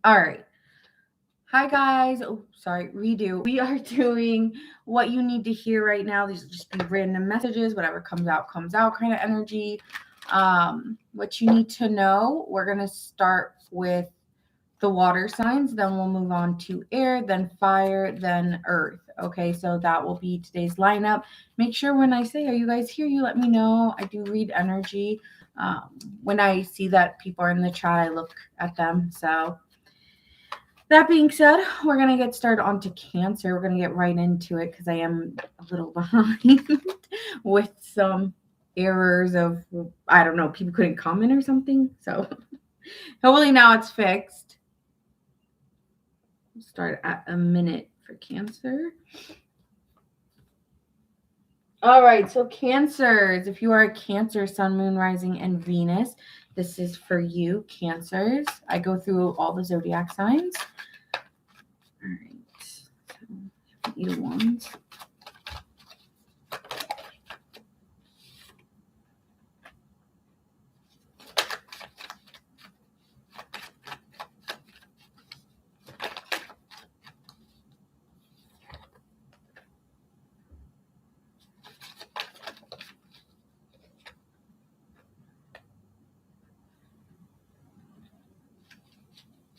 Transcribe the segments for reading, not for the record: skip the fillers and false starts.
All right. Hi, guys. Oh, sorry. Redo. We are doing what you need to hear right now. These will just be random messages. Whatever comes out kind of energy. What you need to know. We're going to start with the water signs. Then we'll move on to air, then fire, then earth. Okay, so that will be today's lineup. Make sure when I say, are you guys here? You let me know. I do read energy. When I see that people are in the chat, I look at them. So that being said, we're going to get started on to Cancer. We're going to get right into it because I am a little behind with some errors of, I don't know, people couldn't comment or something. So hopefully now it's fixed. We'll start at a minute for Cancer. All right, so Cancers, if you are a Cancer, Sun, Moon, Rising, and Venus, this is for you, Cancers. I go through all the zodiac signs. All right, so Eight of Wands.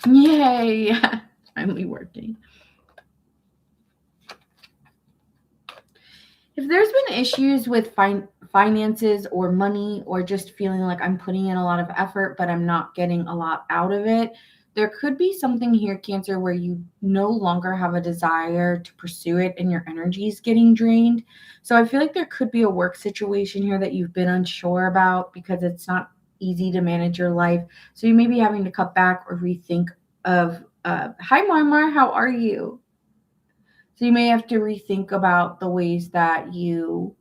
Yay! Finally working. If there's been issues with finances or money, or just feeling like I'm putting in a lot of effort but I'm not getting a lot out of it, there could be something here, Cancer, where you no longer have a desire to pursue it and your energy is getting drained. So I feel like there could be a work situation here that you've been unsure about because it's not easy to manage your life. So you may be having to cut back or rethink of, hi Marmar, how are you? So you may have to rethink about the ways that you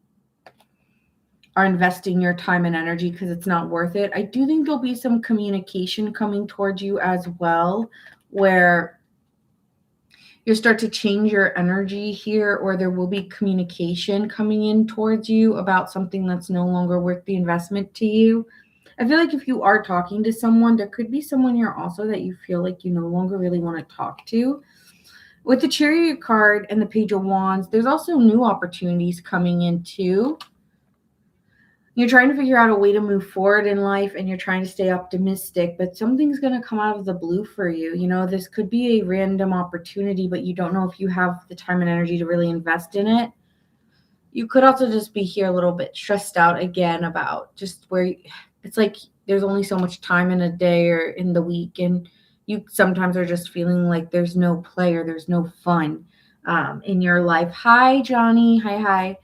are investing your time and energy because it's not worth it. I do think there'll be some communication coming towards you as well, where you'll start to change your energy here, or there will be communication coming in towards you about something that's no longer worth the investment to you. I feel like if you are talking to someone, there could be someone here also that you feel like you no longer really want to talk to. With the Chariot card and the Page of Wands, there's also new opportunities coming in too. You're trying to figure out a way to move forward in life and you're trying to stay optimistic, but something's going to come out of the blue for you. You know, this could be a random opportunity, but you don't know if you have the time and energy to really invest in it. You could also just be here a little bit stressed out again about just where it's like there's only so much time in a day or in the week, and you sometimes are just feeling like there's no play or there's no fun in your life. Hi, Johnny. Hi.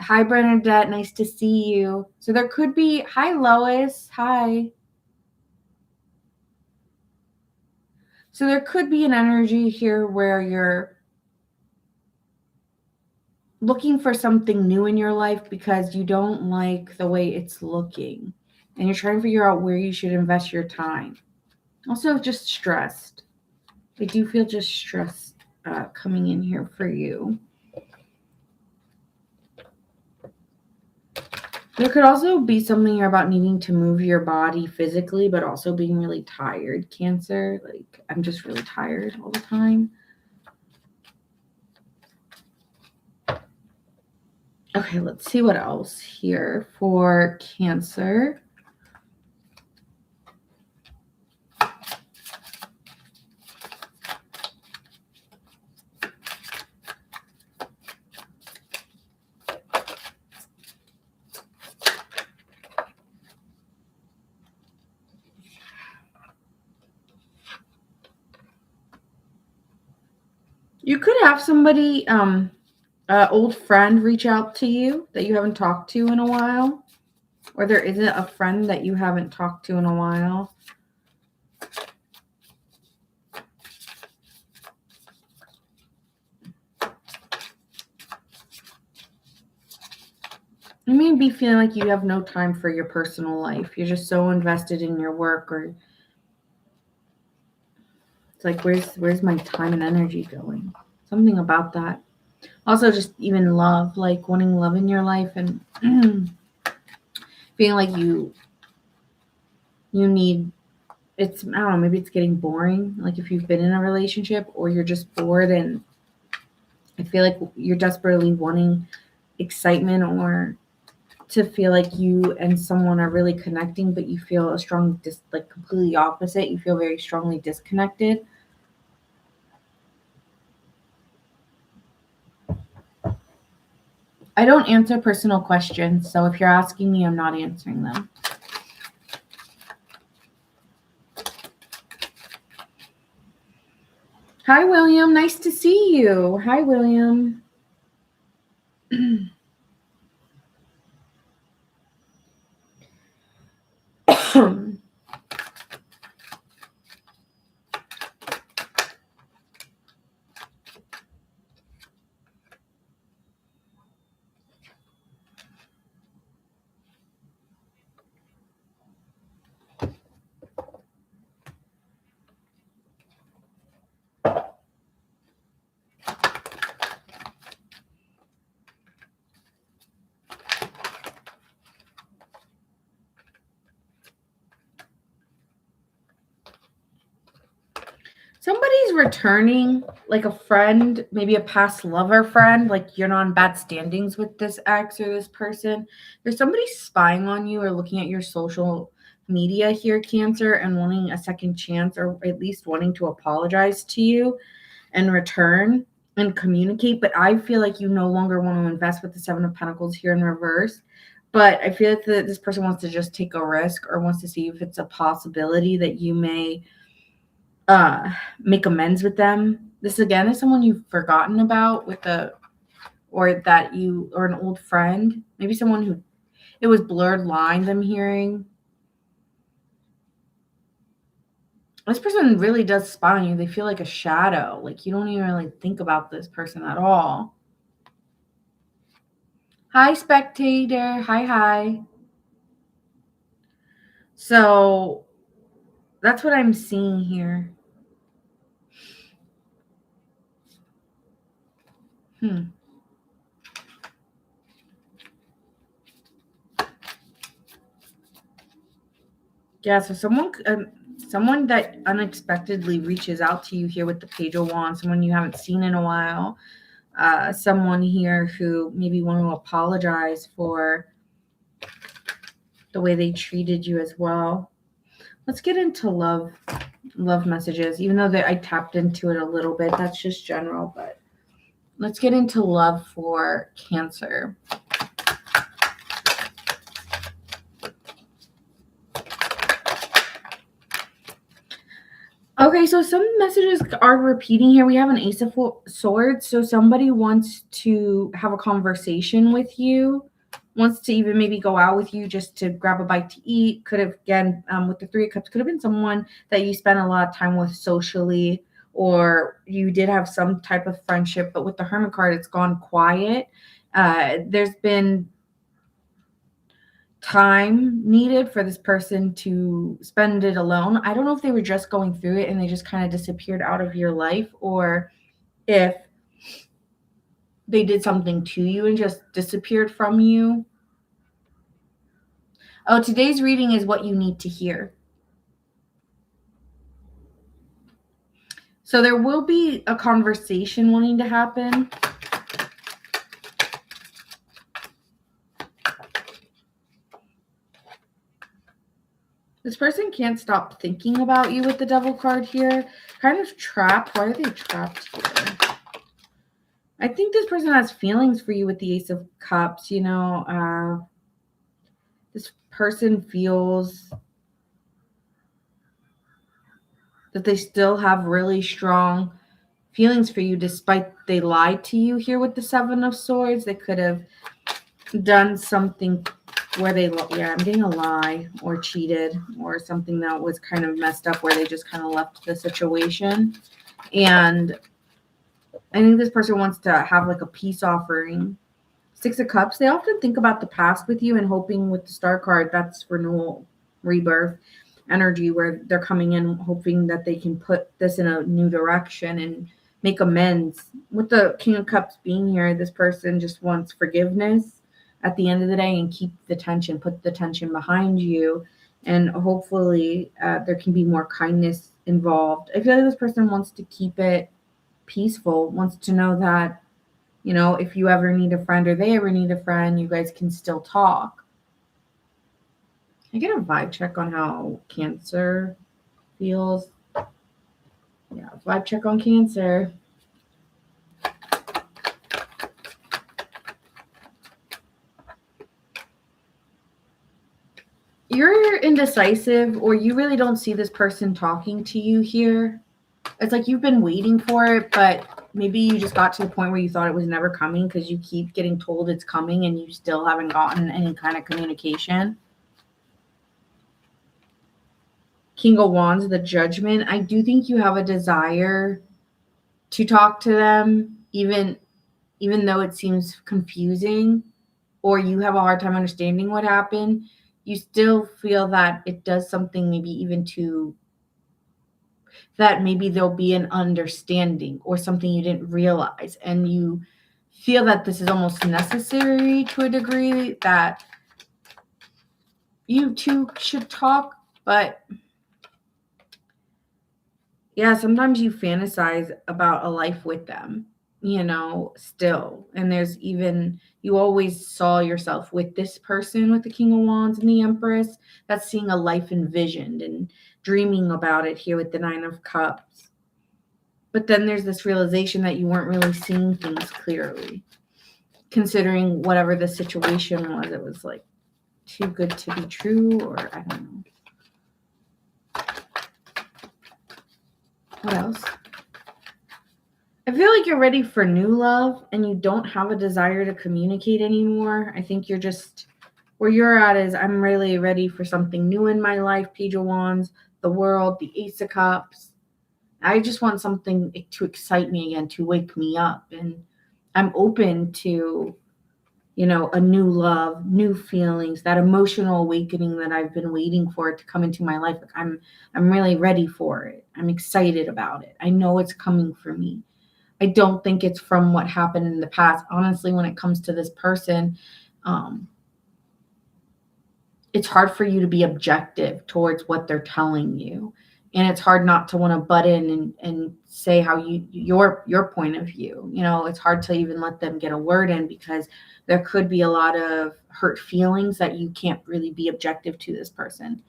Hi, Bernadette. Nice to see you. So there could be, hi, Lois. Hi. So there could be an energy here where you're looking for something new in your life because you don't like the way it's looking. And you're trying to figure out where you should invest your time. Also, just stressed. I do feel just stressed coming in here for you. There could also be something here about needing to move your body physically, but also being really tired, Cancer. Like, I'm just really tired all the time. Okay, let's see what else here for Cancer. You could have somebody, an old friend reach out to you that you haven't talked to in a while. Or there isn't a friend that you haven't talked to in a while. You may be feeling like you have no time for your personal life. You're just so invested in your work, or it's like, where's my time and energy going? Something about that. Also, just even love, like wanting love in your life and feeling like you need it's, I don't know, maybe it's getting boring. Like if you've been in a relationship or you're just bored, and I feel like you're desperately wanting excitement or to feel like you and someone are really connecting, but you feel a strong like completely opposite. You feel very strongly disconnected. I don't answer personal questions, so if you're asking me, I'm not answering them. Hi, William. Nice to see you. Hi, William. Somebody's returning, like a friend, maybe a past lover friend, like you're not in bad standings with this ex or this person. There's somebody spying on you or looking at your social media here, Cancer, and wanting a second chance, or at least wanting to apologize to you and return and communicate. But I feel like you no longer want to invest with the Seven of Pentacles here in reverse. But I feel like that this person wants to just take a risk or wants to see if it's a possibility that you may make amends with them. This again is someone you've forgotten about with a, or that you, or an old friend, maybe someone who, it was blurred lines I'm hearing. This person really does spy on you. They feel like a shadow. Like you don't even really think about this person at all. Hi, spectator. Hi. So that's what I'm seeing here. Yeah, so someone that unexpectedly reaches out to you here with the Page of Wands, someone you haven't seen in a while, someone here who maybe want to apologize for the way they treated you as well. Let's get into love messages, even though I tapped into it a little bit. That's just general, but let's get into love for Cancer. Okay, so some messages are repeating here. We have an Ace of Swords. So somebody wants to have a conversation with you, wants to even maybe go out with you just to grab a bite to eat. Could have, again, with the Three of Cups, could have been someone that you spent a lot of time with socially, or you did have some type of friendship. But with the Hermit card, it's gone quiet. There's been time needed for this person to spend it alone. I don't know if they were just going through it and they just kind of disappeared out of your life, or if they did something to you and just disappeared from you. Oh, today's reading is what you need to hear. So there will be a conversation wanting to happen. This person can't stop thinking about you with the Devil card here. Kind of trapped. Why are they trapped here? I think this person has feelings for you with the Ace of Cups. You know, this person feels that they still have really strong feelings for you despite they lied to you here with the Seven of Swords. They could have done something where they, yeah, I'm getting a lie or cheated or something that was kind of messed up where they just kind of left the situation. And I think this person wants to have like a peace offering. Six of Cups, they often think about the past with you and hoping with the Star card, that's renewal, rebirth energy, where they're coming in hoping that they can put this in a new direction and make amends. With the King of Cups being here, this person just wants forgiveness at the end of the day and keep the tension, put the tension behind you And hopefully there can be more kindness involved. I feel like this person wants to keep it peaceful, wants to know that, if you ever need a friend or they ever need a friend, you guys can still talk. I get a vibe check on how Cancer feels. Yeah, vibe check on Cancer. You're indecisive, or you really don't see this person talking to you here. It's like you've been waiting for it, but maybe you just got to the point where you thought it was never coming because you keep getting told it's coming and you still haven't gotten any kind of communication. King of Wands, the Judgment. I do think you have a desire to talk to them, even though it seems confusing or you have a hard time understanding what happened. You still feel that it does something, maybe even to that maybe there'll be an understanding or something you didn't realize, and you feel that this is almost necessary to a degree, that you two should talk. But yeah, sometimes you fantasize about a life with them, still. And there's even, you always saw yourself with this person, with the King of Wands and the Empress. That's seeing a life envisioned and dreaming about it here with the Nine of Cups. But then there's this realization that you weren't really seeing things clearly, considering whatever the situation was. It was like too good to be true, or I don't know. What else? I feel like you're ready for new love and you don't have a desire to communicate anymore. I think you're just, where you're at is, I'm really ready for something new in my life. Page of Wands, the World, the Ace of Cups. I just want something to excite me again, to wake me up. And I'm open to, a new love, new feelings, that emotional awakening that I've been waiting for it to come into my life. Like I'm really ready for it. I'm excited about it. I know it's coming for me. I don't think it's from what happened in the past. Honestly, when it comes to this person, it's hard for you to be objective towards what they're telling you. And it's hard not to want to butt in and say how your point of view. It's hard to even let them get a word in because there could be a lot of hurt feelings that you can't really be objective to this person.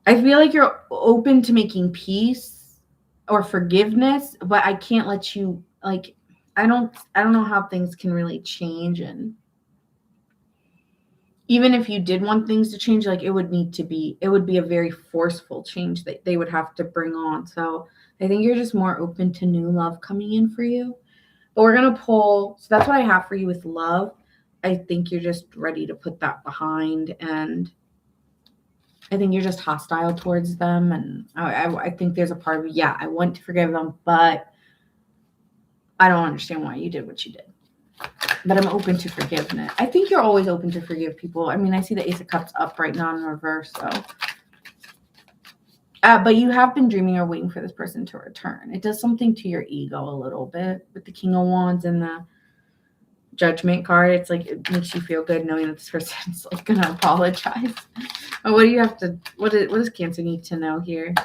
I feel like you're open to making peace or forgiveness, but I can't let you, like, I don't know how things can really change. And even if you did want things to change, like it would be a very forceful change that they would have to bring on. So I think you're just more open to new love coming in for you. But we're going to pull. So that's what I have for you with love. I think you're just ready to put that behind. And I think you're just hostile towards them. And I think there's a part of, yeah, I want to forgive them, but I don't understand why you did what you did. But I'm open to forgiveness. I think you're always open to forgive people. I mean, I see the Ace of Cups up right now in reverse. So, but you have been dreaming or waiting for this person to return. It does something to your ego a little bit with the King of Wands and the Judgment card. It's like it makes you feel good knowing that this person's like gonna apologize. But what do you have to? What does Cancer need to know here?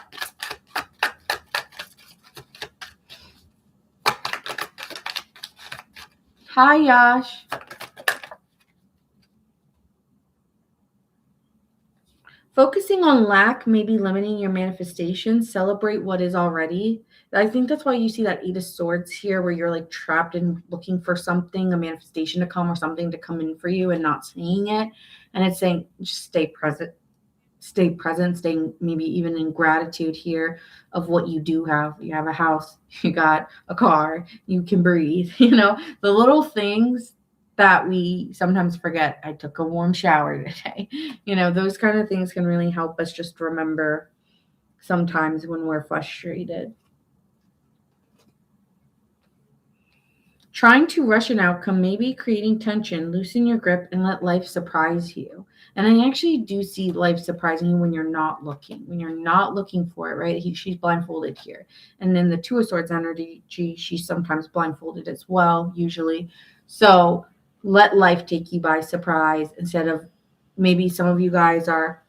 Hi, Yash. Focusing on lack may be limiting your manifestation. Celebrate what is already. I think that's why you see that Eight of Swords here, where you're like trapped in looking for something, a manifestation to come or something to come in for you and not seeing it. And it's saying just stay present, staying maybe even in gratitude here of what you do have. You have a house, you got a car, you can breathe, the little things that we sometimes forget. I took a warm shower today. Those kind of things can really help us just remember sometimes when we're frustrated. Trying to rush an outcome may be creating tension. Loosen your grip and let life surprise you. And I actually do see life surprising you when you're not looking. When you're not looking for it, right? She's blindfolded here. And then the Two of Swords energy, she's sometimes blindfolded as well, usually. So let life take you by surprise instead of, maybe some of you guys are,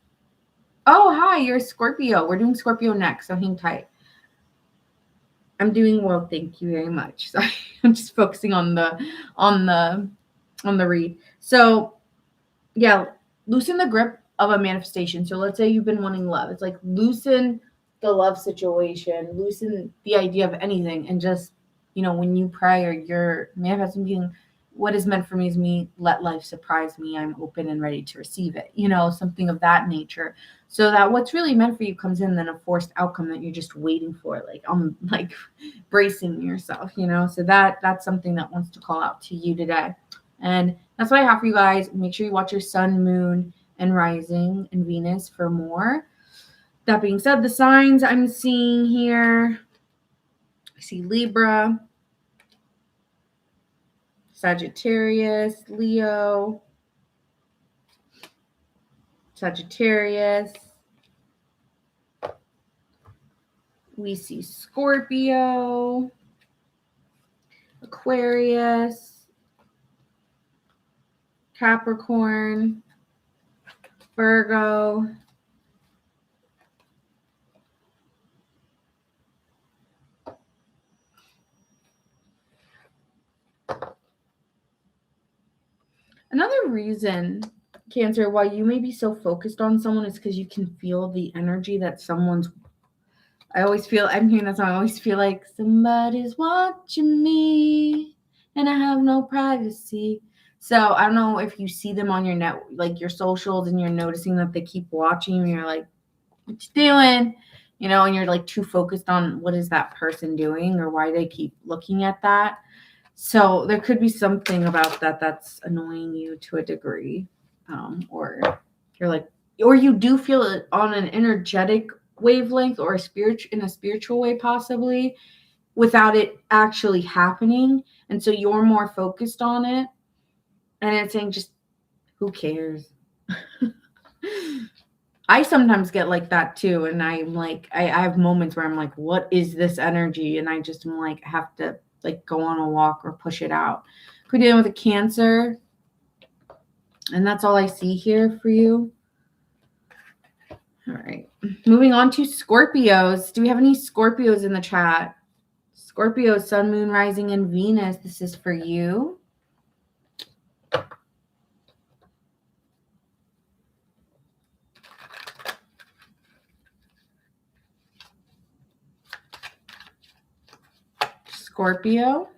oh, hi, you're a Scorpio. We're doing Scorpio next, so hang tight. I'm doing well, thank you very much. Sorry, I'm just focusing on the read. So yeah, loosen the grip of a manifestation. So let's say you've been wanting love. It's like loosen the love situation, loosen the idea of anything, and just, when you pray or you're manifesting, being what is meant for me is me, let life surprise me. I'm open and ready to receive it, something of that nature. So that what's really meant for you comes in, then a forced outcome that you're just waiting for, like bracing yourself, So that's something that wants to call out to you today. And that's what I have for you guys. Make sure you watch your sun, moon, and rising and Venus for more. That being said, the signs I'm seeing here, I see Libra, Sagittarius, Leo, Sagittarius. We see Scorpio, Aquarius, Capricorn, Virgo, another reason, Cancer, why you may be so focused on someone is because you can feel the energy that someone's. I'm hearing that song. I always feel like somebody's watching me and I have no privacy. So I don't know if you see them on your like your socials, and you're noticing that they keep watching you, and you're like, what you doing? And you're like too focused on what is that person doing or why they keep looking at that. So there could be something about that that's annoying you to a degree. Or you're like, or you do feel it on an energetic wavelength or in a spiritual way, possibly, without it actually happening. And so you're more focused on it. And it's saying, just who cares? I sometimes get like that too. And I'm like, I have moments where I'm like, what is this energy? And I just am like, have to like go on a walk or push it out. We're dealing with a Cancer. And that's all I see here for you. All right. Moving on to Scorpios. Do we have any Scorpios in the chat? Scorpio, sun, moon, rising, and Venus. This is for you. Scorpio.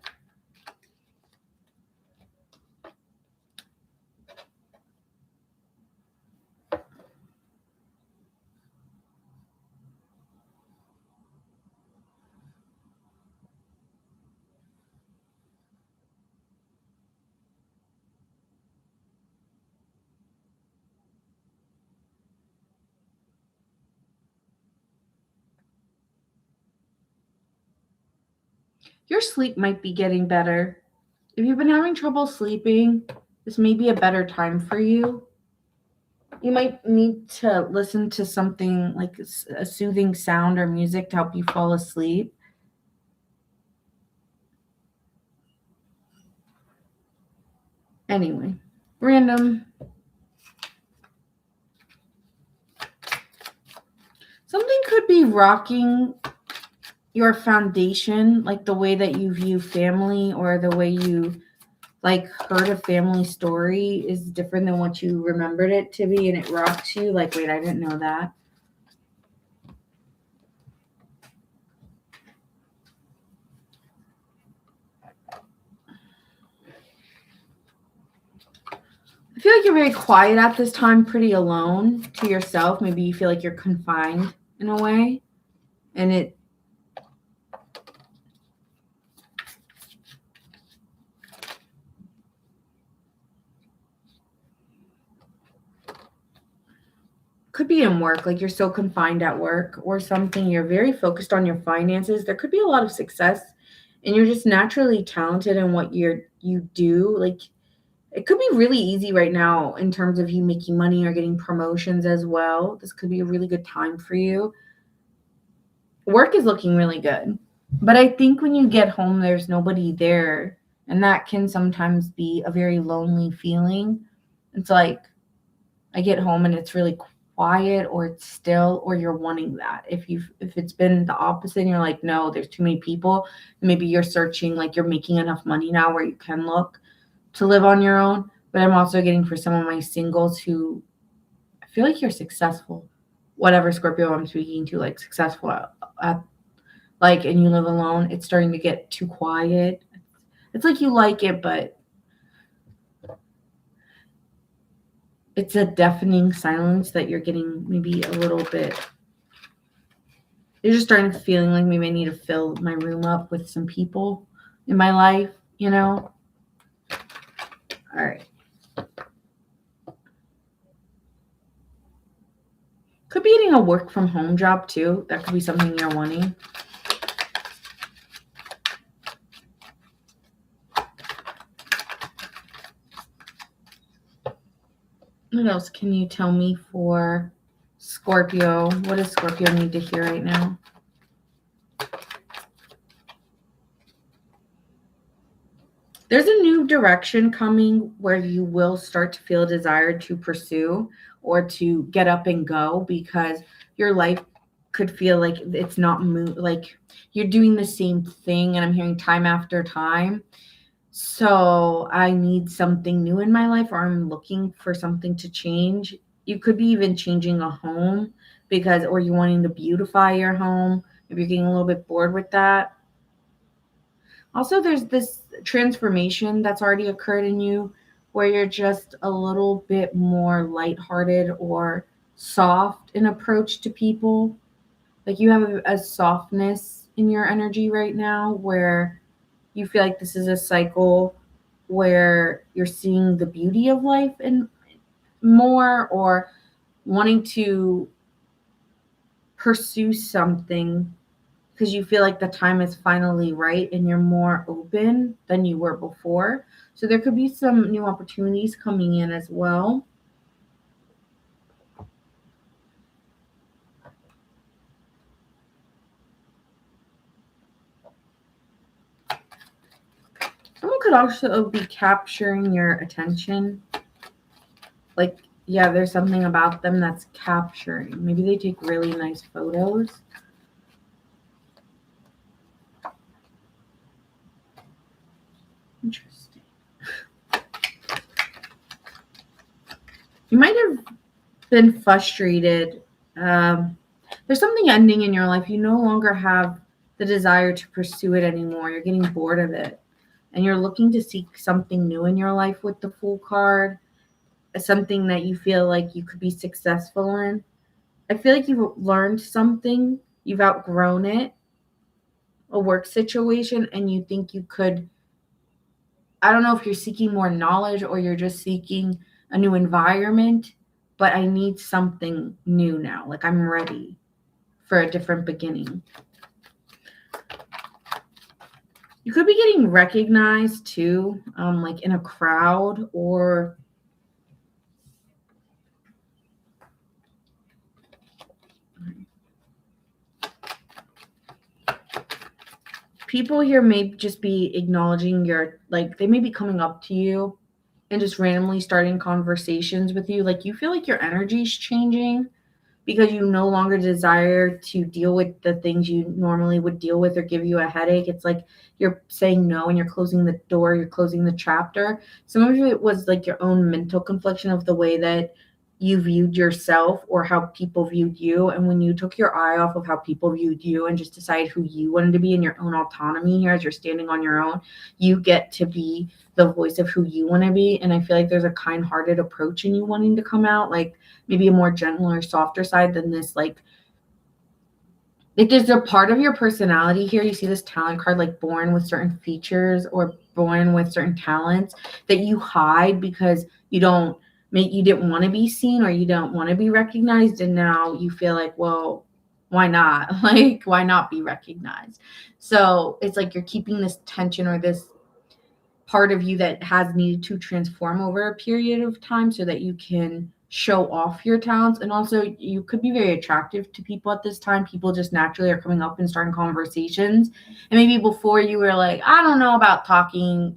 Your sleep might be getting better. If you've been having trouble sleeping, this may be a better time for you. You might need to listen to something like a soothing sound or music to help you fall asleep. Anyway, random. Something could be rocking your foundation, like the way that you view family or the way you like heard a family story is different than what you remembered it to be, and it rocks you like, wait, I didn't know that. I feel like you're very quiet at this time, pretty alone to yourself. Maybe you feel like you're confined in a way, and it could be in work, like you're so confined at work or something. You're very focused on your finances. There could be a lot of success, and you're just naturally talented in what you do. Like it could be really easy right now in terms of you making money or getting promotions as well. This could be a really good time for you. Work is looking really good. But I think when you get home, there's nobody there. And that can sometimes be a very lonely feeling. It's like, I get home and it's really quiet or it's still, or you're wanting that. If it's been the opposite and you're like, no, there's too many people, maybe you're searching, like you're making enough money now where you can look to live on your own. But I'm also getting for some of my singles who I feel like you're successful, whatever Scorpio I'm speaking to, like successful at like, and you live alone, it's starting to get too quiet. It's like you like it, but it's a deafening silence that you're getting maybe a little bit. You're just starting to feeling like maybe I need to fill my room up with some people in my life, you know? All right. Could be getting a work from home job too. That could be something you're wanting. What else can you tell me for Scorpio? What does Scorpio need to hear right now? There's a new direction coming where you will start to feel a desire to pursue or to get up and go, because your life could feel like it's not like you're doing the same thing, and I'm hearing time after time. So I need something new in my life, or I'm looking for something to change. You could be even changing a home because, or you wanting to beautify your home if you're getting a little bit bored with that. Also, there's this transformation that's already occurred in you where you're just a little bit more lighthearted or soft in approach to people. Like you have a softness in your energy right now where you feel like this is a cycle where you're seeing the beauty of life and more, or wanting to pursue something because you feel like the time is finally right and you're more open than you were before. So there could be some new opportunities coming in as well. Someone could also be capturing your attention. Like, yeah, there's something about them that's capturing. Maybe they take really nice photos. Interesting. You might have been frustrated. There's something ending in your life. You no longer have the desire to pursue it anymore. You're getting bored of it. And you're looking to seek something new in your life with the Fool card, something that you feel like you could be successful in. I feel like you've learned something, you've outgrown it, a work situation, and you think you could. I don't know if you're seeking more knowledge or you're just seeking a new environment, but I need something new now. Like I'm ready for a different beginning. You could be getting recognized too, like in a crowd, or people here may just be acknowledging your, like they may be coming up to you and just randomly starting conversations with you. Like you feel like your energy is changing because you no longer desire to deal with the things you normally would deal with or give you a headache. It's like you're saying no and you're closing the door, you're closing the chapter. Some of it was like your own mental confliction of the way that you viewed yourself or how people viewed you. And when you took your eye off of how people viewed you and just decided who you wanted to be in your own autonomy here as you're standing on your own, you get to be the voice of who you want to be. And I feel like there's a kind-hearted approach in you wanting to come out, like maybe a more gentler, softer side than this, like there's a part of your personality here. You see this talent card, like born with certain features or born with certain talents that you hide because you didn't want to be seen or you don't want to be recognized. And now you feel like, well, why not? Like, why not be recognized? So it's like you're keeping this tension or this part of you that has needed to transform over a period of time so that you can show off your talents. And also you could be very attractive to people at this time. People just naturally are coming up and starting conversations, and maybe before you were like, I don't know about talking,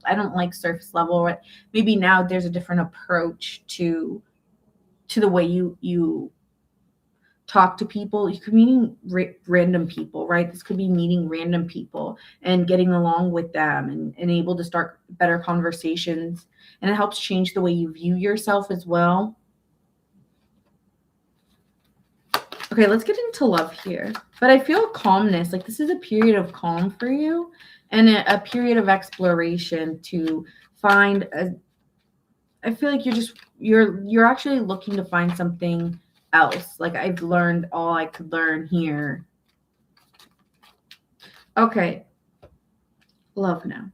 I don't like surface level. Maybe now there's a different approach to to the way you talk to people. You could meeting random people, right? This could be meeting random people and getting along with them and able to start better conversations. And it helps change the way you view yourself as well. Okay, let's get into love here. But I feel calmness. Like this is a period of calm for you and a period of exploration to find a, I feel like you're actually looking to find something else. Like I've learned all I could learn here. Okay. Love now.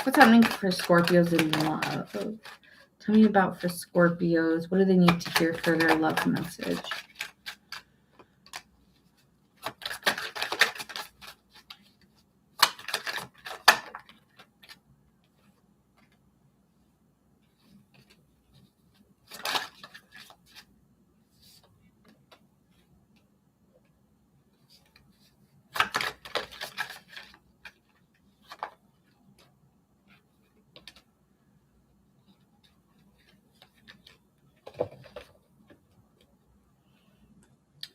What's happening for Scorpios in love? Tell me about for Scorpios. What do they need to hear for their love message?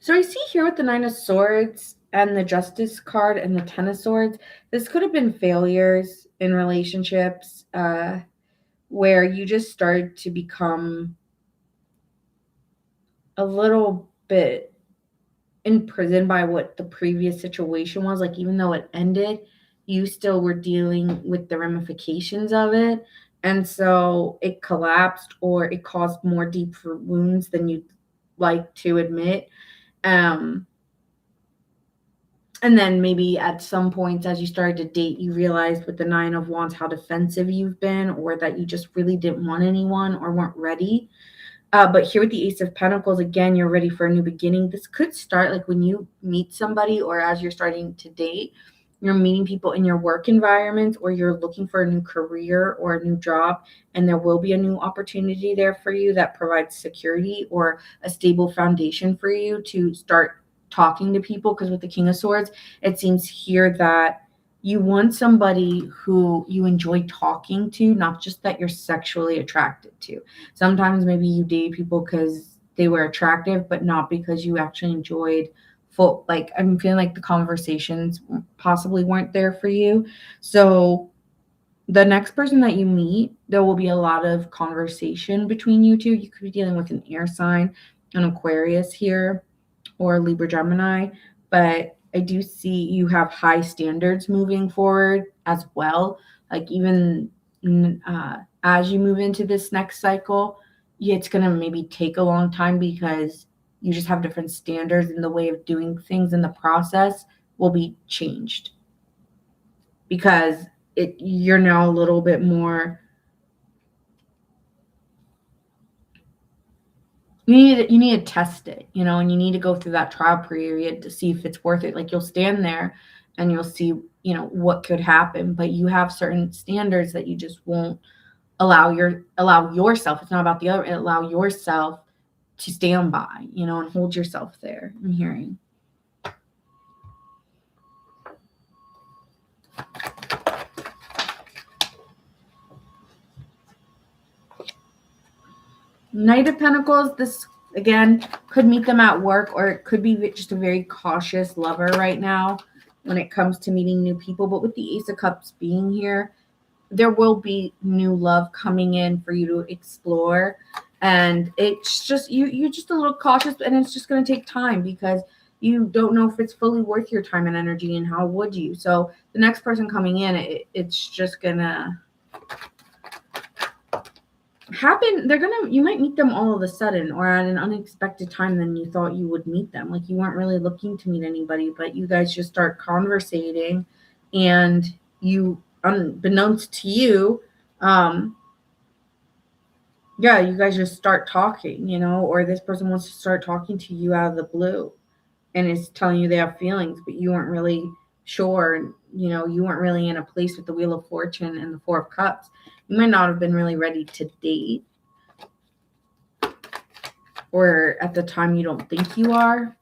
So I see here with the Nine of Swords and the Justice card and the Ten of Swords, this could have been failures in relationships where you just started to become a little bit imprisoned by what the previous situation was. Like even though it ended, you still were dealing with the ramifications of it. And so it collapsed or it caused more deeper wounds than you'd like to admit. And then maybe at some points as you started to date, you realized with the Nine of Wands how defensive you've been, or that you just really didn't want anyone or weren't ready. But here with the Ace of Pentacles, again, you're ready for a new beginning. This could start like when you meet somebody or as you're starting to date, you're meeting people in your work environment or you're looking for a new career or a new job, and there will be a new opportunity there for you that provides security or a stable foundation for you to start talking to people. Because with the King of Swords, it seems here that you want somebody who you enjoy talking to, not just that you're sexually attracted to. Sometimes maybe you date people because they were attractive, but not because you actually enjoyed full, like I'm feeling like the conversations possibly weren't there for you. So the next person that you meet, there will be a lot of conversation between you two. You could be dealing with an air sign, an Aquarius here, or Libra, Gemini, but I do see you have high standards moving forward as well. Like even as you move into this next cycle, it's going to maybe take a long time because you just have different standards, and the way of doing things in the process will be changed because you're now a little bit more, you need to test it, and you need to go through that trial period to see if it's worth it. Like you'll stand there and you'll see, what could happen, but you have certain standards that you just won't allow yourself. It's not about the other, allow yourself to stand by, and hold yourself there. I'm hearing. Knight of Pentacles, this again could meet them at work, or it could be just a very cautious lover right now when it comes to meeting new people. But with the Ace of Cups being here, there will be new love coming in for you to explore. And it's just you're just a little cautious, and it's just going to take time because you don't know if it's fully worth your time and energy, and how would you. So the next person coming in, it's just gonna happen. You might meet them all of a sudden or at an unexpected time than you thought you would meet them. Like you weren't really looking to meet anybody, but you guys just start conversating, and you, unbeknownst to you, you guys just start talking, or this person wants to start talking to you out of the blue and is telling you they have feelings, but you weren't really sure. You weren't really in a place with the Wheel of Fortune and the Four of Cups. You might not have been really ready to date, or at the time you don't think you are.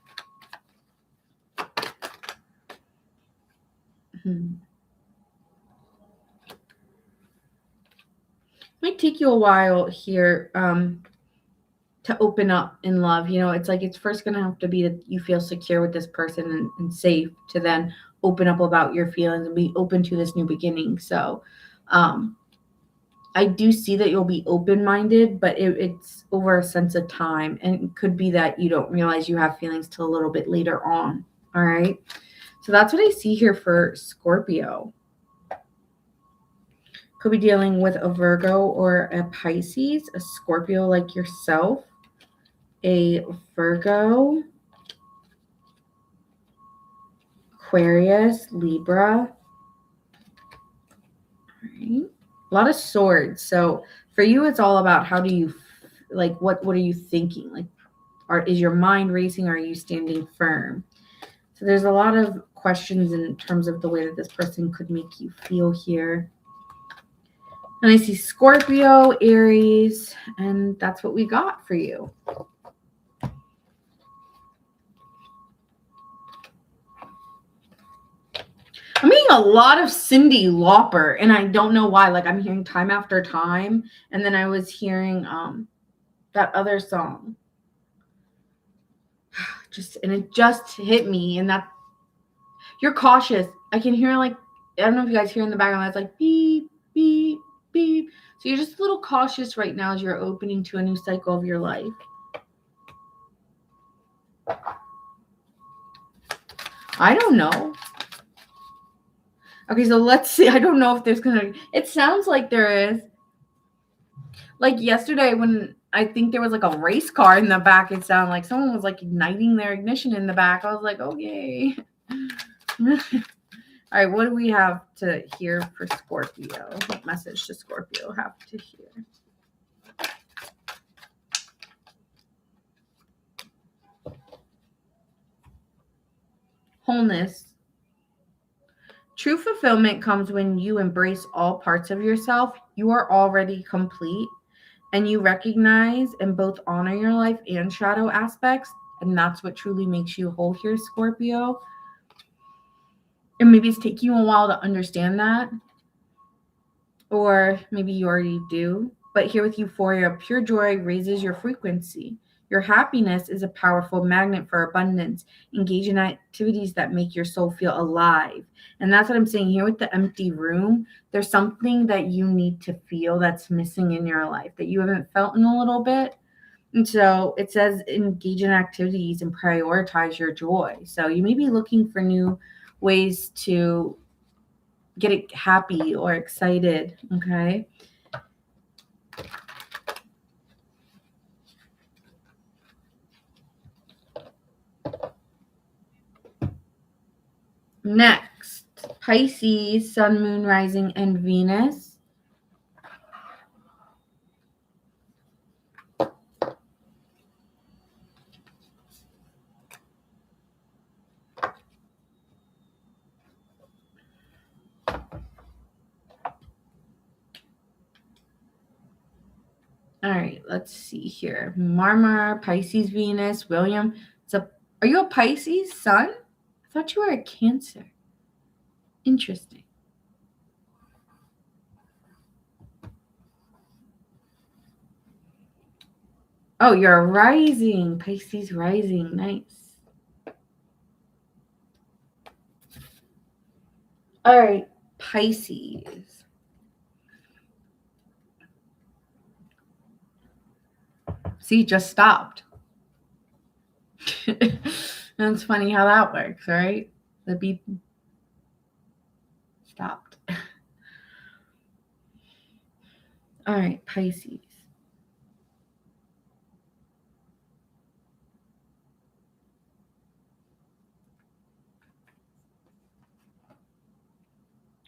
Might take you a while here to open up in love. You know, it's like it's first going to have to be that you feel secure with this person and safe to then open up about your feelings and be open to this new beginning. So I do see that you'll be open-minded, but it's over a sense of time. And it could be that you don't realize you have feelings till a little bit later on. All right. So that's what I see here for Scorpio. Could be dealing with a Virgo or a Pisces, a Scorpio like yourself, a Virgo, Aquarius, Libra. All right. A lot of swords. So for you, it's all about how do you, like, what are you thinking? Like, is your mind racing? Or are you standing firm? So there's a lot of questions in terms of the way that this person could make you feel here. And I see Scorpio, Aries, and that's what we got for you. I'm hearing a lot of Cyndi Lauper, and I don't know why. Like, I'm hearing Time After Time, and then I was hearing that other song. And it just hit me, and that you're cautious. I can hear, like, I don't know if you guys hear in the background, it's like beep, beep, beep. So you're just a little cautious right now as you're opening to a new cycle of your life. I don't know. Okay, so let's see. I don't know if there's gonna, it sounds like there is. Like yesterday when I think there was like a race car in the back, it sounded like someone was like igniting their ignition in the back. I was like, okay. All right, what do we have to hear for Scorpio? What message does Scorpio have to hear? Wholeness. True fulfillment comes when you embrace all parts of yourself. You are already complete, and you recognize and both honor your life and shadow aspects. And that's what truly makes you whole here, Scorpio. And maybe it's taking you a while to understand that. Or maybe you already do. But here with Euphoria, pure joy raises your frequency. Your happiness is a powerful magnet for abundance. Engage in activities that make your soul feel alive. And that's what I'm saying here with the empty room. There's something that you need to feel that's missing in your life that you haven't felt in a little bit. And so it says engage in activities and prioritize your joy. So you may be looking for new ways to get it happy or excited. Okay. Next, Pisces, Sun, Moon, Rising, and Venus. All right, let's see here. Marmar, Pisces, Venus, William. Are you a Pisces, Sun? I thought you were a Cancer. Interesting. Oh, you're a rising. Pisces rising. Nice. All right, Pisces. See, just stopped. That's funny how that works, right? The beep stopped. All right, Pisces.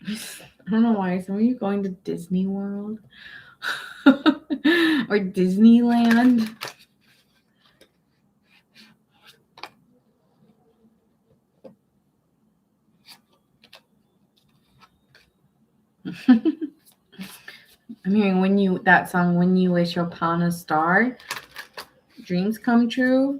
I don't know why. Some of you going to Disney World or Disneyland. I'm hearing that song, When You Wish Upon a Star. Dreams come true.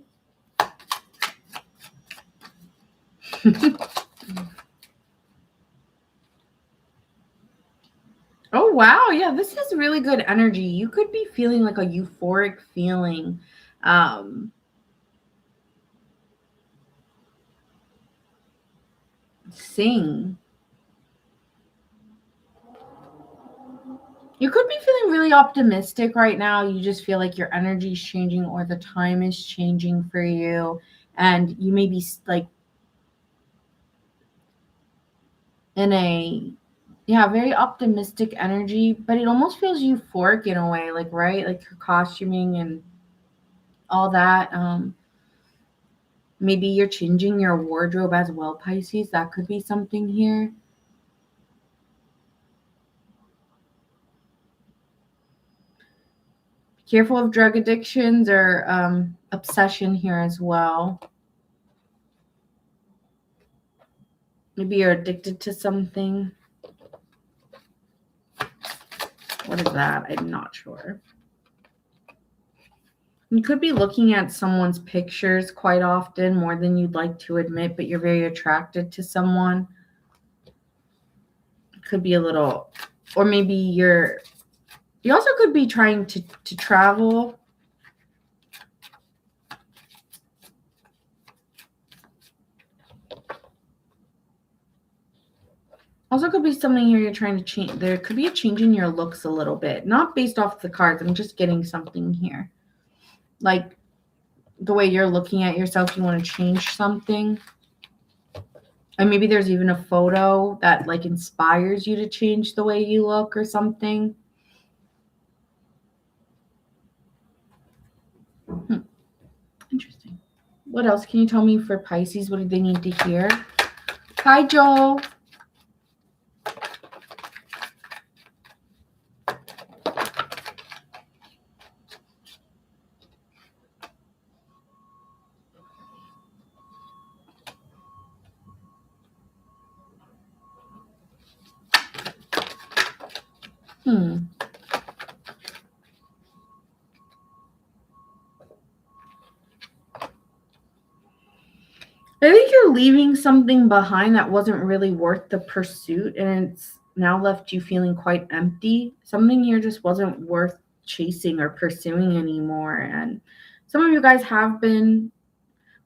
Oh Oh, wow. Yeah, this is really good energy. You could be feeling like a euphoric feeling. Um, sing. You could be feeling really optimistic right now. You just feel like your energy is changing or the time is changing for you. And you may be like in a, yeah, very optimistic energy, but it almost feels euphoric in a way, like, right? Like your costuming and all that. Maybe you're changing your wardrobe as well, Pisces. That could be something here. Careful of drug addictions or obsession here as well. Maybe you're addicted to something. What is that? I'm not sure. You could be looking at someone's pictures quite often, more than you'd like to admit, but you're very attracted to someone. It could be a little, or maybe you also could be trying to travel. Also could be something here you're trying to change. There could be a change in your looks a little bit. Not based off the cards. I'm just getting something here. Like the way you're looking at yourself, you want to change something. And maybe there's even a photo that like inspires you to change the way you look or something. Interesting. What else can you tell me for Pisces? What do they need to hear? Hi, Joe. I think you're leaving something behind that wasn't really worth the pursuit, and it's now left you feeling quite empty. Something here just wasn't worth chasing or pursuing anymore. And some of you guys have been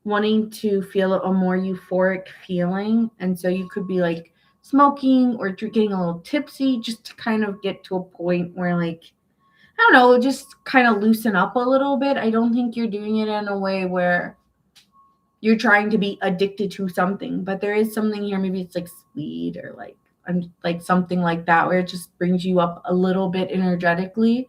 wanting to feel a more euphoric feeling. And so you could be like smoking or getting a little tipsy just to kind of get to a point where, like, I don't know, just kind of loosen up a little bit. I don't think you're doing it in a way where you're trying to be addicted to something, but there is something here. Maybe it's like speed or like something like that, where it just brings you up a little bit energetically.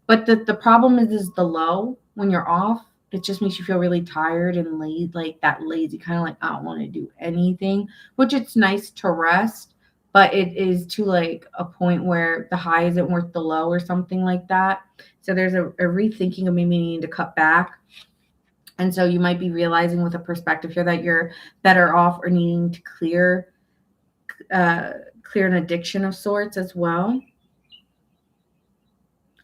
But the problem is the low when you're off. It just makes you feel really tired and lazy, like that lazy kind of like I don't want to do anything. Which it's nice to rest, but it is to like a point where the high isn't worth the low or something like that. So there's a rethinking of maybe needing to cut back. And so you might be realizing with a perspective here that you're better off or needing to clear an addiction of sorts as well.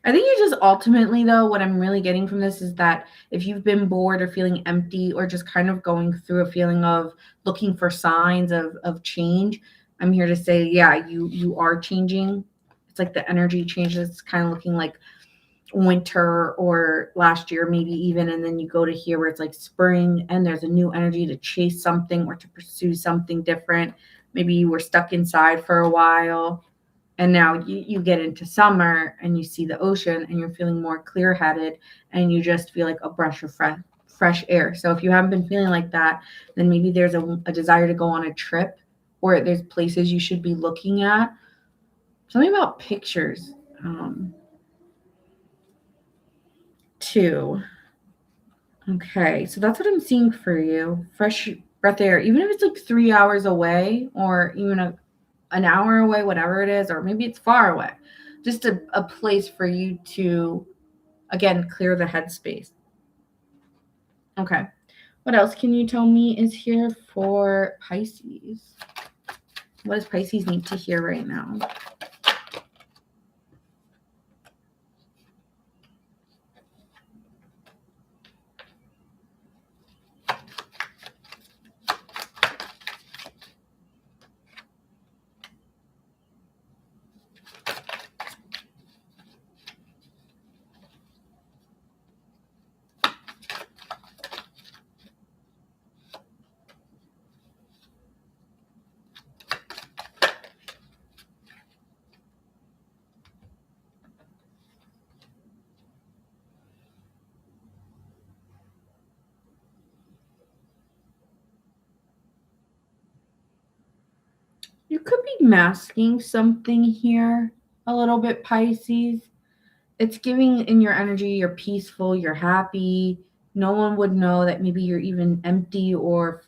I think you just ultimately, though, what I'm really getting from this is that if you've been bored or feeling empty or just kind of going through a feeling of looking for signs of change, I'm here to say, yeah, you are changing. It's like the energy changes. It's kind of looking like winter or last year maybe even, and then you go to here where it's like spring and there's a new energy to chase something or to pursue something different. Maybe you were stuck inside for a while and now you get into summer and you see the ocean and you're feeling more clear-headed and you just feel like a brush of fresh air. So if you haven't been feeling like that, then maybe there's a desire to go on a trip, or there's places you should be looking at. Something about pictures too. Okay, so that's what I'm seeing for you. Fresh breath air, even if it's like 3 hours away or even an hour away, whatever it is, or maybe it's far away. Just a place for you to, again, clear the headspace. Okay, what else can you tell me is here for Pisces? What does Pisces need to hear right now? You could be masking something here a little bit, Pisces. It's giving in your energy, you're peaceful, you're happy. No one would know that maybe you're even empty or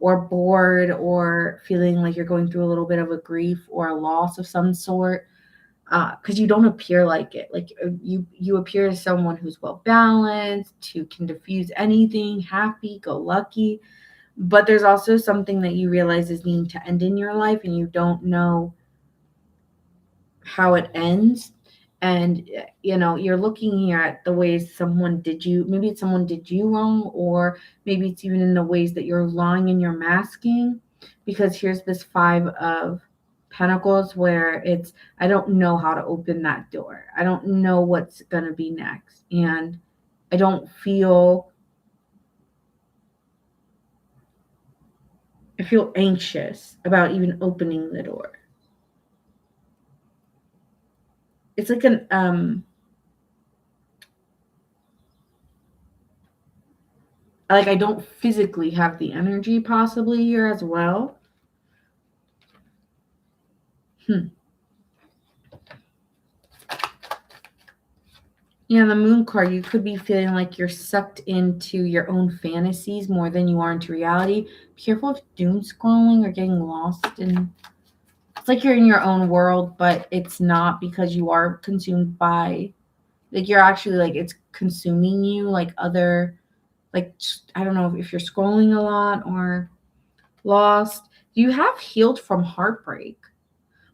bored or feeling like you're going through a little bit of a grief or a loss of some sort, because you don't appear like it. Like you appear as someone who's well balanced, who can diffuse anything, happy go lucky. But there's also something that you realize is needing to end in your life, and you don't know how it ends. And you're looking here at the ways someone did you, maybe it's someone did you wrong, or maybe it's even in the ways that you're lying and you're masking. Because here's this 5 of Pentacles where it's, I don't know how to open that door, I don't know what's going to be next, and I don't feel, I feel anxious about even opening the door. It's like an like I don't physically have the energy possibly here as well. Yeah, the Moon card, you could be feeling like you're sucked into your own fantasies more than you are into reality. Be careful of doom scrolling or getting lost in, it's like you're in your own world, but it's not, because you are consumed by, like, you're actually, like, it's consuming you, like other, like, I don't know if you're scrolling a lot or lost. You have healed from heartbreak,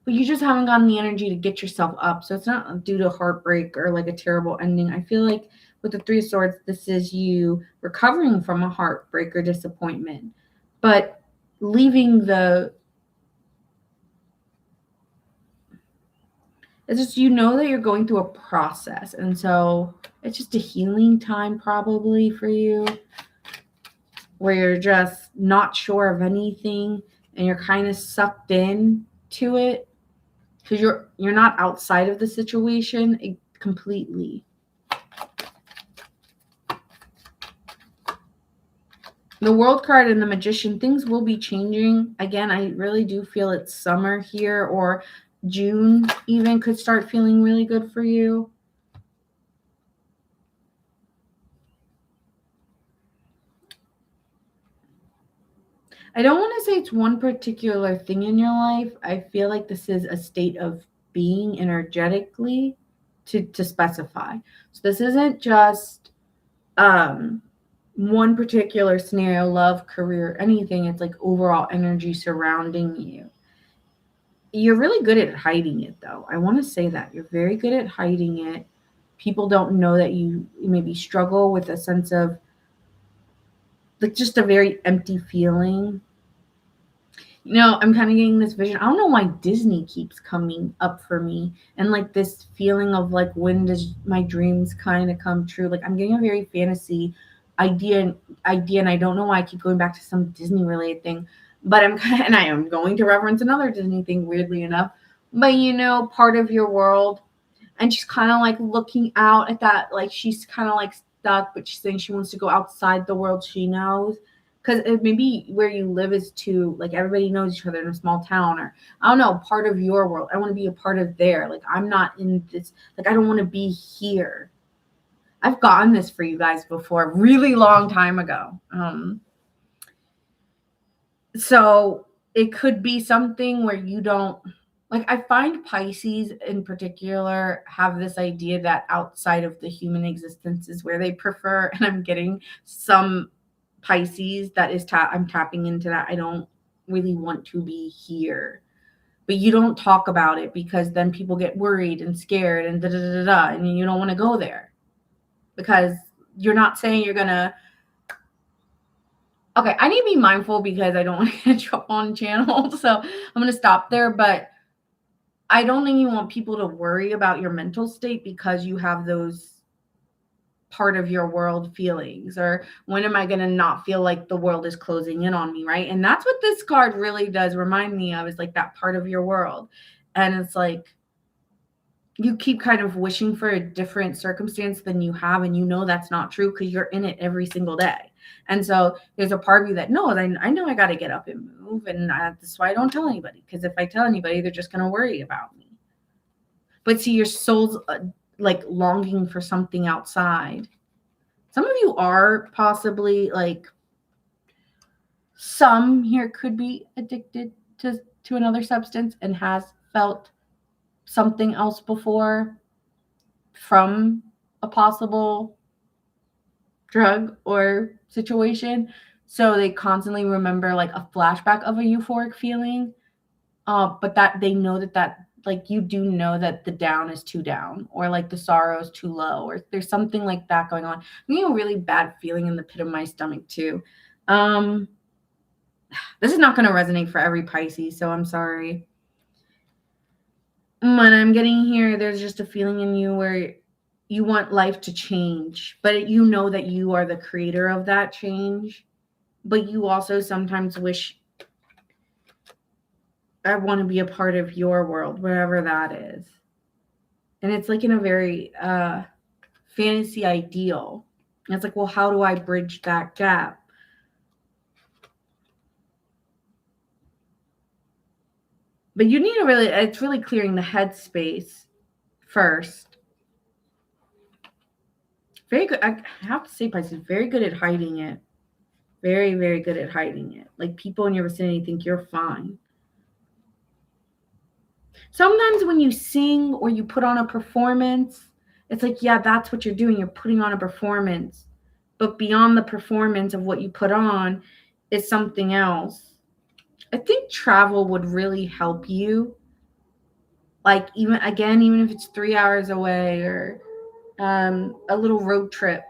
but you just haven't gotten the energy to get yourself up. So it's not due to heartbreak or like a terrible ending. I feel like with the 3 of Swords, this is you recovering from a heartbreak or disappointment, but leaving the, it's just, that you're going through a process. And so it's just a healing time probably for you, where you're just not sure of anything and you're kind of sucked in to it, because you're not outside of the situation completely. The World card and the Magician, things will be changing. Again, I really do feel it's summer here, or June even could start feeling really good for you. I don't want to say it's one particular thing in your life. I feel like this is a state of being energetically, to specify. So this isn't just one particular scenario, love, career, anything. It's like overall energy surrounding you. You're really good at hiding it, though. I want to say that. You're very good at hiding it. People don't know that you maybe struggle with a sense of, like, just a very empty feeling. I'm kind of getting this vision. I don't know why Disney keeps coming up for me, and like this feeling of like, when does my dreams kind of come true? Like, I'm getting a very fantasy idea, and I don't know why I keep going back to some Disney related thing. But and I am going to reference another Disney thing, weirdly enough. But part of your world, and she's kind of like looking out at that, like she's kind of like stuck, but she's saying she wants to go outside the world she knows. Because maybe where you live is too, like, everybody knows each other in a small town, or I don't know, part of your world. I want to be a part of there. Like, I'm not in this, like, I don't want to be here. I've gotten this for you guys before, a really long time ago. So it could be something where you don't, like, I find Pisces in particular have this idea that outside of the human existence is where they prefer, and I'm getting some Pisces that is I'm tapping into that. I don't really want to be here, but you don't talk about it because then people get worried and scared and da da da da, and you don't want to go there because you're not saying you're gonna. Okay, I need to be mindful because I don't want to get trouble on channel, so I'm gonna stop there. But I don't think you want people to worry about your mental state because you have those part of your world feelings, or when am I going to not feel like the world is closing in on me, right? And that's what this card really does remind me of, is like that part of your world. And it's like you keep kind of wishing for a different circumstance than you have, and that's not true because you're in it every single day. And so there's a part of you that knows, I know I got to get up and move. And that's why I don't tell anybody. Because if I tell anybody, they're just going to worry about me. But see, your soul's like longing for something outside. Some of you are possibly like, some here could be addicted to another substance and has felt something else before from a possible drug or situation. So they constantly remember like a flashback of a euphoric feeling. But that they know that like you do know that the down is too down, or like the sorrow is too low, or there's something like that going on. I'm getting a really bad feeling in the pit of my stomach too. This is not going to resonate for every Pisces, so I'm sorry. When I'm getting here, there's just a feeling in you where you want life to change, but you know that you are the creator of that change. But you also sometimes wish, I want to be a part of your world, whatever that is. And it's like in a very fantasy ideal. And it's like, well, how do I bridge that gap? But you need to really, it's really clearing the headspace first. Very good. I have to say, Pisces, very good at hiding it. Very, very good at hiding it. Like people in your vicinity think you're fine. Sometimes when you sing or you put on a performance, it's like, yeah, that's what you're doing. You're putting on a performance. But beyond the performance of what you put on is something else. I think travel would really help you. Like even if it's 3 hours away, or a little road trip,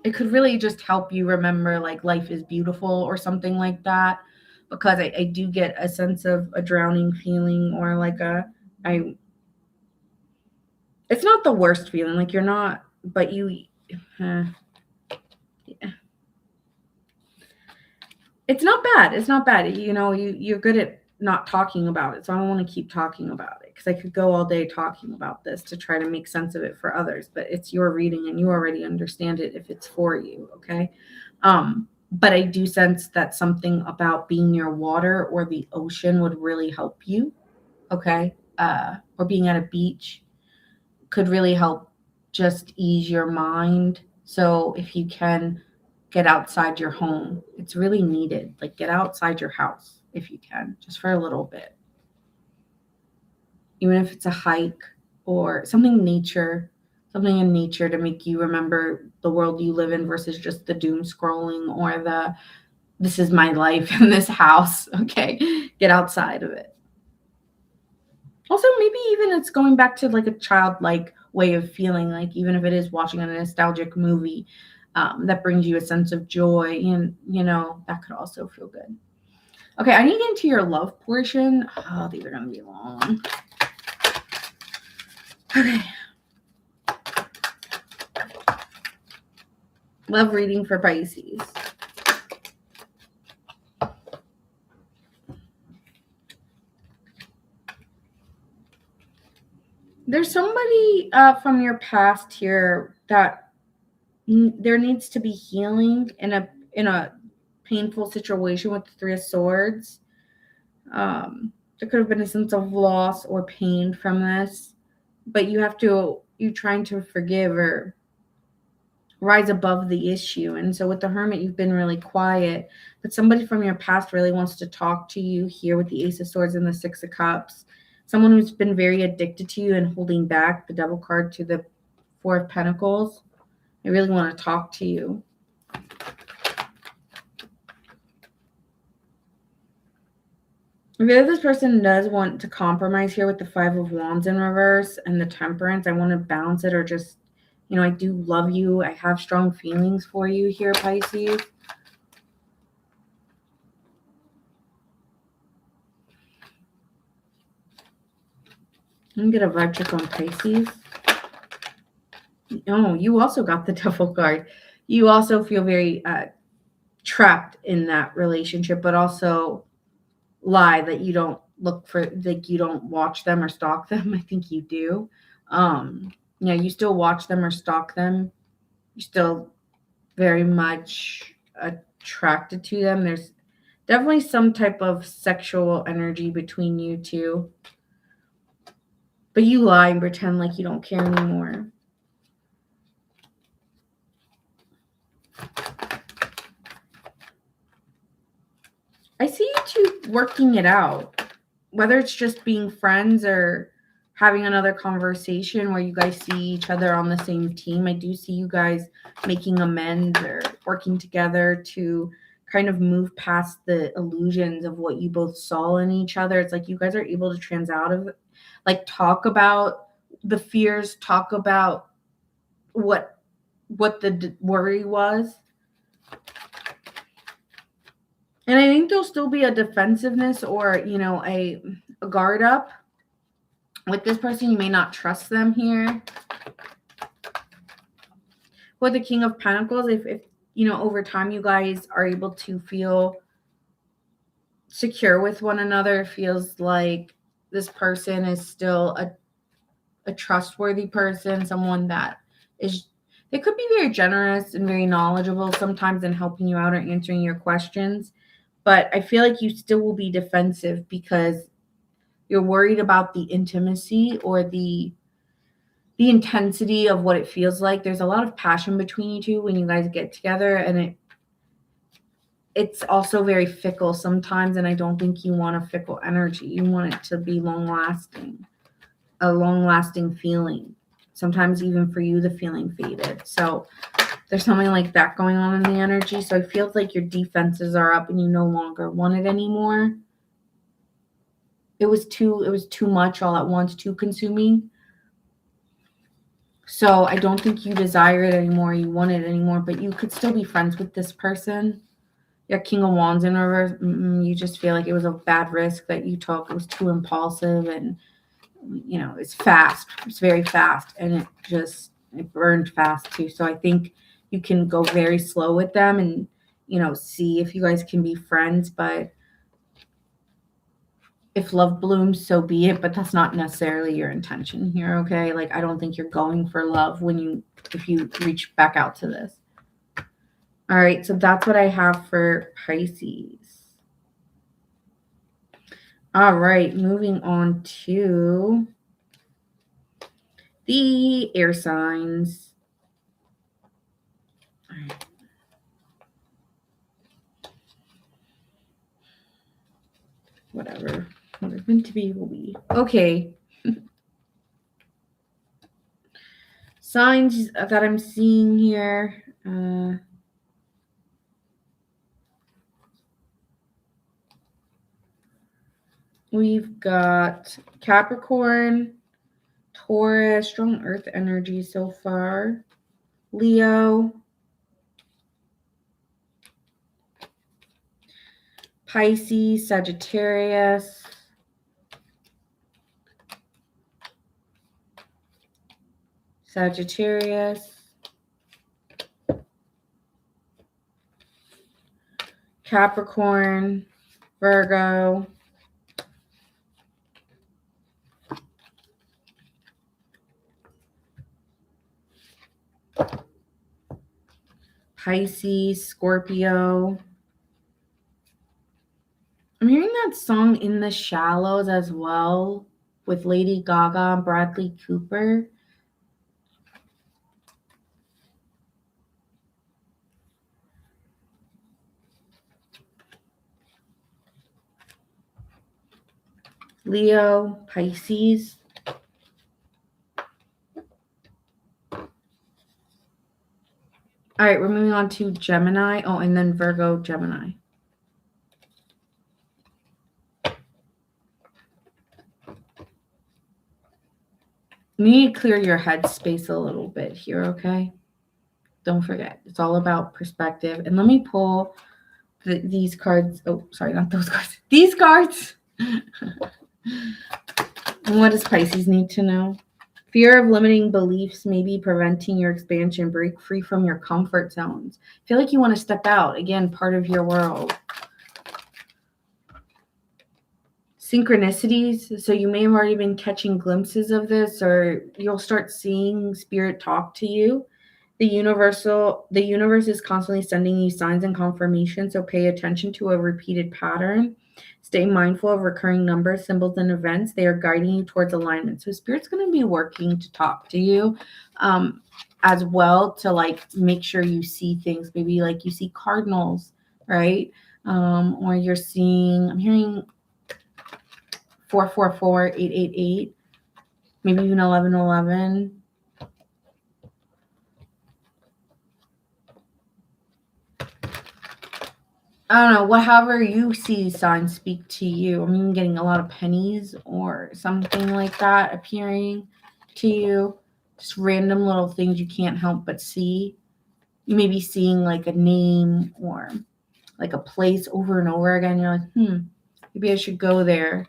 it could really just help you remember like life is beautiful or something like that. Because I do get a sense of a drowning feeling, or like it's not the worst feeling, like you're not, but yeah. It's not bad. It's not bad. You know, you're good at not talking about it. So I don't want to keep talking about it, because I could go all day talking about this to try to make sense of it for others, but it's your reading and you already understand it if it's for you. Okay. But I do sense that something about being near water or the ocean would really help you. Okay. Or being at a beach could really help just ease your mind. So if you can get outside your home, it's really needed. Like get outside your house if you can, just for a little bit. Even if it's a hike or something in nature to make you remember the world you live in versus just the doom scrolling or the this is my life in this house. Okay. Get outside of it. Also, maybe even it's going back to like a childlike way of feeling, like even if it is watching a nostalgic movie that brings you a sense of joy, and that could also feel good. Okay, I need to get into your love portion. Oh, these are going to be long. Okay. Love reading for Pisces. There's somebody from your past here that there needs to be healing in a painful situation with the Three of Swords. There could have been a sense of loss or pain from this, but you're trying to forgive or rise above the issue. And so with the Hermit, you've been really quiet, but somebody from your past really wants to talk to you here with the Ace of Swords and the Six of Cups. Someone who's been very addicted to you and holding back, the Devil card to the Four of Pentacles. I really want to talk to you. If this person does want to compromise here with the Five of Wands in reverse and the Temperance, I want to balance it, or just, I do love you. I have strong feelings for you here, Pisces. I'm going to get a vibe check on Pisces. Oh, you also got the Devil card. You also feel very trapped in that relationship, but also lie that you don't look for, like you don't watch them or stalk them. I think you do. You still watch them or stalk them. You still very much attracted to them. There's definitely some type of sexual energy between you two. But you lie and pretend like you don't care anymore. I see you two working it out. Whether it's just being friends or having another conversation where you guys see each other on the same team. I do see you guys making amends or working together to kind of move past the illusions of what you both saw in each other. It's like you guys are able to trans out of it, like talk about the fears, talk about what the worry was. And I think there'll still be a defensiveness or, you know, a guard up. With this person, you may not trust them here. With the King of Pentacles, if you know, over time you guys are able to feel secure with one another, it feels like this person is still a trustworthy person, someone that is, they could be very generous and very knowledgeable sometimes in helping you out or answering your questions. But I feel like you still will be defensive because you're worried about the intimacy or the intensity of what it feels like. There's a lot of passion between you two when you guys get together, and it's also very fickle sometimes, and I don't think you want a fickle energy. You want it to be long-lasting, a long-lasting feeling. Sometimes even for you, the feeling faded. So there's something like that going on in the energy. So it feels like your defenses are up and you no longer want it anymore. It was too much all at once, too consuming. So I don't think you desire it anymore, you want it anymore, but you could still be friends with this person. Your King of Wands in reverse, you just feel like it was a bad risk that you took. It was too impulsive and, you know, it's fast. It's very fast, and it burned fast too. So I think you can go very slow with them and, you know, see if you guys can be friends, but if love blooms, so be it, but that's not necessarily your intention here, okay? Like, I don't think you're going for love if you reach back out to this. All right, so that's what I have for Pisces. All right, moving on to the air signs. All right. Whatever. What is meant to be will be. Okay. Signs that I'm seeing here. We've got Capricorn, Taurus, strong earth energy so far. Leo, Pisces, Sagittarius, Capricorn, Virgo, Pisces, Scorpio. I'm hearing that song In the Shallows as well with Lady Gaga and Bradley Cooper. Leo, Pisces. All right, we're moving on to Gemini. Oh, and then Virgo, Gemini. You need to clear your head space a little bit here, okay? Don't forget, it's all about perspective. And let me pull these cards. Oh, sorry, not those cards. These cards. And what does Pisces need to know? Fear of limiting beliefs may be preventing your expansion. Break free from your comfort zones. Feel like you want to step out. Again, part of your world. Synchronicities. So you may have already been catching glimpses of this, or you'll start seeing spirit talk to you. The universe is constantly sending you signs and confirmation, so pay attention to a repeated pattern. Stay mindful of recurring numbers, symbols, and events. They are guiding you towards alignment. So Spirit's going to be working to talk to you as well, to like make sure you see things. Maybe like you see cardinals, right? Or you're seeing, I'm hearing 444, 888, maybe even 1111. I don't know, however you see signs speak to you. I'm even getting a lot of pennies or something like that appearing to you. Just random little things you can't help but see. You may be seeing like a name or like a place over and over again. You're like, maybe I should go there.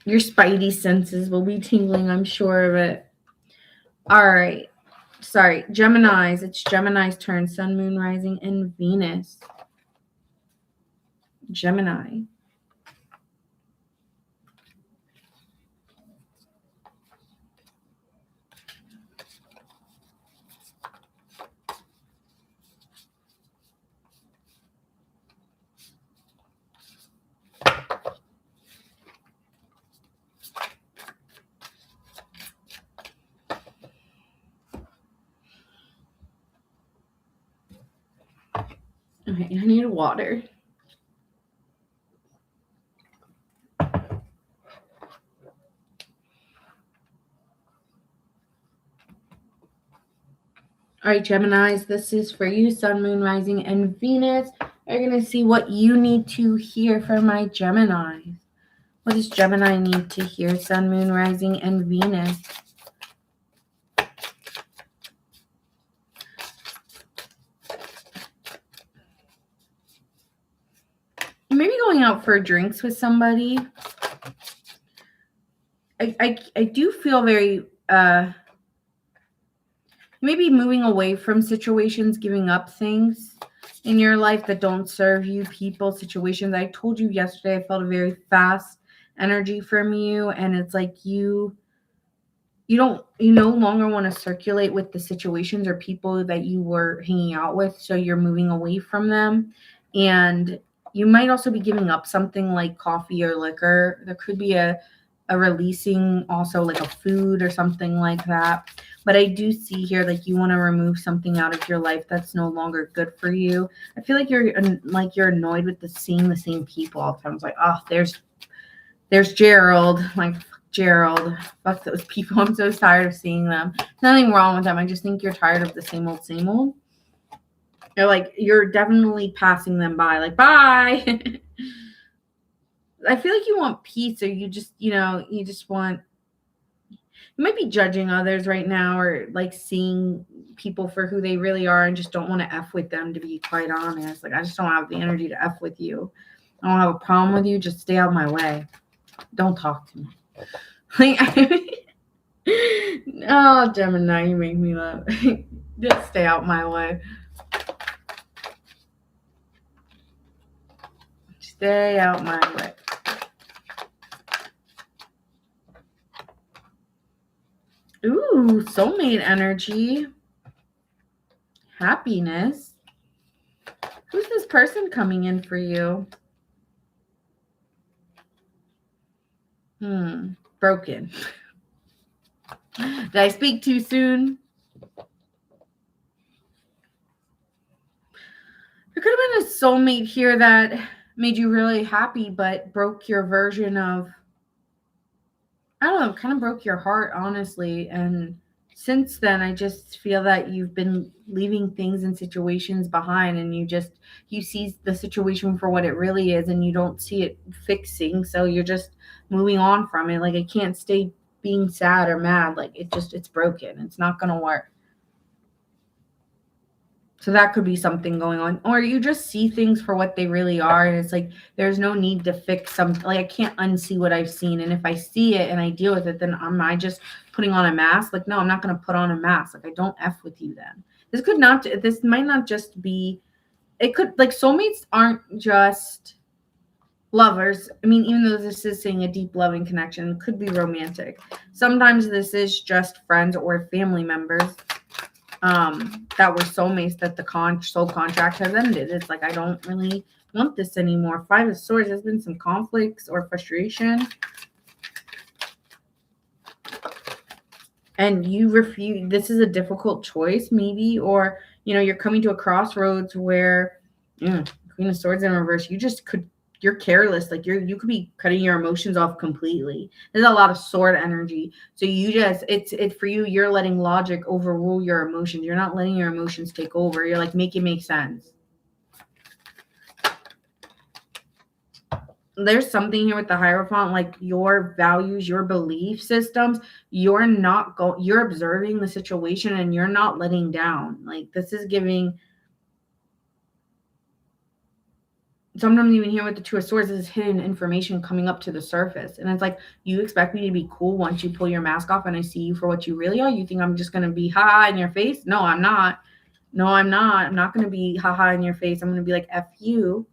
Your spidey senses will be tingling, I'm sure of it. All right. Sorry, Geminis. It's Gemini's turn. Sun, Moon, Rising, and Venus. Gemini. Okay, I need water. All right, Geminis, this is for you, Sun, Moon, Rising, and Venus. You're going to see what you need to hear from my Geminis. What does Gemini need to hear, Sun, Moon, Rising, and Venus? Maybe going out for drinks with somebody. I do feel very... maybe moving away from situations, giving up things in your life that don't serve you, people, situations. I told you yesterday I felt a very fast energy from you, and it's like you no longer want to circulate with the situations or people that you were hanging out with, so you're moving away from them. And you might also be giving up something like coffee or liquor. There could be a releasing, also like a food or something like that. But I do see here like you want to remove something out of your life that's no longer good for you. I feel like you're annoyed with seeing the same people all the time. It's like, oh, there's Gerald. Like, Gerald, fuck those people. I'm so tired of seeing them. Nothing wrong with them. I just think you're tired of the same old, same old. You're definitely passing them by. Like, bye. I feel like you want peace, or you just, you just want, you might be judging others right now, or like seeing people for who they really are and just don't want to F with them, to be quite honest. Like, I just don't have the energy to F with you. I don't have a problem with you. Just stay out of my way. Don't talk to me. Oh, Gemini, you make me laugh. Just stay out my way. Stay out my way. Ooh, soulmate energy. Happiness. Who's this person coming in for you? Broken. Did I speak too soon? There could have been a soulmate here that made you really happy, but broke your version of, I don't know, kind of broke your heart, honestly. And since then, I just feel that you've been leaving things and situations behind, and you see the situation for what it really is, and you don't see it fixing. So you're just moving on from it. Like, I can't stay being sad or mad. Like, it's broken. It's not going to work. So that could be something going on. Or you just see things for what they really are. And it's like, there's no need to fix something. Like, I can't unsee what I've seen. And if I see it and I deal with it, then am I just putting on a mask? Like, no, I'm not going to put on a mask. Like, I don't F with you then. This might not just be, it could, like, soulmates aren't just Lovers. I mean, even though this is saying a deep loving connection, could be romantic. Sometimes this is just friends or family members that were soulmates that the soul contract has ended. It's like, I don't really want this anymore. Five of Swords, there's been some conflicts or frustration. And you refuse. This is a difficult choice, maybe, or, you're coming to a crossroads where, Queen of Swords in reverse, you're careless. Like you could be cutting your emotions off completely. There's a lot of sword energy. So it's for you, you're letting logic overrule your emotions. You're not letting your emotions take over. You're like, make it make sense. There's something here with the Hierophant, like your values, your belief systems, you're observing the situation and you're not letting down. Like, this is giving, sometimes even here with the Two of Swords, this is hidden information coming up to the surface. And it's like, you expect me to be cool once you pull your mask off and I see you for what you really are? You think I'm just going to be ha in your face? No, I'm not. No, I'm not. I'm not going to be ha in your face. I'm going to be like, F you.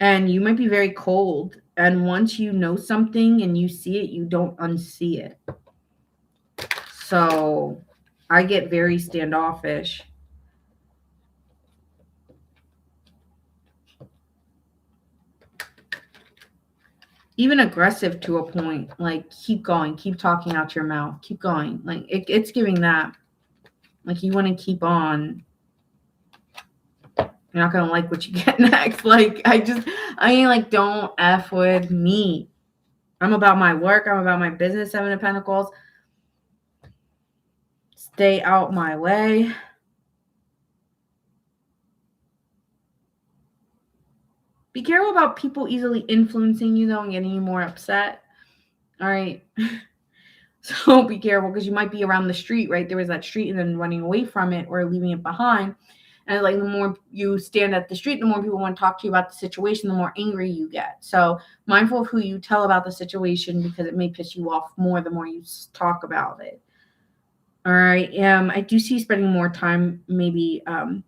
And you might be very cold. And once you know something and you see it, you don't unsee it. So I get very standoffish. Even aggressive to a point. Like, keep going. Keep talking out your mouth. Keep going. Like, it's giving that. Like, you want to keep on. You're not going to like what you get next. Like, don't F with me. I'm about my work. I'm about my business. Seven of Pentacles. Stay out my way. Be careful about people easily influencing you, though, and getting you more upset. All right. So be careful, because you might be around the street, right? There was that street and then running away from it or leaving it behind. And like, the more you stand at the street, the more people want to talk to you about the situation, the more angry you get. So mindful of who you tell about the situation, because it may piss you off more the more you talk about it. All right. I do see spending more time, maybe kind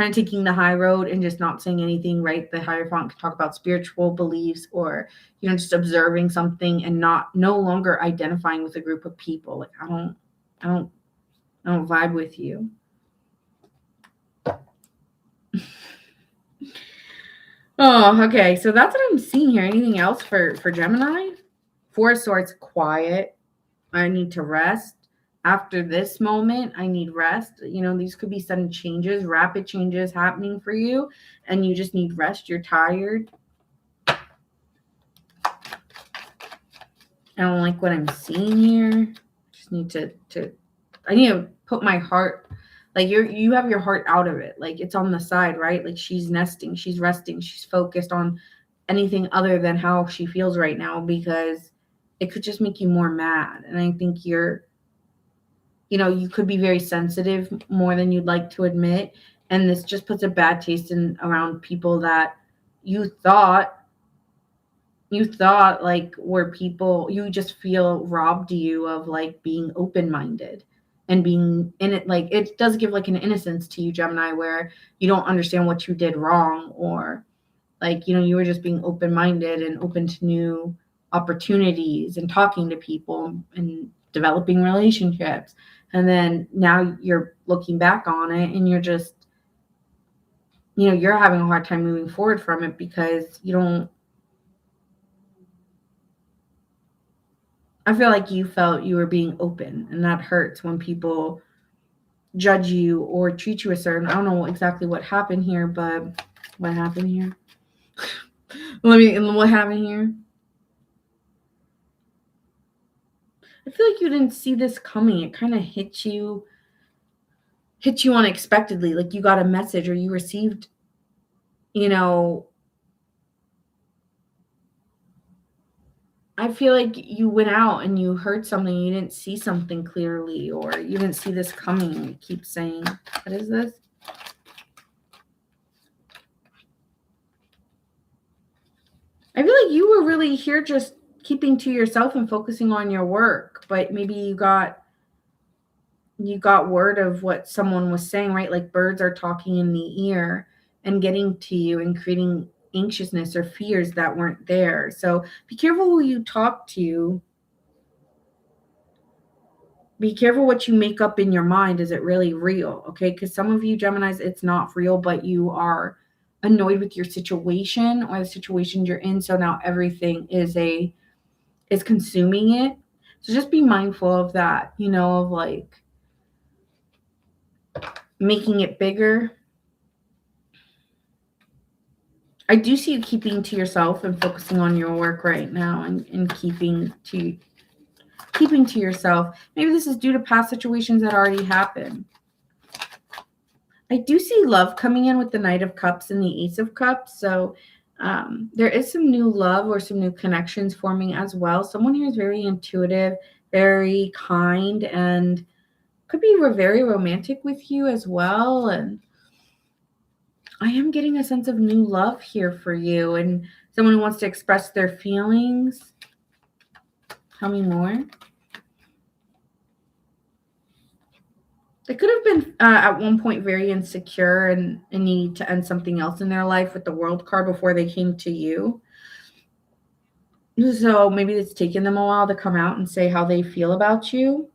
of taking the high road and just not saying anything, right? The Hierophant could talk about spiritual beliefs, or, just observing something and no longer identifying with a group of people. Like, I don't vibe with you. Oh, okay. So that's what I'm seeing here. Anything else for Gemini? Four of Swords, quiet. I need to rest. After this moment, I need rest. These could be sudden changes, rapid changes happening for you, and you just need rest. You're tired. I don't like what I'm seeing here. Just need I need to put my heart, like, you have your heart out of it. Like, it's on the side, right? Like, she's nesting, she's resting, she's focused on anything other than how she feels right now, because it could just make you more mad. And I think you could be very sensitive, more than you'd like to admit. And this just puts a bad taste around people that you thought like were people, you just feel robbed you of, like, being open-minded and being in it. Like, it does give like an innocence to you, Gemini, where you don't understand what you did wrong, or like, you were just being open-minded and open to new opportunities and talking to people and developing relationships. And then now you're looking back on it and you're just, you're having a hard time moving forward from it, because I feel like you felt you were being open, and that hurts when people judge you or treat you a certain, I don't know exactly what happened here, but what happened here? What happened here? I feel like you didn't see this coming. It kind of hit you unexpectedly. Like, you got a message, or you received, I feel like you went out and you heard something, you didn't see something clearly, or you didn't see this coming. You keep saying, what is this? I feel like you were really here just keeping to yourself and focusing on your work, but maybe you got word of what someone was saying, right? Like, birds are talking in the ear, and getting to you and creating anxiousness or fears that weren't there. So be careful who you talk to. Be careful what you make up in your mind. Is it really real? Okay, because some of you Geminis, it's not real, but you are annoyed with your situation or the situation you're in. So now everything is consuming it. So just be mindful of that, of like making it bigger. I do see you keeping to yourself and focusing on your work right now and keeping to yourself. Maybe this is due to past situations that already happened. I do see love coming in with the Knight of Cups and the Ace of Cups. So there is some new love or some new connections forming as well. Someone here is very intuitive, very kind, and could be very romantic with you as well. And I am getting a sense of new love here for you and someone who wants to express their feelings. Tell me more. They could have been at one point very insecure and need to end something else in their life with the World card before they came to you. So maybe it's taken them a while to come out and say how they feel about you.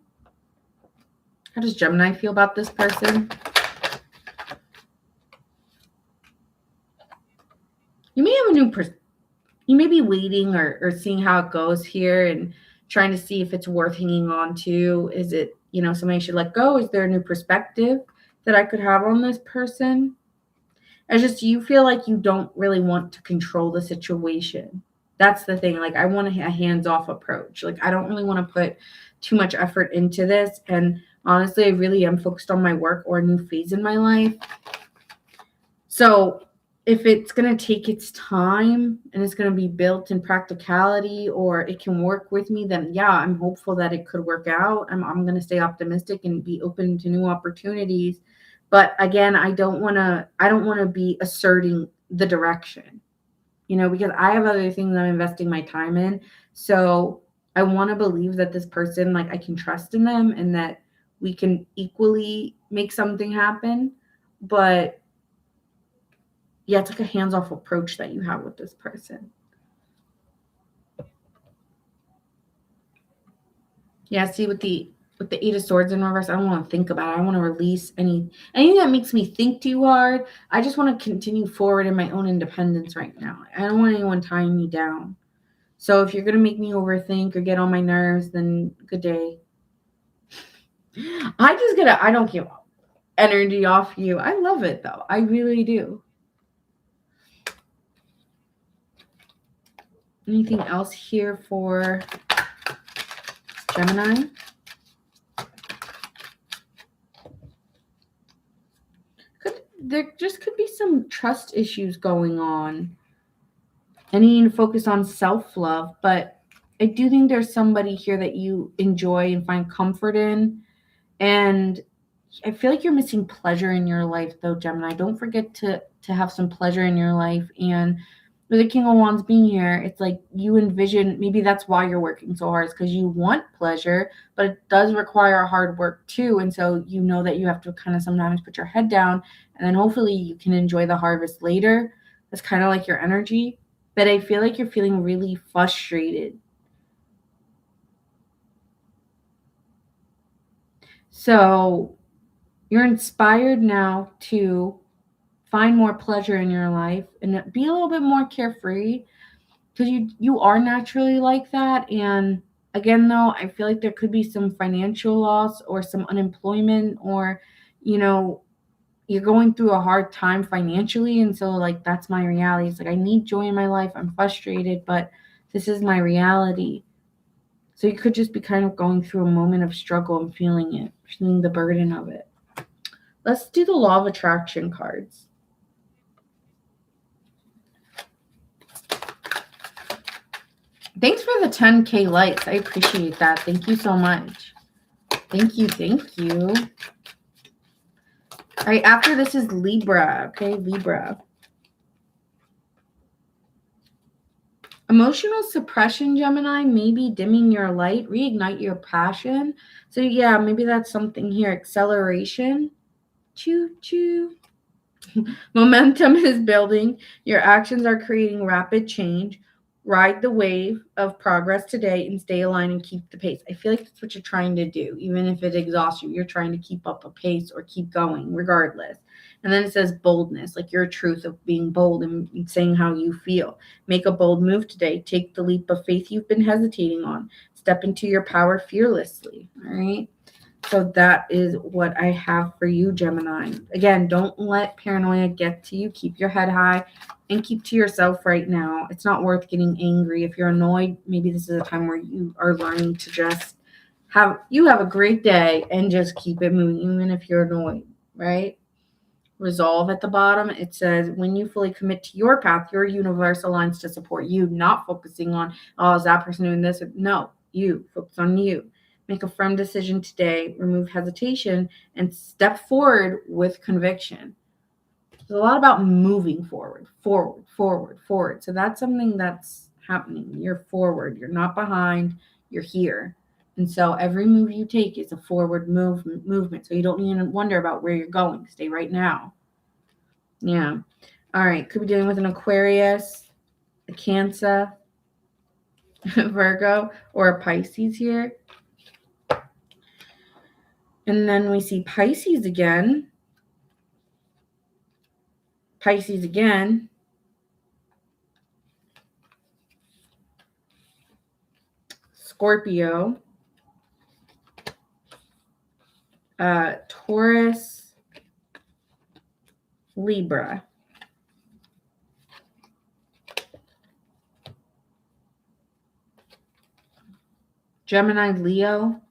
How does Gemini feel about this person? You may have a new person. You may be waiting or seeing how it goes here and trying to see if it's worth hanging on to. Is it, somebody I should let go? Is there a new perspective that I could have on this person? It's just you feel like you don't really want to control the situation. That's the thing. Like, I want a hands-off approach. Like, I don't really want to put too much effort into this. And honestly, I really am focused on my work or a new phase in my life. So if it's going to take its time and it's going to be built in practicality or it can work with me, then yeah, I'm hopeful that it could work out. I'm going to stay optimistic and be open to new opportunities. But again, I don't want to be asserting the direction, because I have other things I'm investing my time in. So I want to believe that this person, like, I can trust in them and that we can equally make something happen. But yeah, it's like a hands-off approach that you have with this person. Yeah, see, with the Eight of Swords in reverse, I don't want to think about it. I want to release anything that makes me think too hard. I just want to continue forward in my own independence right now. I don't want anyone tying me down. So if you're going to make me overthink or get on my nerves, then good day. I don't give energy off you. I love it, though. I really do. Anything else here for Gemini? There just could be some trust issues going on. I need to focus on self-love, but I do think there's somebody here that you enjoy and find comfort in. And I feel like you're missing pleasure in your life, though, Gemini. Don't forget to have some pleasure in your life. And with the King of Wands being here, it's like you envision, maybe that's why you're working so hard, is because you want pleasure, but it does require hard work too. And so you know that you have to kind of sometimes put your head down, and then hopefully you can enjoy the harvest later. That's kind of like your energy. But I feel like you're feeling really frustrated. So you're inspired now to find more pleasure in your life and be a little bit more carefree, because you are naturally like that. And again, though, I feel like there could be some financial loss or some unemployment, or you're going through a hard time financially. And so, like, that's my reality. It's like, I need joy in my life. I'm frustrated, but this is my reality. So you could just be kind of going through a moment of struggle and feeling the burden of it. Let's do the Law of Attraction cards. Thanks for the 10K likes. I appreciate that. Thank you so much. Thank you. All right, after this is Libra. Okay, Libra. Emotional suppression, Gemini, maybe dimming your light, reignite your passion. So yeah, maybe that's something here. Acceleration. Choo-choo. Momentum is building. Your actions are creating rapid change. Ride the wave of progress today and stay aligned and keep the pace. I feel like that's what you're trying to do. Even if it exhausts you, you're trying to keep up a pace or keep going regardless. And then it says boldness, like your truth of being bold and saying how you feel. Make a bold move today. Take the leap of faith you've been hesitating on. Step into your power fearlessly. All right. So that is what I have for you, Gemini. Again, don't let paranoia get to you. Keep your head high and keep to yourself right now. It's not worth getting angry. If you're annoyed, maybe this is a time where you are learning to just have a great day and just keep it moving, even if you're annoyed, right? Resolve at the bottom. It says, when you fully commit to your path, your universe aligns to support you, not focusing on, oh, is that person doing this? No, you focus on you. Make a firm decision today, remove hesitation, and step forward with conviction. There's a lot about moving forward. So that's something that's happening. You're forward. You're not behind. You're here. And so every move you take is a forward movement. So you don't need to wonder about where you're going. Stay right now. Yeah. All right. Could be dealing with an Aquarius, a Cancer, Virgo, or a Pisces here. And then we see Pisces again. Scorpio. Taurus, Libra. Gemini, Leo.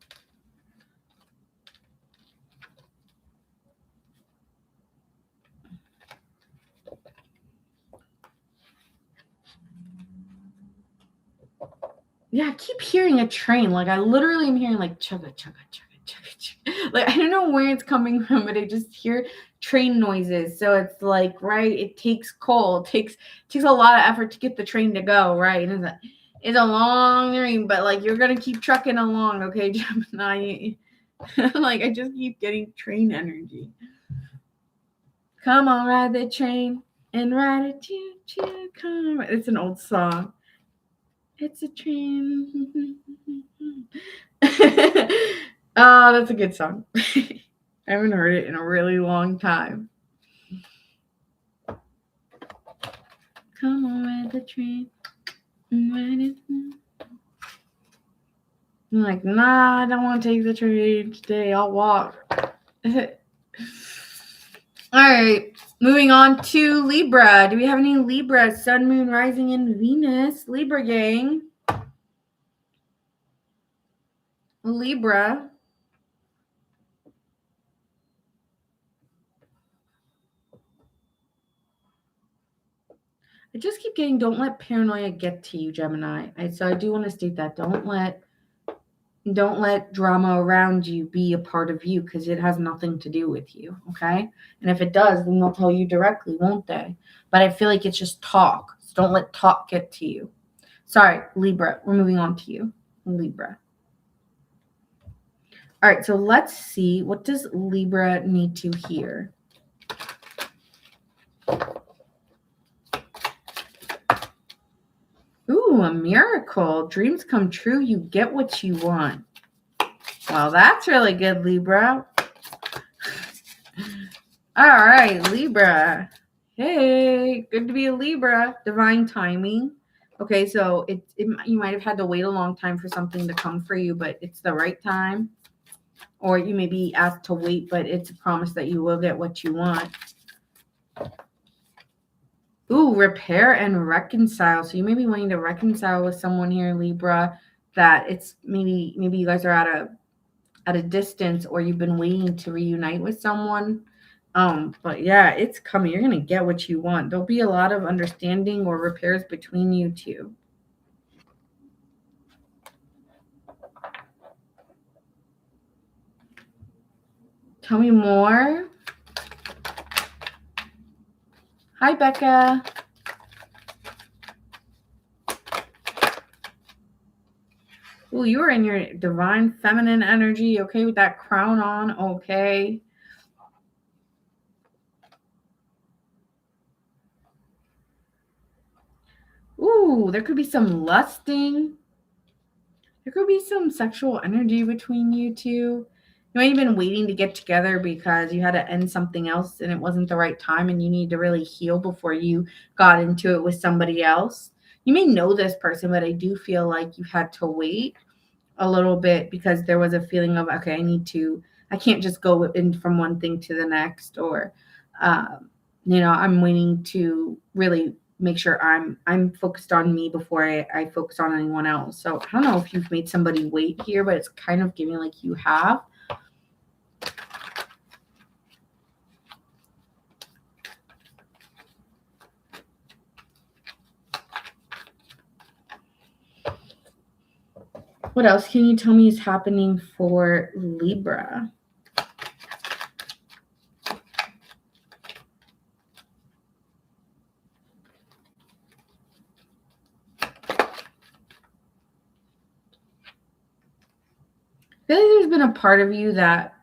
Yeah, I keep hearing a train. Like, I literally am hearing, like, chugga, chugga, chugga, chugga, chugga. Like, I don't know where it's coming from, but I just hear train noises. So it's like, right, it takes takes a lot of effort to get the train to go, right? And it's a long train, but, like, you're going to keep trucking along, okay, Gemini? Like, I just keep getting train energy. Come on, ride the train and ride it, choo, choo, come on. It's an old song. It's a train. Oh, that's a good song. I haven't heard it in a really long time. Come on, ride the train. Ride it. I'm like, nah, I don't want to take the train today. I'll walk. All right, moving on to Libra. Do we have any Libra? Sun, Moon, Rising, and Venus. Libra gang. Libra. I just keep getting, don't let paranoia get to you, Gemini. So I do want to state that. Don't let drama around you be a part of you, because it has nothing to do with you, okay? And if it does, then they'll tell you directly, won't they? But I feel like it's just talk. So don't let talk get to you. Sorry, Libra. We're moving on to you, Libra. All right, so let's see. What does Libra need to hear? Ooh, a miracle. Dreams come true. You get what you want. Well, that's really good, Libra. All right, Libra. Hey, good to be a Libra. Divine timing. Okay, so you might have had to wait a long time for something to come for you, but it's the right time. Or you may be asked to wait, but it's a promise that you will get what you want. Ooh, repair and reconcile. So you may be wanting to reconcile with someone here, Libra, that it's maybe you guys are at a distance, or you've been waiting to reunite with someone. But yeah, it's coming. You're gonna get what you want. There'll be a lot of understanding or repairs between you two. Tell me more. Hi, Becca. Ooh, you are in your divine feminine energy, okay, with that crown on, okay. Ooh, there could be some lusting. There could be some sexual energy between you two. You might have been waiting to get together because you had to end something else and it wasn't the right time and you need to really heal before you got into it with somebody else. You may know this person, but I do feel like you had to wait a little bit because there was a feeling of, okay, I can't just go in from one thing to the next, or I'm waiting to really make sure I'm focused on me before I focus on anyone else. So I don't know if you've made somebody wait here, but it's kind of giving like you have. What else can you tell me is happening for Libra? I feel like there's been a part of you that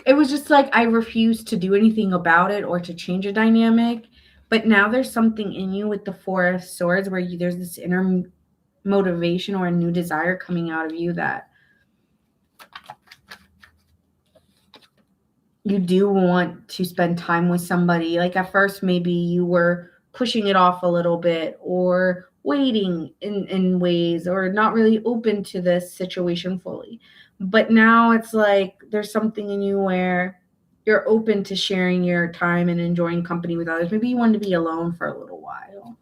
it was just like I refused to do anything about it or to change a dynamic. But now there's something in you with the Four of Swords where there's this inner motivation or a new desire coming out of you that you do want to spend time with somebody. Like at first, maybe you were pushing it off a little bit or waiting in ways or not really open to this situation fully. But now it's like there's something in you where you're open to sharing your time and enjoying company with others. Maybe you want to be alone for a little while.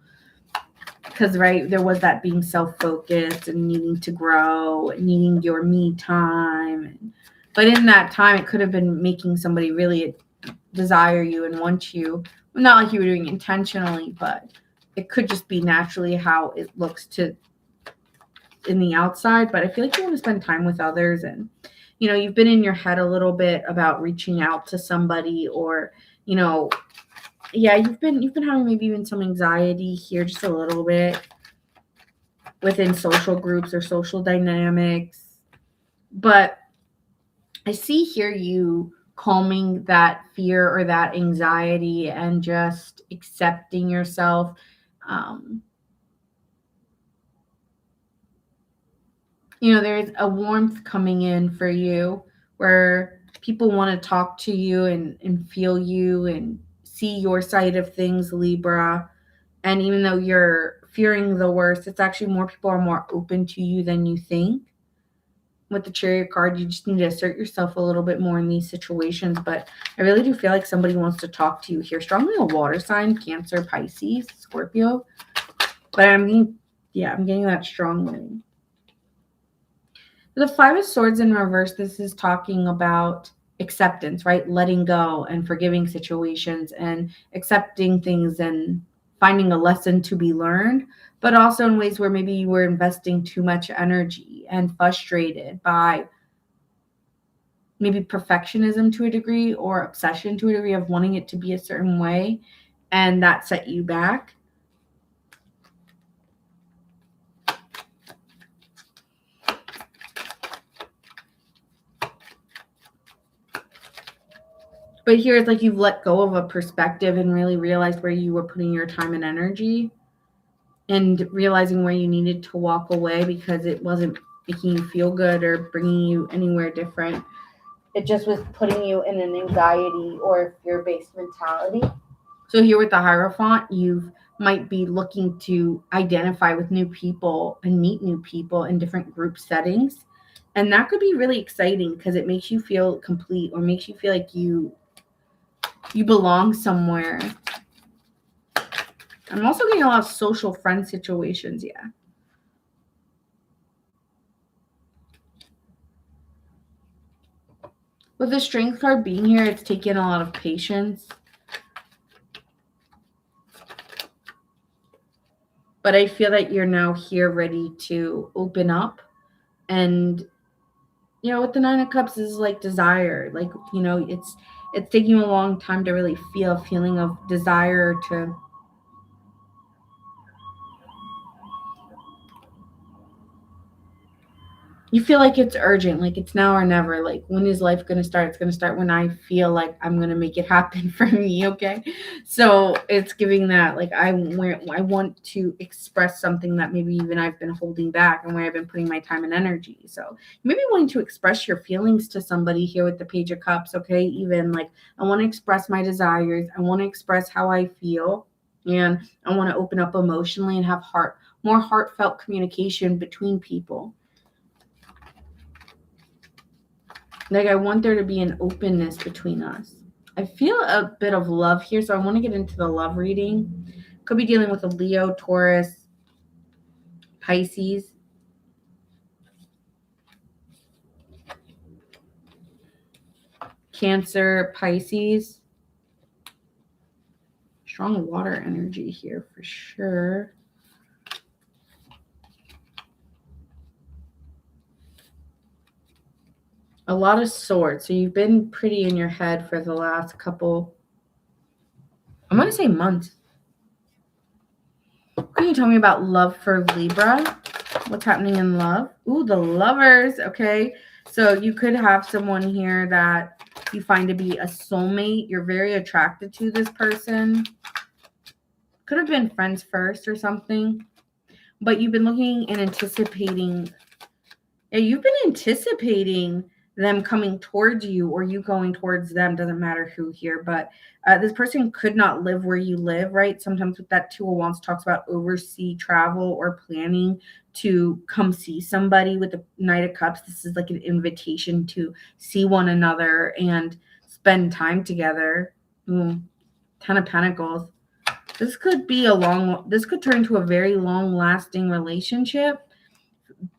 Because, right, there was that being self-focused and needing to grow, and needing your me time. But in that time, it could have been making somebody really desire you and want you. Not like you were doing intentionally, but it could just be naturally how it looks in the outside. But I feel like you want to spend time with others, and you've been in your head a little bit about reaching out to somebody, or yeah, you've been having maybe even some anxiety here, just a little bit within social groups or social dynamics. But I see here you calming that fear or that anxiety and just accepting yourself. Um, there's a warmth coming in for you where people want to talk to you and feel you and see your side of things, Libra. And even though you're fearing the worst, it's actually more people are more open to you than you think. With the Chariot card, you just need to assert yourself a little bit more in these situations. But I really do feel like somebody wants to talk to you here. Strongly a water sign, Cancer, Pisces, Scorpio. But I'm getting that strongly. The Five of Swords in reverse, this is talking about acceptance, right? Letting go and forgiving situations and accepting things and finding a lesson to be learned, but also in ways where maybe you were investing too much energy and frustrated by maybe perfectionism to a degree or obsession to a degree of wanting it to be a certain way, and that set you back. But here it's like you've let go of a perspective and really realized where you were putting your time and energy, and realizing where you needed to walk away because it wasn't making you feel good or bringing you anywhere different. It just was putting you in an anxiety or fear-based mentality. So here with the Hierophant, you might be looking to identify with new people and meet new people in different group settings. And that could be really exciting because it makes you feel complete or makes you feel like you belong somewhere. I'm also getting a lot of social friend situations, yeah. With the Strength card being here, it's taking a lot of patience. But I feel that you're now here ready to open up. And, with the Nine of Cups is like desire. Like, it's taking you a long time to really feel a feeling of desire to You feel like it's urgent, like it's now or never. Like, when is life going to start? It's going to start when I feel like I'm going to make it happen for me, okay? So it's giving that, like, I want to express something that maybe even I've been holding back and where I've been putting my time and energy. So maybe wanting to express your feelings to somebody here with the Page of Cups, okay? Even like, I want to express my desires. I want to express how I feel. And I want to open up emotionally and have more heartfelt communication between people. Like, I want there to be an openness between us. I feel a bit of love here, so I want to get into the love reading. Could be dealing with a Leo, Taurus, Pisces. Cancer, Pisces. Strong water energy here for sure. A lot of swords. So you've been pretty in your head for the last couple, I'm going to say months. Can you tell me about love for Libra? What's happening in love? Ooh, the Lovers. Okay. So you could have someone here that you find to be a soulmate. You're very attracted to this person. Could have been friends first or something. But you've been looking and anticipating. Yeah, you've been anticipating them coming towards you or you going towards them. Doesn't matter who here, but this person could not live where you live, right? Sometimes with that Two of Wands talks about overseas travel or planning to come see somebody. With the Knight of Cups, this is like an invitation to see one another and spend time together. Ten of Pentacles. This could turn into a very long lasting relationship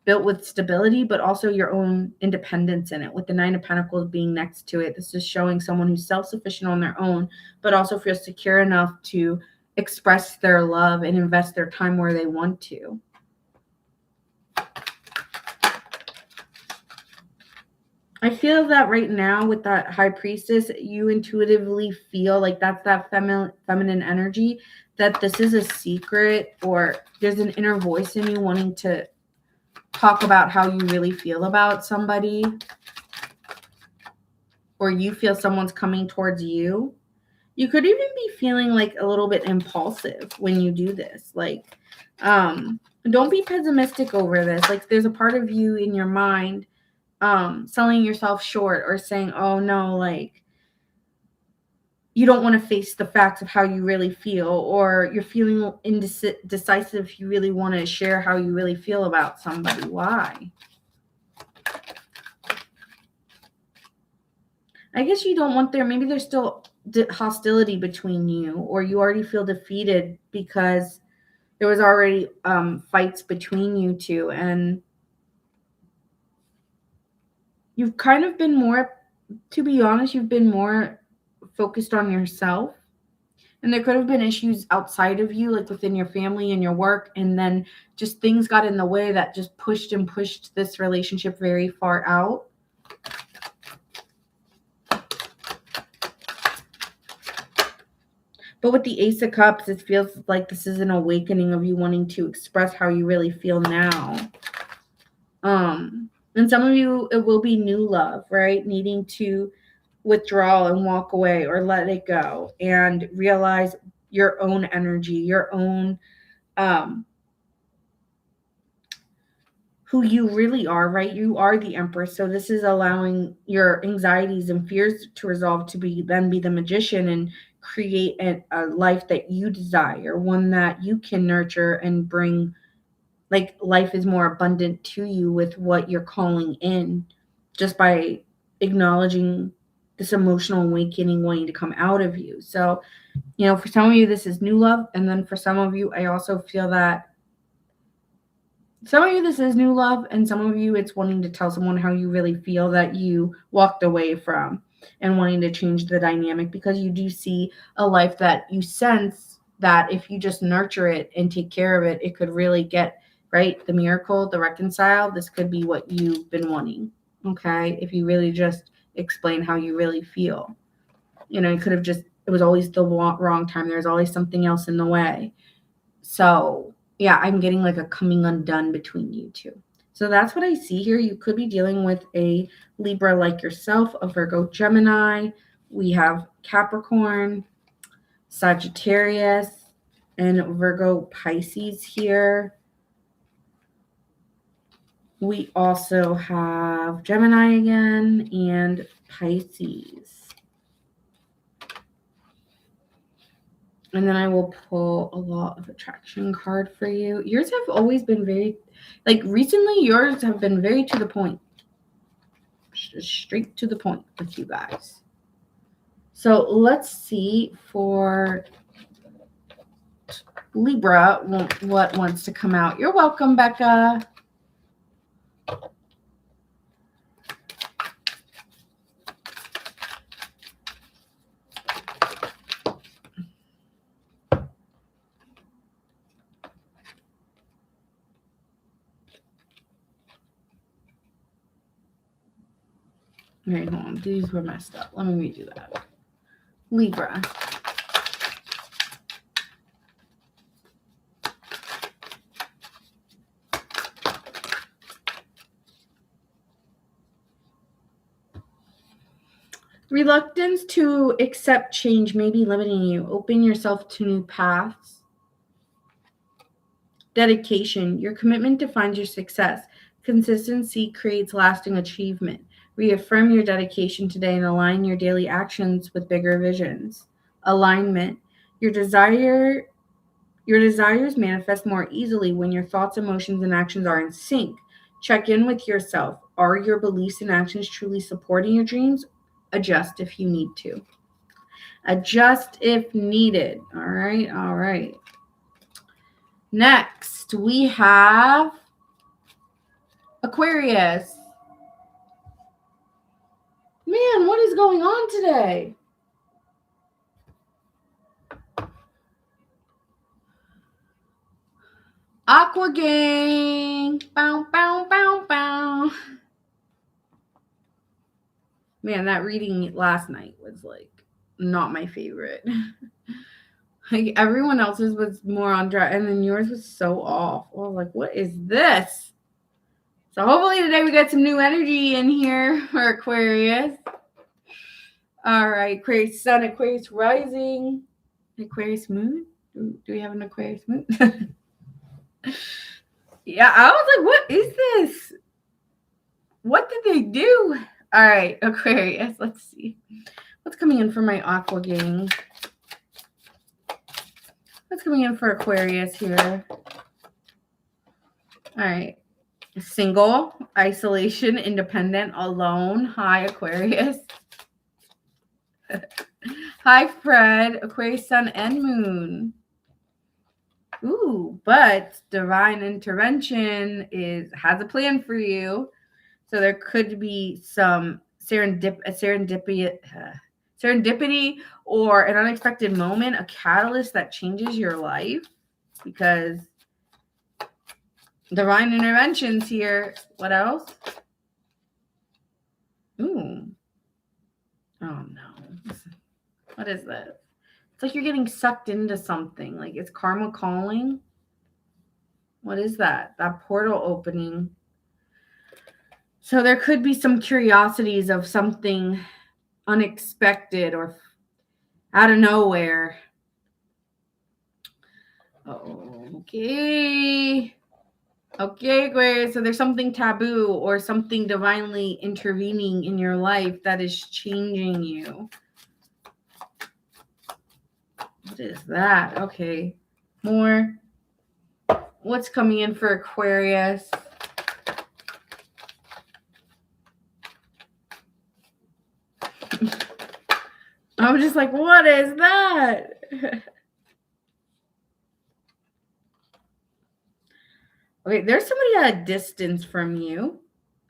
built with stability, but also your own independence in it. With the Nine of Pentacles being next to it, this is showing someone who's self-sufficient on their own, but also feels secure enough to express their love and invest their time where they want to. I feel that right now with that High Priestess, you intuitively feel like that's that feminine energy, that this is a secret, or there's an inner voice in you wanting to talk about how you really feel about somebody, or you feel someone's coming towards you. You could even be feeling like a little bit impulsive when you do this. Like, don't be pessimistic over this. Like, there's a part of you in your mind selling yourself short or saying, oh no, like, you don't want to face the facts of how you really feel, or you're feeling indecisive if you really want to share how you really feel about somebody. Why? I guess you don't want there. Maybe there's still hostility between you, or you already feel defeated because there was already fights between you two, and you've kind of been more, to be honest, you've been more focused on yourself. And there could have been issues outside of you, like within your family and your work. And then just things got in the way that just pushed this relationship very far out. But with the Ace of Cups, it feels like this is an awakening of you wanting to express how you really feel now. And some of you, it will be new love, right? Needing to withdraw and walk away or let it go and realize your own energy, your own who you really are, right? You are the Empress. So this is allowing your anxieties and fears to resolve to be the magician and create a life that you desire, one that you can nurture and bring. Like, life is more abundant to you with what you're calling in, just by acknowledging this emotional awakening wanting to come out of you. So, for some of you, this is new love. And then for some of you, I also feel that some of you, this is new love. And some of you, it's wanting to tell someone how you really feel that you walked away from, and wanting to change the dynamic, because you do see a life that you sense that if you just nurture it and take care of it, it could really get right. The miracle, the reconcile, this could be what you've been wanting. Okay. If you really just explain how you really feel, it could have it was always the wrong time. There's always something else in the way. So yeah, I'm getting like a coming undone between you two. So that's what I see here. You could be dealing with a Libra like yourself, a Virgo Gemini. We have Capricorn, Sagittarius, and Virgo Pisces here. We also have Gemini again and Pisces. And then I will pull a law of attraction card for you. Yours have always been very, like recently, yours have been very to the point. Straight to the point with you guys. So let's see for Libra what wants to come out. You're welcome, Becca. Okay, hold on. These were messed up. Let me redo that. Libra. Reluctance to accept change may be limiting you. Open yourself to new paths. Dedication. Your commitment defines your success. Consistency creates lasting achievement. Reaffirm your dedication today and align your daily actions with bigger visions. Alignment. Your desires manifest more easily when your thoughts, emotions, and actions are in sync. Check in with yourself. Are your beliefs and actions truly supporting your dreams? Adjust if you need to. Adjust if needed. All right, all right. Next, we have Aquarius. Man, what is going on today? Aqua gang. Bow, bow, bow, bow. Man, that reading last night was like not my favorite. Like everyone else's was more on track, and then yours was so off. I was like, what is this? So hopefully today we got some new energy in here for Aquarius. All right, Aquarius Sun, Aquarius Rising, Aquarius Moon. Do we have an Aquarius Moon? Yeah, I was like, what is this? What did they do? All right, Aquarius, let's see. What's coming in for my Aqua gang? What's coming in for Aquarius here? All right. Single, isolation, independent, alone. Hi, Aquarius. Hi, Fred. Aquarius, Sun, and Moon. Ooh, but divine intervention has a plan for you. So there could be some serendipity or an unexpected moment, a catalyst that changes your life, because divine interventions here. What else? Ooh. Oh, no. What is this? It's like you're getting sucked into something. Like it's karma calling. What is that? That portal opening. So there could be some curiosities of something unexpected or out of nowhere. Okay. Okay, Aquarius. So there's something taboo or something divinely intervening in your life that is changing you. What is that? Okay. More. What's coming in for Aquarius? I'm just like, what is that? Okay, there's somebody at a distance from you,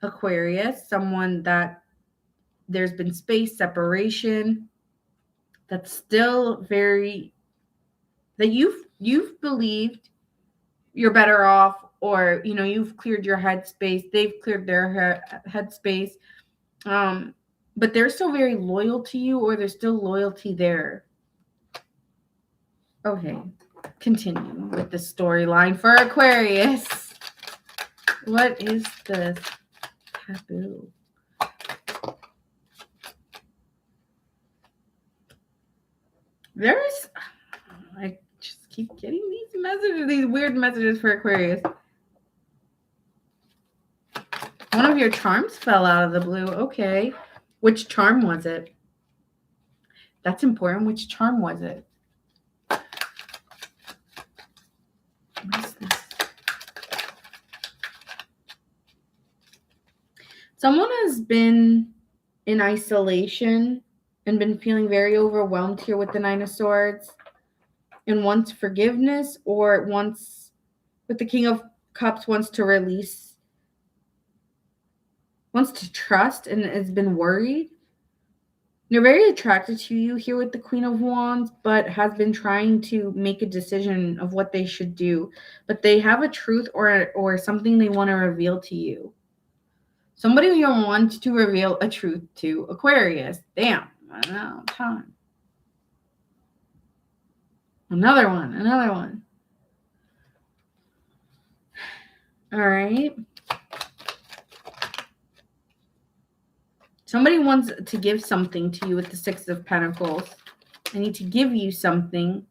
Aquarius, someone that there's been space, separation, that's still that you've believed you're better off, or you've cleared your headspace, they've cleared their headspace, but they're still very loyal to you, or there's still loyalty there. Okay, continue with the storyline for Aquarius. What is this taboo? I just keep getting these messages, these weird messages for Aquarius. One of your charms fell out of the blue. Okay. Which charm was it? That's important. Which charm was it? What is this? Someone has been in isolation and been feeling very overwhelmed here with the Nine of Swords and wants forgiveness, or wants, with the King of Cups, wants to release, wants to trust, and has been worried. They're very attracted to you here with the Queen of Wands, but has been trying to make a decision of what they should do. But they have a truth or something they want to reveal to you. Somebody you want to reveal a truth to. Aquarius. Damn. I don't know. Time. Another one. All right. Somebody wants to give something to you with the Six of Pentacles. They need to give you something.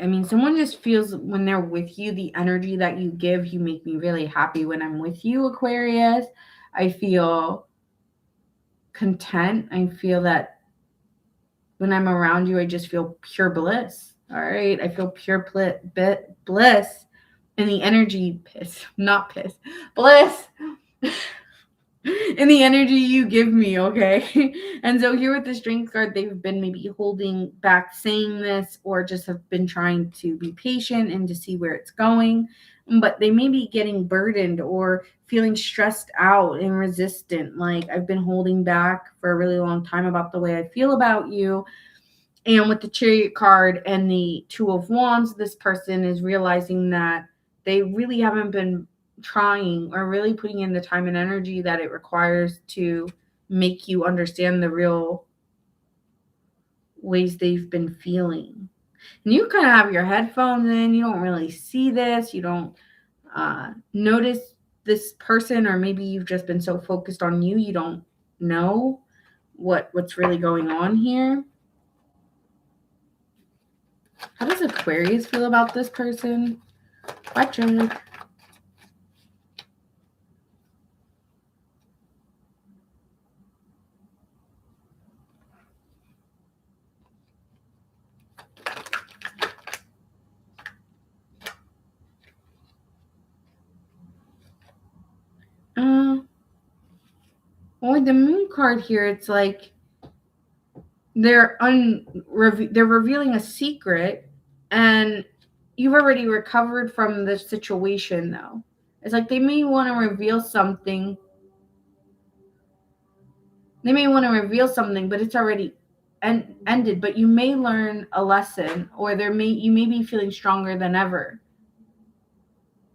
I mean, someone just feels when they're with you, the energy that you give, you make me really happy when I'm with you, Aquarius. I feel content. I feel that when I'm around you, I just feel pure bliss. All right. I feel pure bliss in the energy, bliss. In the energy you give me, okay? And so here with the Strength card, they've been maybe holding back saying this, or just have been trying to be patient and to see where it's going. But they may be getting burdened or feeling stressed out and resistant. Like, I've been holding back for a really long time about the way I feel about you. And with the Chariot card and the Two of Wands, this person is realizing that they really haven't been trying or really putting in the time and energy that it requires to make you understand the real ways they've been feeling. And you kind of have your headphones in, you don't really see this, you don't notice this person, or maybe you've just been so focused on you don't know what's really going on here. How does Aquarius feel about this person? Watch it. Well, with the Moon card here, it's like they're revealing a secret, and you've already recovered from the situation, though. It's like they may want to reveal something. But it's already ended. But you may learn a lesson, or you may be feeling stronger than ever.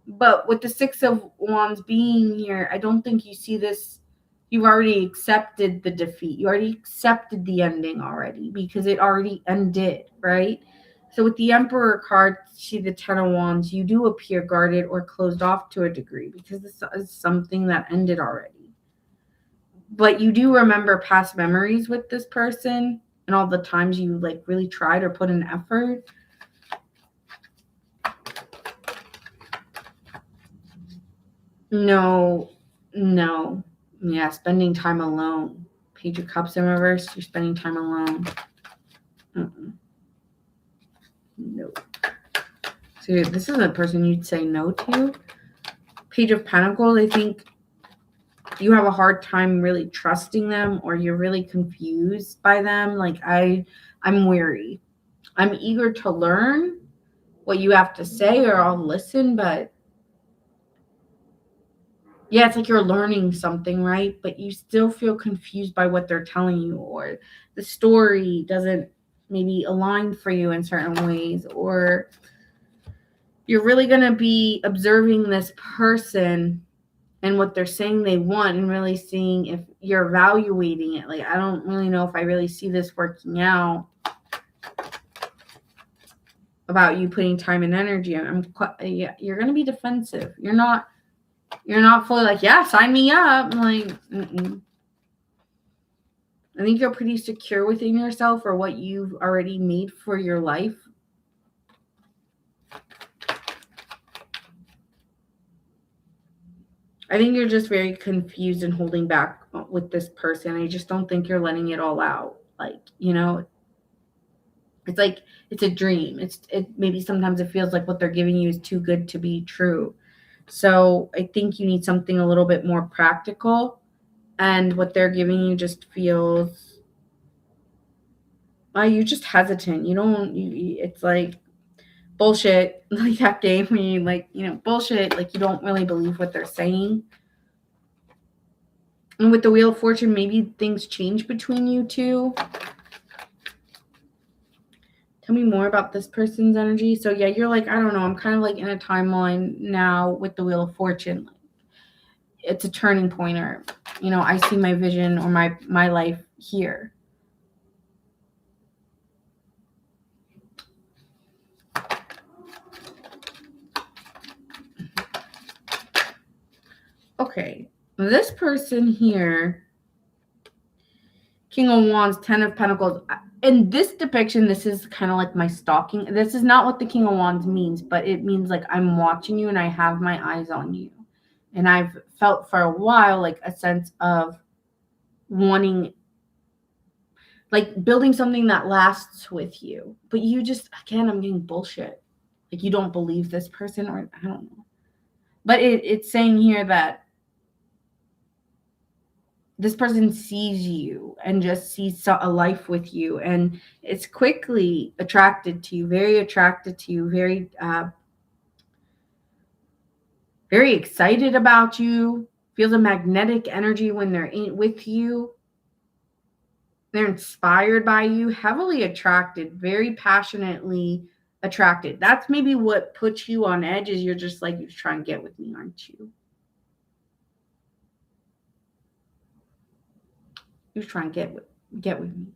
But with the Six of Wands being here, I don't think you see this. You've already accepted the defeat. You already accepted the ending already, because it already ended, right? So with the Emperor card, see the Ten of Wands, you do appear guarded or closed off to a degree, because this is something that ended already. But you do remember past memories with this person and all the times you like really tried or put in effort. No. Yeah, spending time alone. Page of Cups in reverse, you're spending time alone. No. So this is a person you'd say no to. Page of Pentacles, I think you have a hard time really trusting them, or you're really confused by them. Like, I'm weary. I'm eager to learn what you have to say, or I'll listen, but yeah, it's like you're learning something, right? But you still feel confused by what they're telling you, or the story doesn't maybe align for you in certain ways, or you're really going to be observing this person and what they're saying they want and really seeing if you're evaluating it. Like, I don't really know if I really see this working out about you putting time and energy. Yeah, you're going to be defensive. You're not fully like, yeah, sign me up. Like, I think you're pretty secure within yourself or what you've already made for your life. I think you're just very confused and holding back with this person. I just don't think you're letting it all out. Like, it's like it's a dream. It maybe sometimes it feels like what they're giving you is too good to be true. So I think you need something a little bit more practical, and what they're giving you just feels you're just hesitant. It's like bullshit, like that game where you bullshit, like you don't really believe what they're saying. And with the Wheel of Fortune, maybe things change between you two. Tell me more about this person's energy. So yeah, you're like, I don't know, I'm kind of like in a timeline now with the Wheel of Fortune. It's a turning point, or I see my vision or my life here. Okay, this person here, King of Wands, 10 of Pentacles. In this depiction, this is kind of like my stalking. This is not what the King of Wands means, but it means like I'm watching you and I have my eyes on you. And I've felt for a while like a sense of wanting, like building something that lasts with you. But you just, again, I'm getting bullshit. Like you don't believe this person, or I don't know. But it's saying here that this person sees you and just sees a life with you, and it's quickly attracted to you, very very excited about you, feels a magnetic energy when they're with you. They're inspired by you, heavily attracted, very passionately attracted. That's maybe what puts you on edge, is you're just like, you're trying to get with me, aren't you? You're trying to get with me.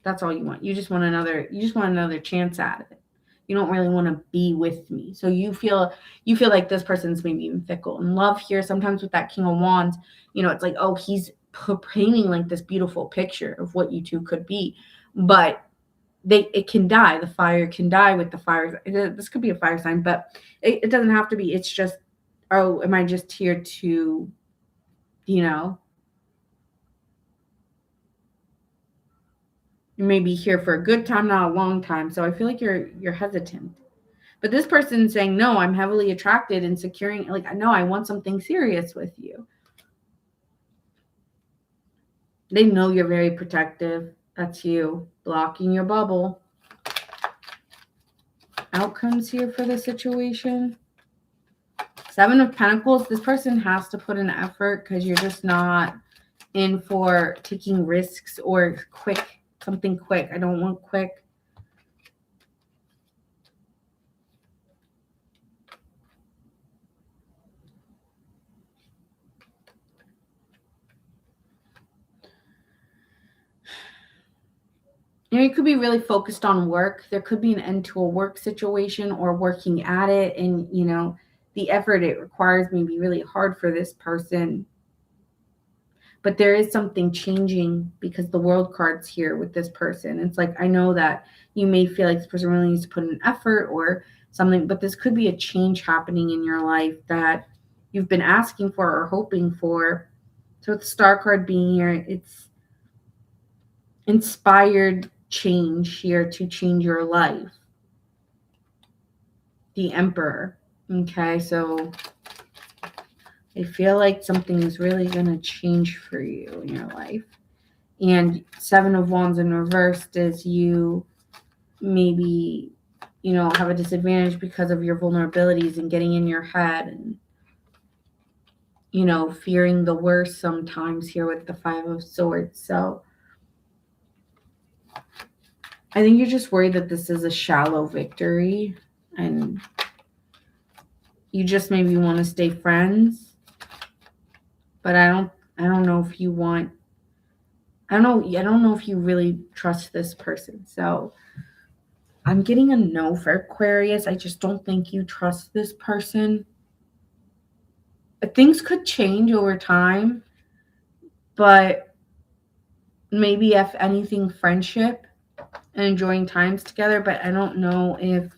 That's all you want. You just want another chance at it. You don't really want to be with me. So you feel like this person's maybe even fickle. And love here, sometimes with that King of Wands, it's like, oh, he's painting like this beautiful picture of what you two could be. But it can die. The fire can die with the fire. This could be a fire sign, but it doesn't have to be. It's just, oh, am I just here to, you may be here for a good time, not a long time. So I feel like you're hesitant. But this person's saying, no, I'm heavily attracted and securing, like, no, I want something serious with you. They know you're very protective. That's you blocking your bubble. Outcomes here for the situation. 7 of Pentacles. This person has to put an effort because you're just not in for taking risks or something quick. I don't want quick. You could be really focused on work. There could be an end to a work situation or working at it. And, the effort it requires may be really hard for this person. But there is something changing because the World card's here with this person. It's like, I know that you may feel like this person really needs to put an effort or something, but this could be a change happening in your life that you've been asking for or hoping for. So with the Star card being here, it's inspired change here to change your life. The Emperor. Okay, so I feel like something is really going to change for you in your life. And 7 of Wands in reversed is you maybe, have a disadvantage because of your vulnerabilities and getting in your head and, fearing the worst sometimes here with the 5 of Swords. So I think you're just worried that this is a shallow victory, and You just maybe want to stay friends, but I don't know if you want, I don't know if you really trust this person. So I'm getting a no for Aquarius. I just don't think you trust this person. Things could change over time, but maybe if anything, friendship and enjoying times together. But I don't know if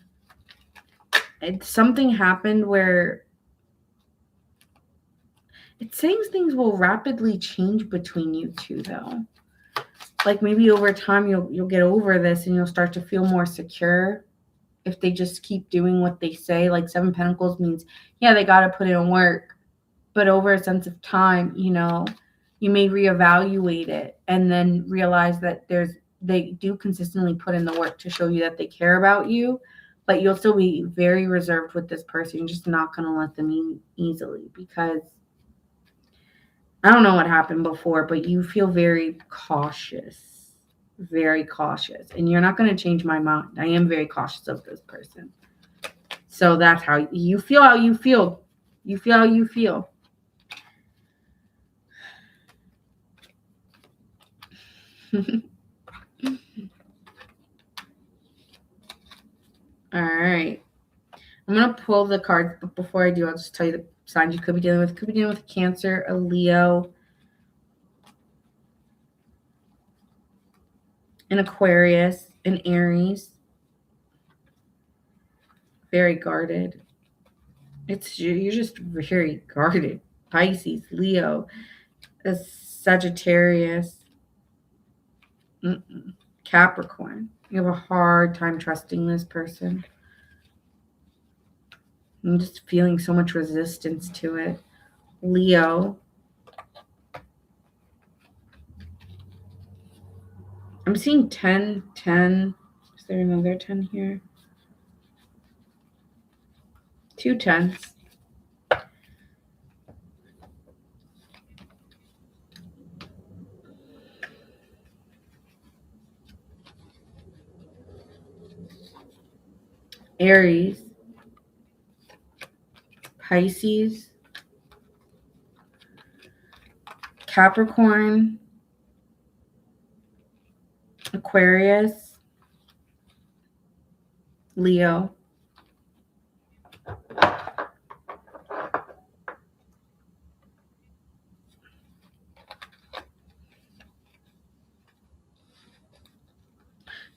something happened where it's saying things will rapidly change between you two, though. Like maybe over time you'll get over this and you'll start to feel more secure if they just keep doing what they say. Like Seven Pentacles means, yeah, they got to put in work, but over a sense of time, you may reevaluate it and then realize that they do consistently put in the work to show you that they care about you, but you'll still be very reserved with this person. You're just not going to let them in easily because I don't know what happened before, but you feel very cautious, and you're not going to change my mind. I am very cautious of this person. So that's how you feel. You feel how you feel. All right. I'm going to pull the cards, but before I do, I'll just tell you the signs you could be dealing with. Could be dealing with Cancer, a Leo, an Aquarius, an Aries. Very guarded. You're just very guarded. Pisces, Leo, a Sagittarius, Capricorn. You have a hard time trusting this person. I'm just feeling so much resistance to it. Leo. I'm seeing 10, 10. Is there another 10 here? 2 10s. Aries. Pisces. Capricorn. Aquarius. Leo.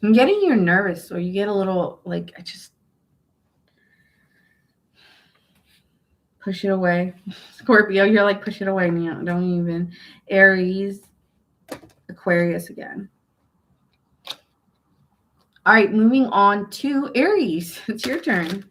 I'm getting you nervous, or you get a little like, I just push it away. Scorpio, you're like, push it away, Mia. Don't even. Aries, Aquarius again. All right, moving on to Aries. It's your turn.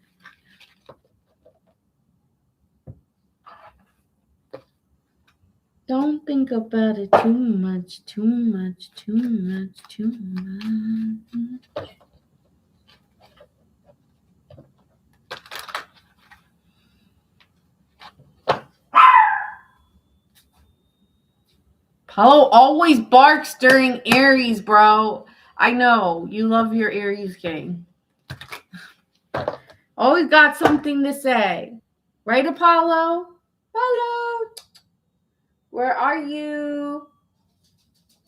Don't think about it too much, too much, too much, too much. Apollo always barks during Aries, bro. I know. You love your Aries gang. Always got something to say. Right, Apollo? Apollo? Where are you?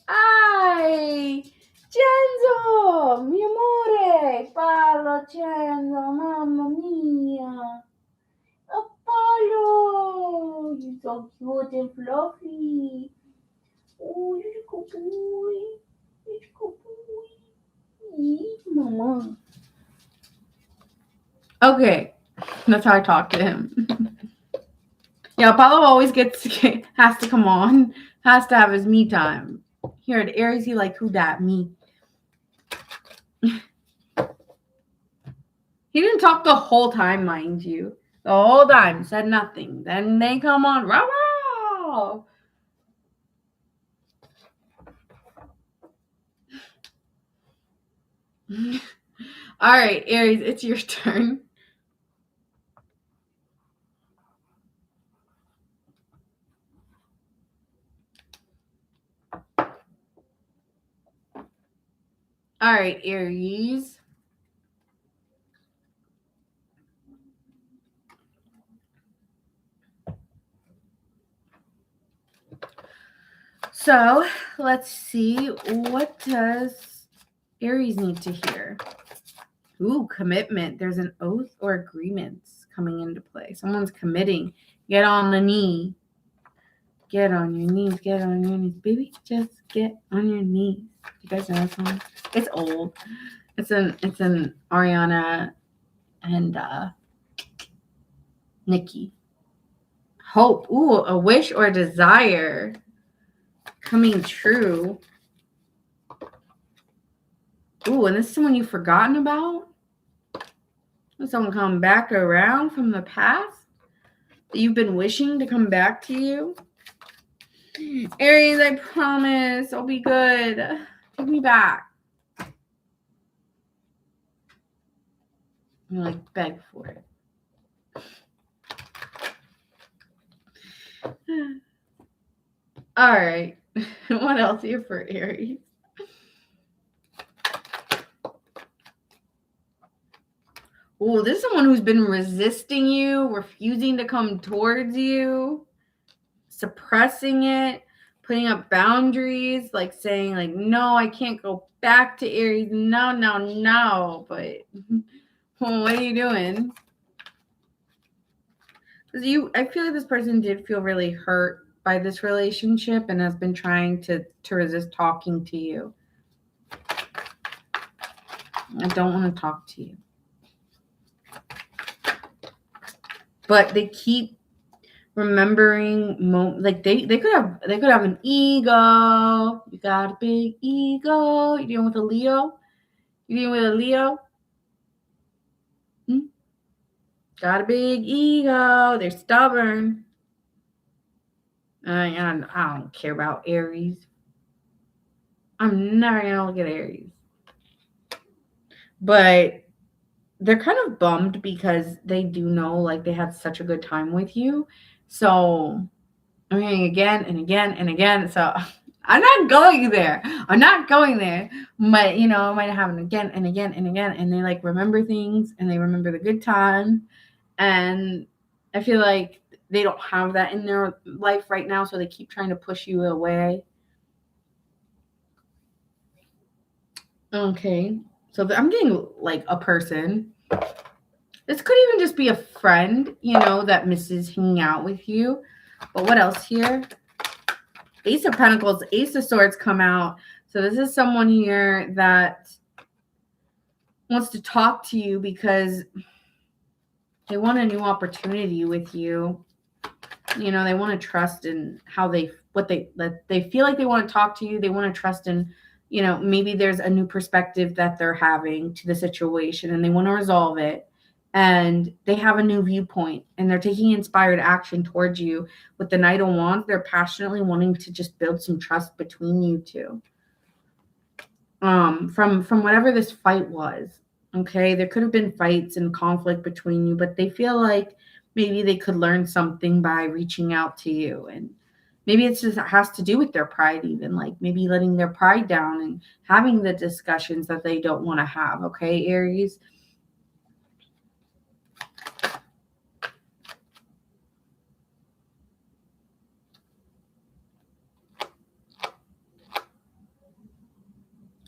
Ay! Cenzo! Mi amore! Apollo, Cenzo, mamma mia! Apollo! You're so cute and fluffy. Oh, you're a good boy. You're a good boy. Mama. Okay. That's how I talk to him. Yeah, Apollo always has to come on. Has to have his me time. Here at Aries, he like, who that? Me. He didn't talk the whole time, mind you. The whole time. Said nothing. Then they come on. Rah, rah. All right, Aries, it's your turn. All right, Aries. So let's see, what does Aries need to hear? Ooh, commitment. There's an oath or agreements coming into play. Someone's committing. Get on the knee. Get on your knees. Get on your knees. Baby, just get on your knees. You guys know that song? It's old. It's an Ariana and Nikki. Hope. Ooh, a wish or a desire coming true. Ooh, and this is someone you've forgotten about? Someone come back around from the past that you've been wishing to come back to you? Aries, I promise I'll be good. Take me back. I'm like, beg for it. All right. What else here for Aries? Oh, this is someone who's been resisting you, refusing to come towards you, suppressing it, putting up boundaries, like saying, like, no, I can't go back to Aries. No, no, no. But what are you doing? Because I feel like this person did feel really hurt by this relationship and has been trying to resist talking to you. I don't want to talk to you. But they keep remembering like they could have an ego. You got a big ego. You dealing with a Leo? You dealing with a Leo? Got a big ego. They're stubborn. I don't care about Aries. I'm never gonna look at Aries. But they're kind of bummed because they do know, like, they had such a good time with you. So I'm hearing again and again and again. So I'm not going there. I'm not going there. But, you know, I might have it again and again and again. And they, like, remember things and they remember the good time. And I feel like they don't have that in their life right now. So they keep trying to push you away. Okay. So I'm getting, like, a person. This could even just be a friend, you know, that misses hanging out with you. But what else here? Ace of Pentacles, Ace of Swords come out. So this is someone here that wants to talk to you because they want a new opportunity with you. You know, they want to trust in how they feel like they want to talk to you. They want to trust in, you know, maybe there's a new perspective that they're having to the situation and they want to resolve it. And they have a new viewpoint and they're taking inspired action towards you. With the Knight of Wands, they're passionately wanting to just build some trust between you two. From whatever this fight was, okay? There could have been fights and conflict between you, but they feel like maybe they could learn something by reaching out to you. And maybe it has to do with their pride even, like maybe letting their pride down and having the discussions that they don't want to have, okay, Aries?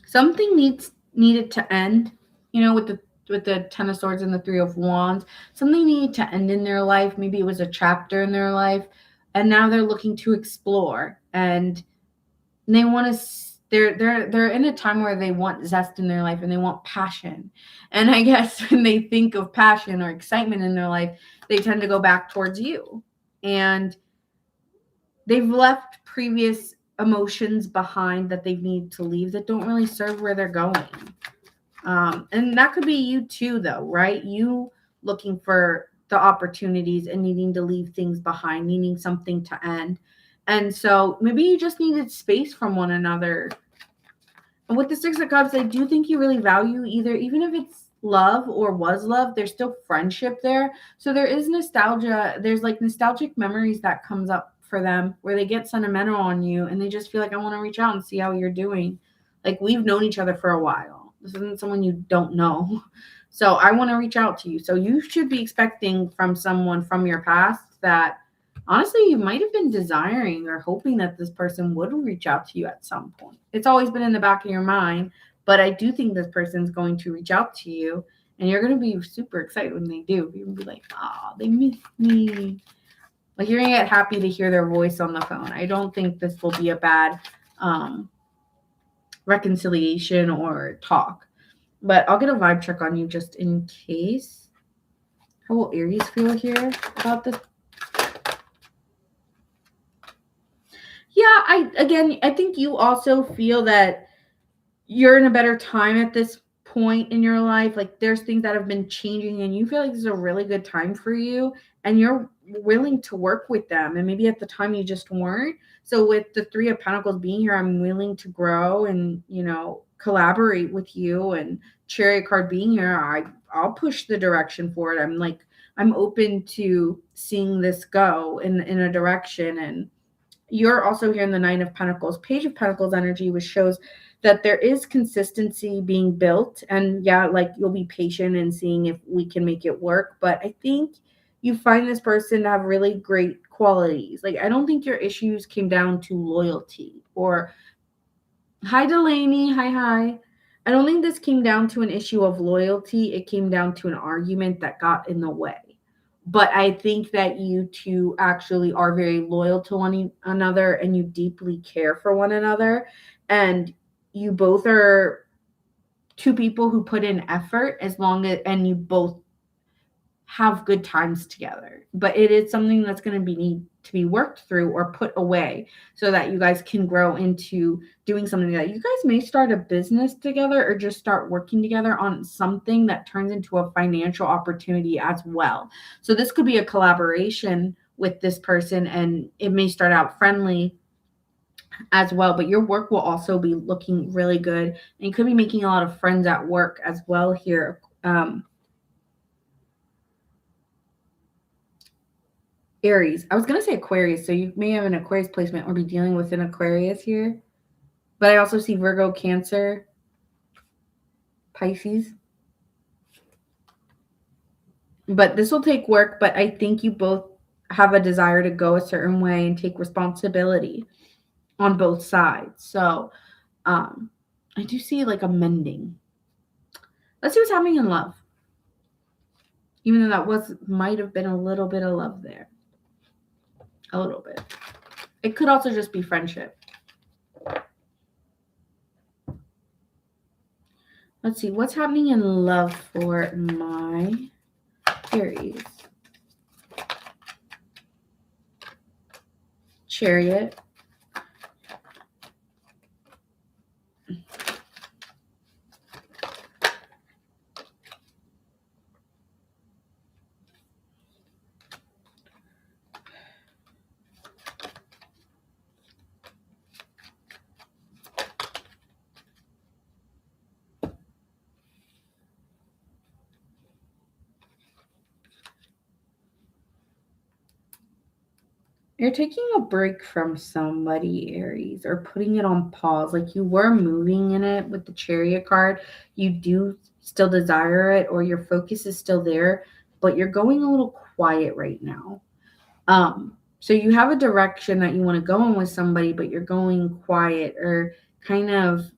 Something needed to end, you know, with the Ten of Swords and the Three of Wands. Something needed to end in their life. Maybe it was a chapter in their life, and now they're looking to explore, and they want to. They're in a time where they want zest in their life and they want passion. And I guess when they think of passion or excitement in their life, they tend to go back towards you. And they've left previous emotions behind that they need to leave that don't really serve where they're going. And that could be you too, though, right? You looking for the opportunities and needing to leave things behind, needing something to end. And so maybe you just needed space from one another. And with the Six of Cups, I do think you really value even if it's love or was love, there's still friendship there. So there is nostalgia. There's like nostalgic memories that comes up for them where they get sentimental on you and they just feel like, I want to reach out and see how you're doing. Like, we've known each other for a while. This isn't someone you don't know. So I want to reach out to you. So you should be expecting from someone from your past that Honestly, you might have been desiring or hoping that this person would reach out to you at some point. It's always been in the back of your mind, but I do think this person's going to reach out to you, and you're going to be super excited when they do. You're going to be like, oh, they missed me. Like, you're going to get happy to hear their voice on the phone. I don't think this will be a bad reconciliation or talk. But I'll get a vibe check on you just in case. How will Aries feel here about this? Yeah, I think you also feel that you're in a better time at this point in your life. Like, there's things that have been changing and you feel like this is a really good time for you, and you're willing to work with them. And maybe at the time you just weren't. So with the Three of Pentacles being here, I'm willing to grow and, collaborate with you. And Chariot card being here, I'll push the direction for it. I'm open to seeing this go in a direction. And you're also here in the Nine of Pentacles. Page of Pentacles energy, which shows that there is consistency being built. And yeah, like, you'll be patient and seeing if we can make it work. But I think you find this person to have really great qualities. Like, I don't think your issues came down to loyalty or, hi Delaney, hi. I don't think this came down to an issue of loyalty. It came down to an argument that got in the way. But I think that you two actually are very loyal to one another and you deeply care for one another. And you both are two people who put in effort and you both have good times together. But it is something that's going to need to be worked through or put away so that you guys can grow into doing something that you guys may start a business together or just start working together on something that turns into a financial opportunity as well. So this could be a collaboration with this person, and it may start out friendly as well, but your work will also be looking really good, and you could be making a lot of friends at work as well here. Aries. I was going to say Aquarius, so you may have an Aquarius placement or be dealing with an Aquarius here. But I also see Virgo, Cancer, Pisces. But this will take work, but I think you both have a desire to go a certain way and take responsibility on both sides. So I do see like a mending. Let's see what's happening in love. Even though that might have been a little bit of love there. A little bit. It could also just be friendship. Let's see what's happening in love for my Aries. Chariot. You're taking a break from somebody, Aries, or putting it on pause. Like, you were moving in it with the Chariot card. You do still desire it, or your focus is still there, but you're going a little quiet right now. So you have a direction that you want to go in with somebody, but you're going quiet or kind of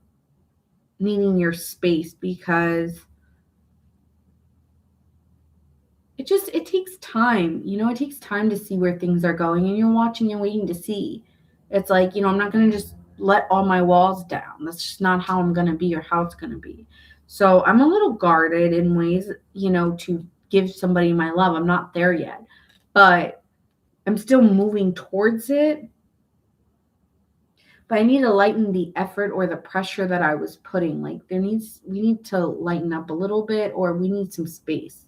needing your space because it takes time. It takes time to see where things are going, and you're watching and waiting to see. It's like, I'm not going to just let all my walls down. That's just not how I'm going to be or how it's going to be. So I'm a little guarded in ways, to give somebody my love. I'm not there yet, but I'm still moving towards it. But I need to lighten the effort or the pressure that I was putting. Like, we need to lighten up a little bit, or we need some space.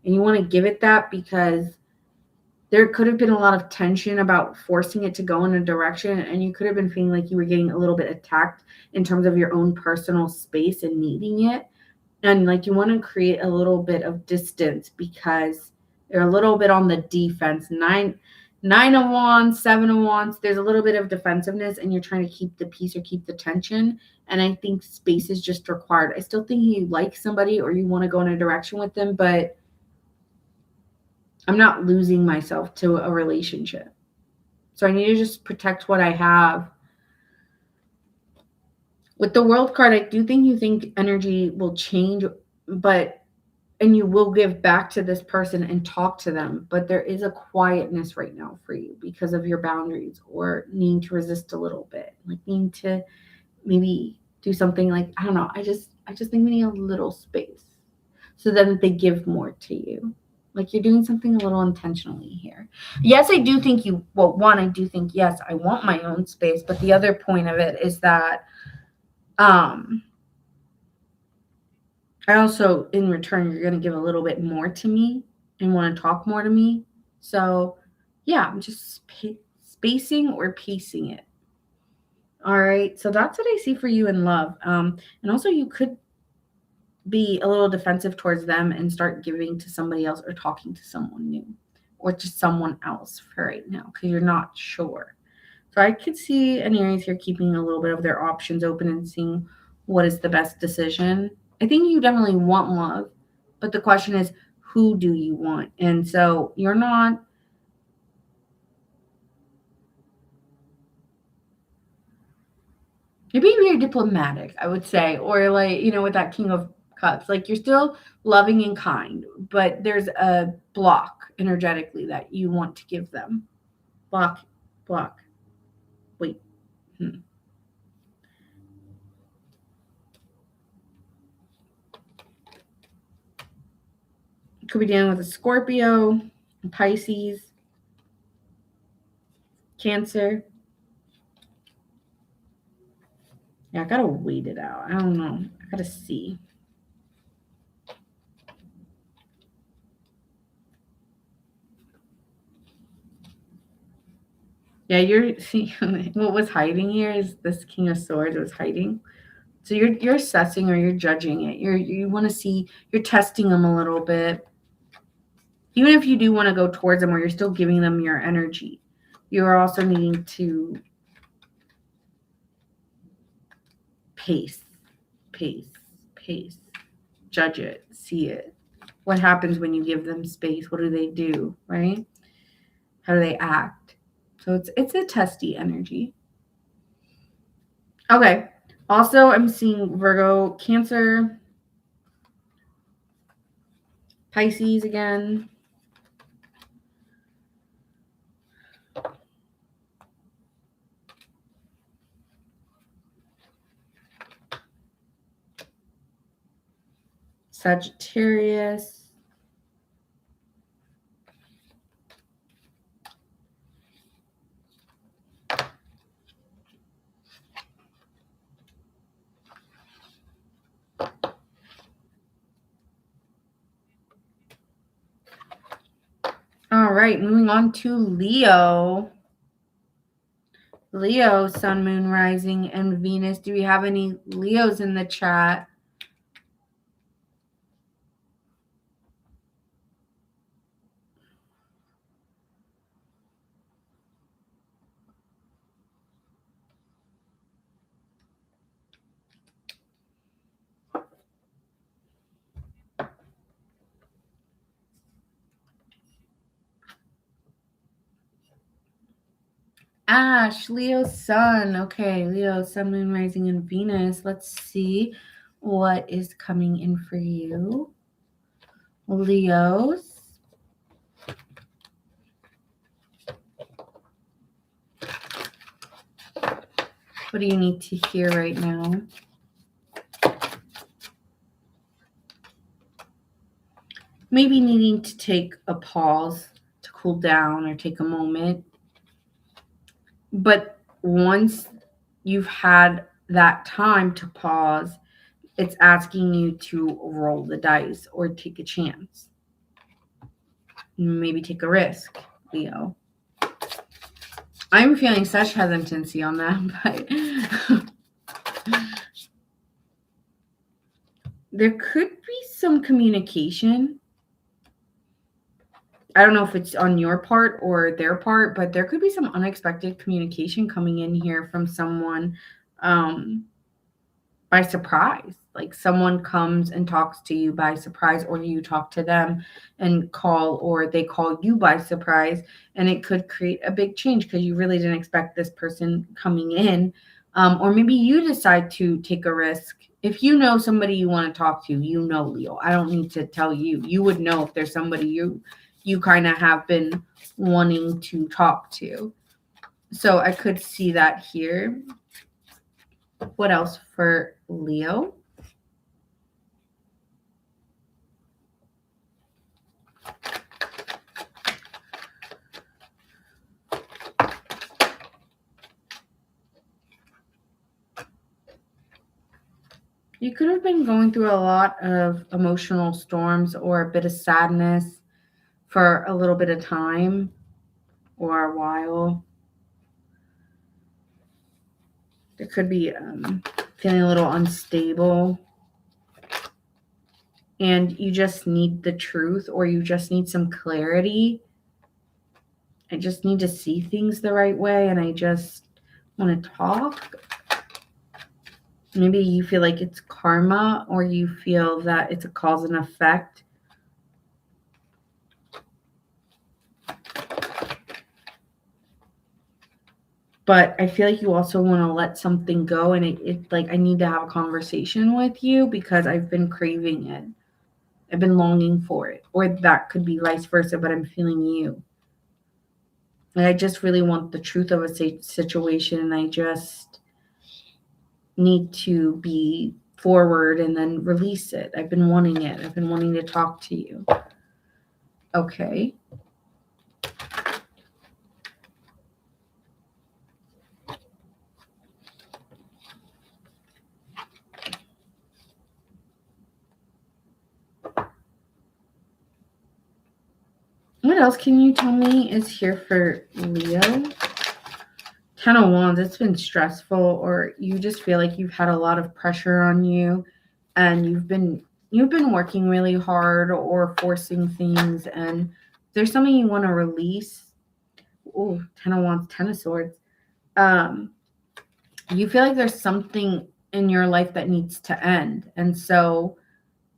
And you want to give it that because there could have been a lot of tension about forcing it to go in a direction, and you could have been feeling like you were getting a little bit attacked in terms of your own personal space and needing it. And like, you want to create a little bit of distance because they're a little bit on the defense. Nine of Wands, Seven of Wands, there's a little bit of defensiveness, and you're trying to keep the peace or keep the tension. And I think space is just required. I still think you like somebody or you want to go in a direction with them, but I'm not losing myself to a relationship. So I need to just protect what I have. With the World card, I do think energy will change, but and you will give back to this person and talk to them, but there is a quietness right now for you because of your boundaries or needing to resist a little bit, like needing to maybe do something like, I don't know, I just think we need a little space so then they give more to you. Like you're doing something a little intentionally here. Yes, I do think you, well, one, I do think, yes, I want my own space, but the other point of it is that um I also, in return, you're going to give a little bit more to me and want to talk more to me. So, yeah, I'm just spacing or pacing it. All right. So that's what I see for you in love. And also, you could be a little defensive towards them and start giving to somebody else or talking to someone new or just someone else for right now because you're not sure. So I could see an Aries here keeping a little bit of their options open and seeing what is the best decision. I think you definitely want love, but the question is, who do you want? And so you're not, you're being very diplomatic, I would say, or like, with that King of Cups, like you're still loving and kind, but there's a block energetically that you want to give them. Block, block. Wait. Hmm. Could be dealing with a Scorpio, Pisces, Cancer. Yeah, I gotta wait it out. I don't know. I gotta see. Yeah, you're see what was hiding here is this King of Swords was hiding. So you're assessing or you're judging it. You want to see, you're testing them a little bit. Even if you do want to go towards them or you're still giving them your energy, you're also needing to pace, pace, pace. Judge it, see it. What happens when you give them space? What do they do, right? How do they act? So it's a testy energy. Okay. Also, I'm seeing Virgo, Cancer, Pisces again. Sagittarius. All right, moving on to Leo. Leo, Sun, Moon, Rising, and Venus. Do we have any Leos in the chat? Ash, Leo, Sun. Okay, Leo, Sun, Moon, Rising, and Venus. Let's see what is coming in for you. Leos. What do you need to hear right now? Maybe needing to take a pause to cool down or take a moment. But once you've had that time to pause, it's asking you to roll the dice or take a chance. Maybe take a risk, Leo. I'm feeling such hesitancy on that, but there could be some communication. I don't know if it's on your part or their part, but there could be some unexpected communication coming in here from someone. by surprise. Like someone comes and talks to you by surprise, or you talk to them and call, or they call you by surprise. And it could create a big change because you really didn't expect this person coming in. Or maybe you decide to take a risk. If you know somebody you want to talk to, you know, Leo. I don't need to tell you. You would know if there's somebody you kind of have been wanting to talk to. So I could see that here. What else for Leo? You could have been going through a lot of emotional storms or a bit of sadness for a little bit of time or a while. There could be feeling a little unstable. And you just need the truth, or you just need some clarity. I just need to see things the right way, and I just want to talk. Maybe you feel like it's karma, or you feel that it's a cause and effect. But I feel like you also want to let something go, and it like I need to have a conversation with you because I've been craving it. I've been longing for it. Or that could be vice versa, but I'm feeling you. And I just really want the truth of a situation, and I just need to be forward and then release it. I've been wanting it. I've been wanting to talk to you. Okay. What else can you tell me is here for Leo? 10 of Wands, it's been stressful, or you just feel like you've had a lot of pressure on you, and you've been working really hard or forcing things, and there's something you want to release. Oh, 10 of Wands, 10 of Swords. You feel like there's something in your life that needs to end, and so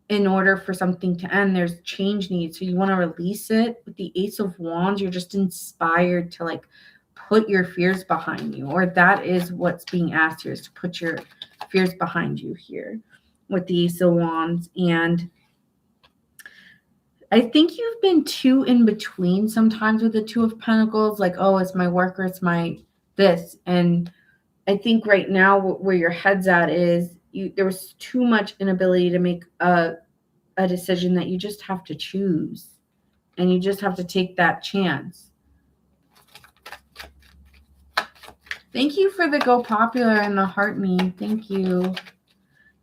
in order for something to end, there's change needed. So you want to release it. With the Ace of Wands, you're just inspired to like put your fears behind you, or that is what's being asked here, is to put your fears behind you here with the Ace of Wands. And I think you've been too in between sometimes with the Two of Pentacles, like, oh, it's my work or it's my this. And I think right now where your head's at is there was too much inability to make a decision that you just have to choose, and you just have to take that chance. Thank you for the go popular and the heart me. Thank you.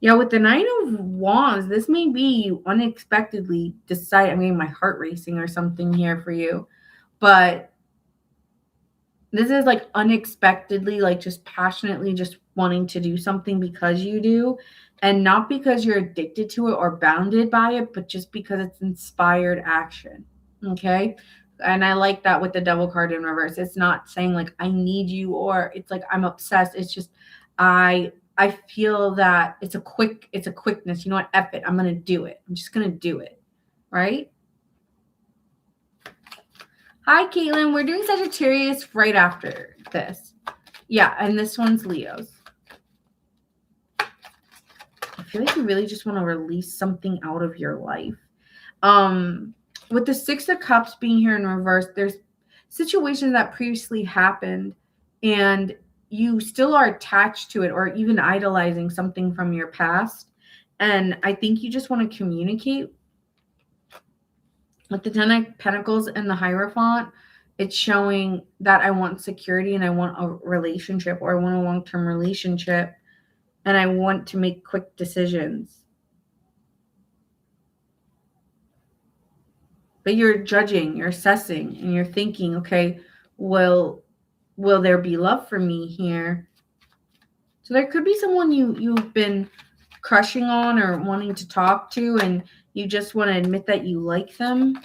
Yeah, with the Nine of Wands, this may be you unexpectedly decide, I'm getting my heart racing or something here for you, but this is like unexpectedly, like just passionately just wanting to do something because you do, and not because you're addicted to it or bounded by it, but just because it's inspired action. Okay. And I like that with the Devil card in reverse. It's not saying like I need you, or it's like I'm obsessed. It's just I feel that it's a quickness. You know what? F it. I'm gonna do it. I'm just gonna do it. Right? Hi, Caitlin. We're doing Sagittarius right after this. Yeah, and this one's Leo's. I feel like you really just want to release something out of your life. With the Six of Cups being here in reverse, there's situations that previously happened, and you still are attached to it, or even idolizing something from your past. And I think you just want to communicate. With the 10 of Pentacles and the Hierophant, it's showing that I want security, and I want a relationship, or I want a long-term relationship, and I want to make quick decisions. But you're judging, you're assessing, and you're thinking, okay, will there be love for me here? So there could be someone you've been crushing on or wanting to talk to, and you just want to admit that you like them.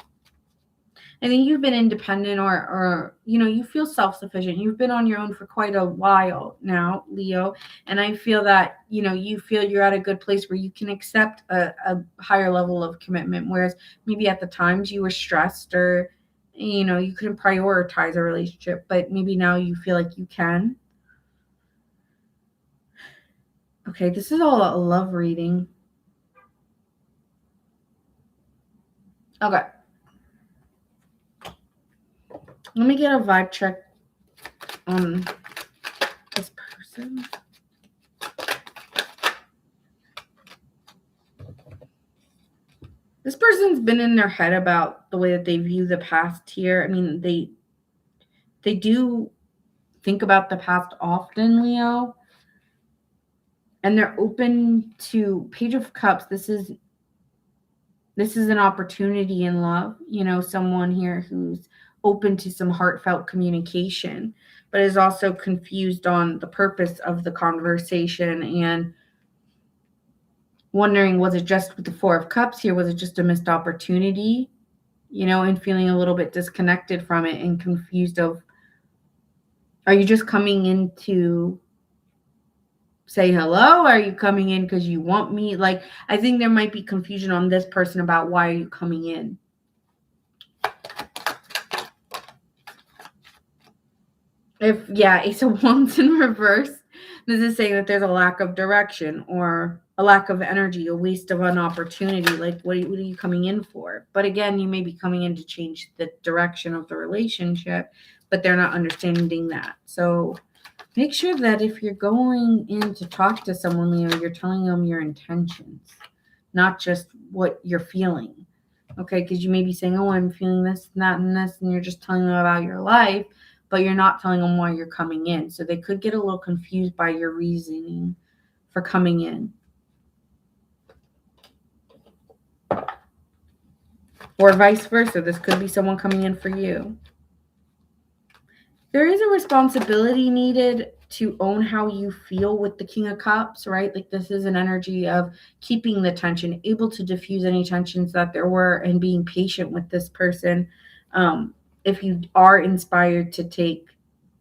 I think you've been independent or you feel self-sufficient. You've been on your own for quite a while now, Leo. And I feel that, you feel you're at a good place where you can accept a higher level of commitment. Whereas maybe at the times you were stressed or, you couldn't prioritize a relationship, but maybe now you feel like you can. Okay, this is all a love reading. Okay. Let me get a vibe check on this person. This person's been in their head about the way that they view the past here. I mean, they do think about the past often, Leo. And they're open to Page of Cups. This is an opportunity in love, someone here who's open to some heartfelt communication, but is also confused on the purpose of the conversation and wondering, was it just with the Four of Cups here? Was it just a missed opportunity? And feeling a little bit disconnected from it and confused of, are you just coming in to say hello? Are you coming in because you want me? Like, I think there might be confusion on this person about why are you coming in? Ace of Wands in reverse, this is saying that there's a lack of direction or a lack of energy, a waste of an opportunity. Like, what are you coming in for? But again, you may be coming in to change the direction of the relationship, but they're not understanding that. So make sure that if you're going in to talk to someone, Leo, you're telling them your intentions, not just what you're feeling. Okay, because you may be saying, oh, I'm feeling this and that and this, and you're just telling them about your life, but you're not telling them why you're coming in. So they could get a little confused by your reasoning for coming in. Or vice versa. This could be someone coming in for you. There is a responsibility needed to own how you feel with the King of Cups, right? Like, this is an energy of keeping the tension, able to diffuse any tensions that there were, and being patient with this person. If you are inspired to take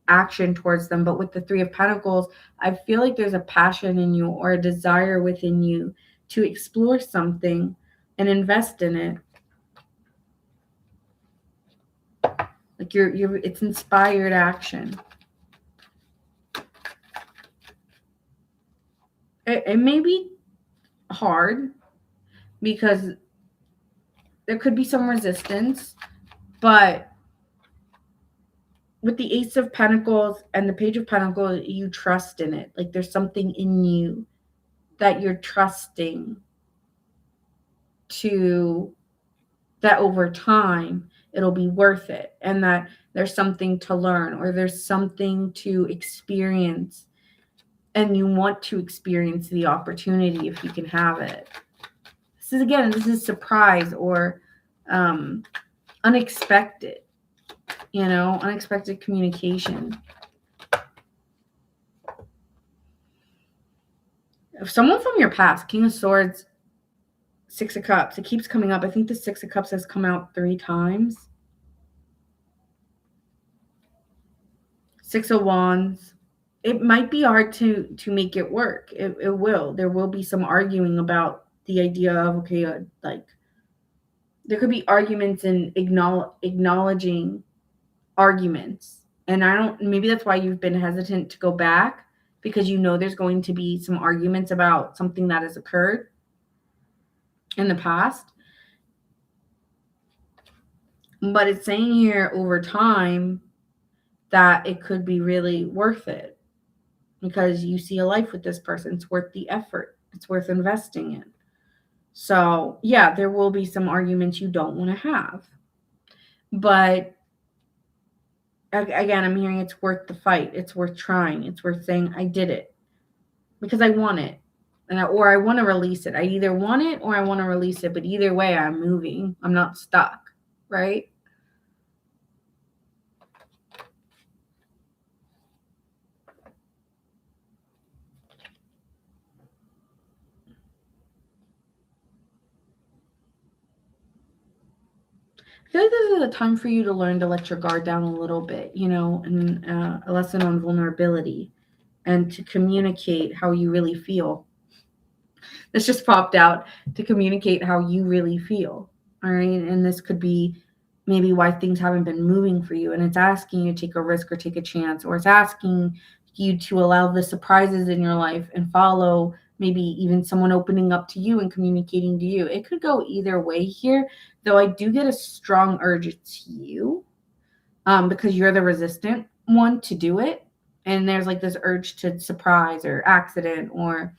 action towards them. But with the Three of Pentacles, I feel like there's a passion in you or a desire within you to explore something and invest in it. Like, it's inspired action. It may be hard because there could be some resistance, but with the Ace of Pentacles and the Page of Pentacles, you trust in it. Like, there's something in you that you're trusting that over time it'll be worth it, and that there's something to learn or there's something to experience, and you want to experience the opportunity if you can have it. This is surprise or unexpected, unexpected communication. If someone from your past, King of Swords, Six of Cups, it keeps coming up. I think the Six of Cups has come out 3 times. Six of Wands. It might be hard to make it work. It will. There will be some arguing about the idea of, okay, like, there could be arguments and acknowledging arguments. And maybe that's why you've been hesitant to go back, because there's going to be some arguments about something that has occurred in the past. But it's saying here over time that it could be really worth it because you see a life with this person. It's worth the effort. It's worth investing in. So, yeah, there will be some arguments you don't want to have. But again, I'm hearing it's worth the fight. It's worth trying. It's worth saying, I did it because I want it. Or I want to release it. I either want it or I want to release it. But either way, I'm moving. I'm not stuck, right? I feel like this is a time for you to learn to let your guard down a little bit, and a lesson on vulnerability and to communicate how you really feel. This just popped out, to communicate how you really feel. All right. And this could be maybe why things haven't been moving for you. And it's asking you to take a risk or take a chance, or it's asking you to allow the surprises in your life and follow maybe even someone opening up to you and communicating to you. It could go either way here, though I do get a strong urge it's you, because you're the resistant one to do it. And there's like this urge to surprise or accident or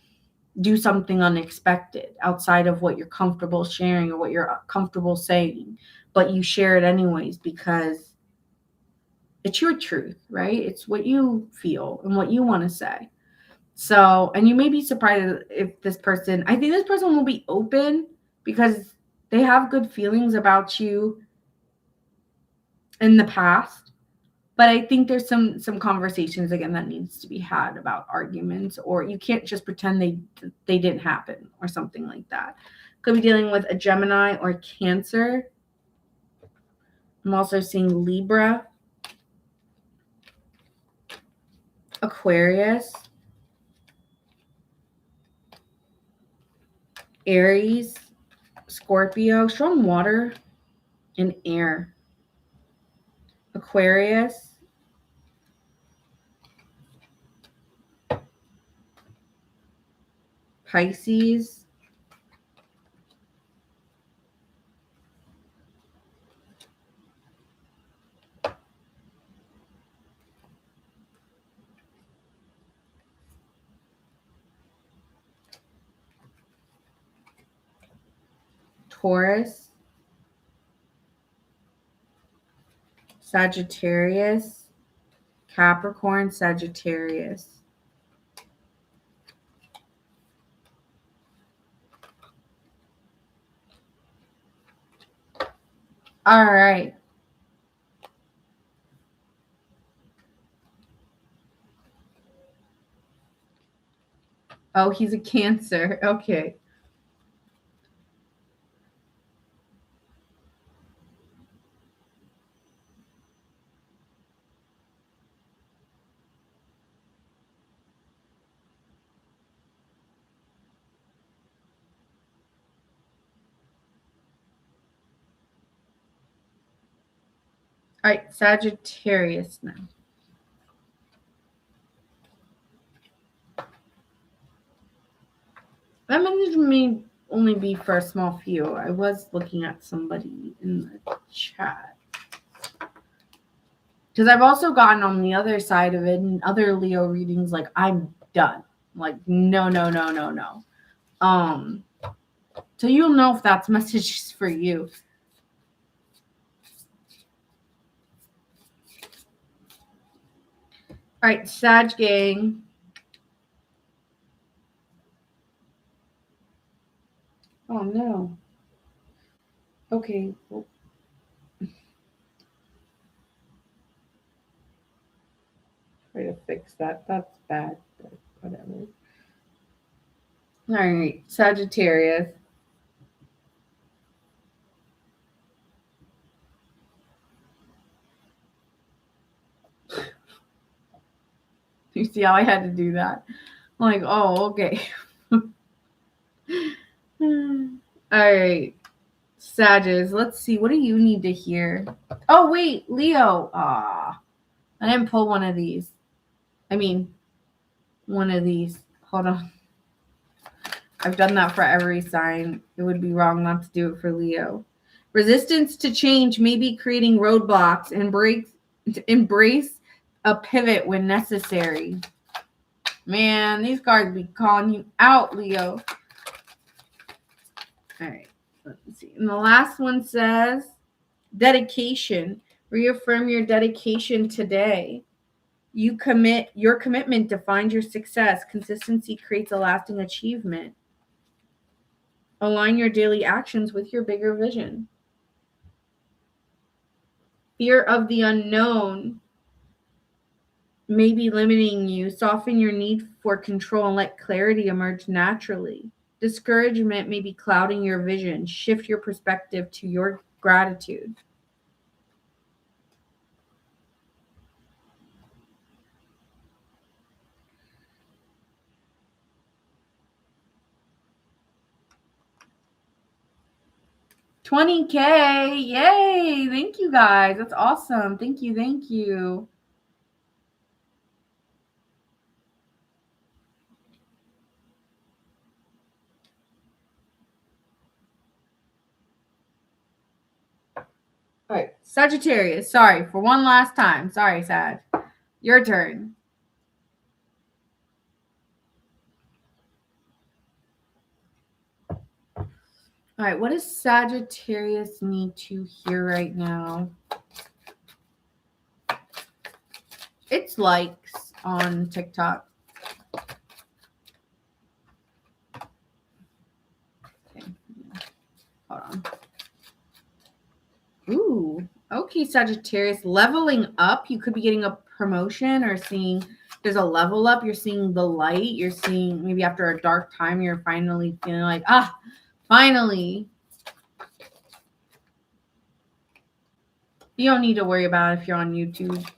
do something unexpected outside of what you're comfortable sharing or what you're comfortable saying, but you share it anyways because it's your truth, right? It's what you feel and what you want to say. So, and you may be surprised if I think this person will be open because they have good feelings about you in the past. But I think there's some conversations, again, that needs to be had about arguments, or you can't just pretend they didn't happen or something like that. Could be dealing with a Gemini or Cancer. I'm also seeing Libra, Aquarius, Aries, Scorpio, strong water and air. Aquarius, Pisces, Taurus, Sagittarius, Capricorn, Sagittarius. All right. Oh, he's a Cancer. Okay. All right, Sagittarius now. That may only be for a small few. I was looking at somebody in the chat. Because I've also gotten on the other side of it in other Leo readings, like, I'm done. Like, no. So you'll know if that's messages for you. All right, Sag gang. Oh, no. Okay. Well, try to fix that. That's bad, but whatever. All right, Sagittarius. You see how I had to do that? I'm like, oh, okay. All right, Sagittarius. Let's see. What do you need to hear? Oh, wait, Leo. I didn't pull one of these. One of these. Hold on. I've done that for every sign. It would be wrong not to do it for Leo. Resistance to change may be creating roadblocks. Embrace a pivot when necessary. Man, these cards be calling you out, Leo. All right, let's see. And the last one says dedication. Reaffirm your dedication today. Your commitment defines your success. Consistency creates a lasting achievement. Align your daily actions with your bigger vision. Fear of the unknown may be limiting you. Soften your need for control and let clarity emerge naturally. Discouragement may be clouding your vision. Shift your perspective to your gratitude. 20K. Yay. Thank you guys. That's awesome. Thank you. Thank you. All right, Sagittarius. Sorry for one last time. Sorry, Sag. Your turn. All right, what does Sagittarius need to hear right now? It's likes on TikTok. Okay, hold on. Ooh, okay, Sagittarius. Leveling up. You could be getting a promotion or seeing there's a level up. You're seeing the light. You're seeing maybe after a dark time, you're finally feeling like, finally. You don't need to worry about it if you're on YouTube.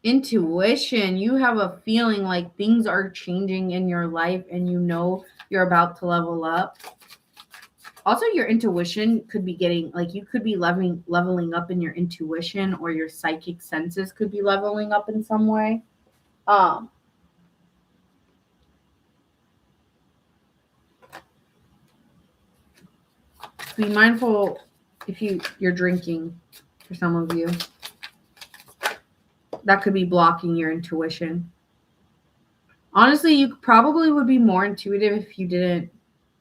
Intuition. You have a feeling like things are changing in your life and you know you're about to level up. Also, your intuition could be getting, like, you could be leveling up in your intuition, or your psychic senses could be leveling up in some way. Be mindful if you're drinking, for some of you. That could be blocking your intuition. Honestly, you probably would be more intuitive if you didn't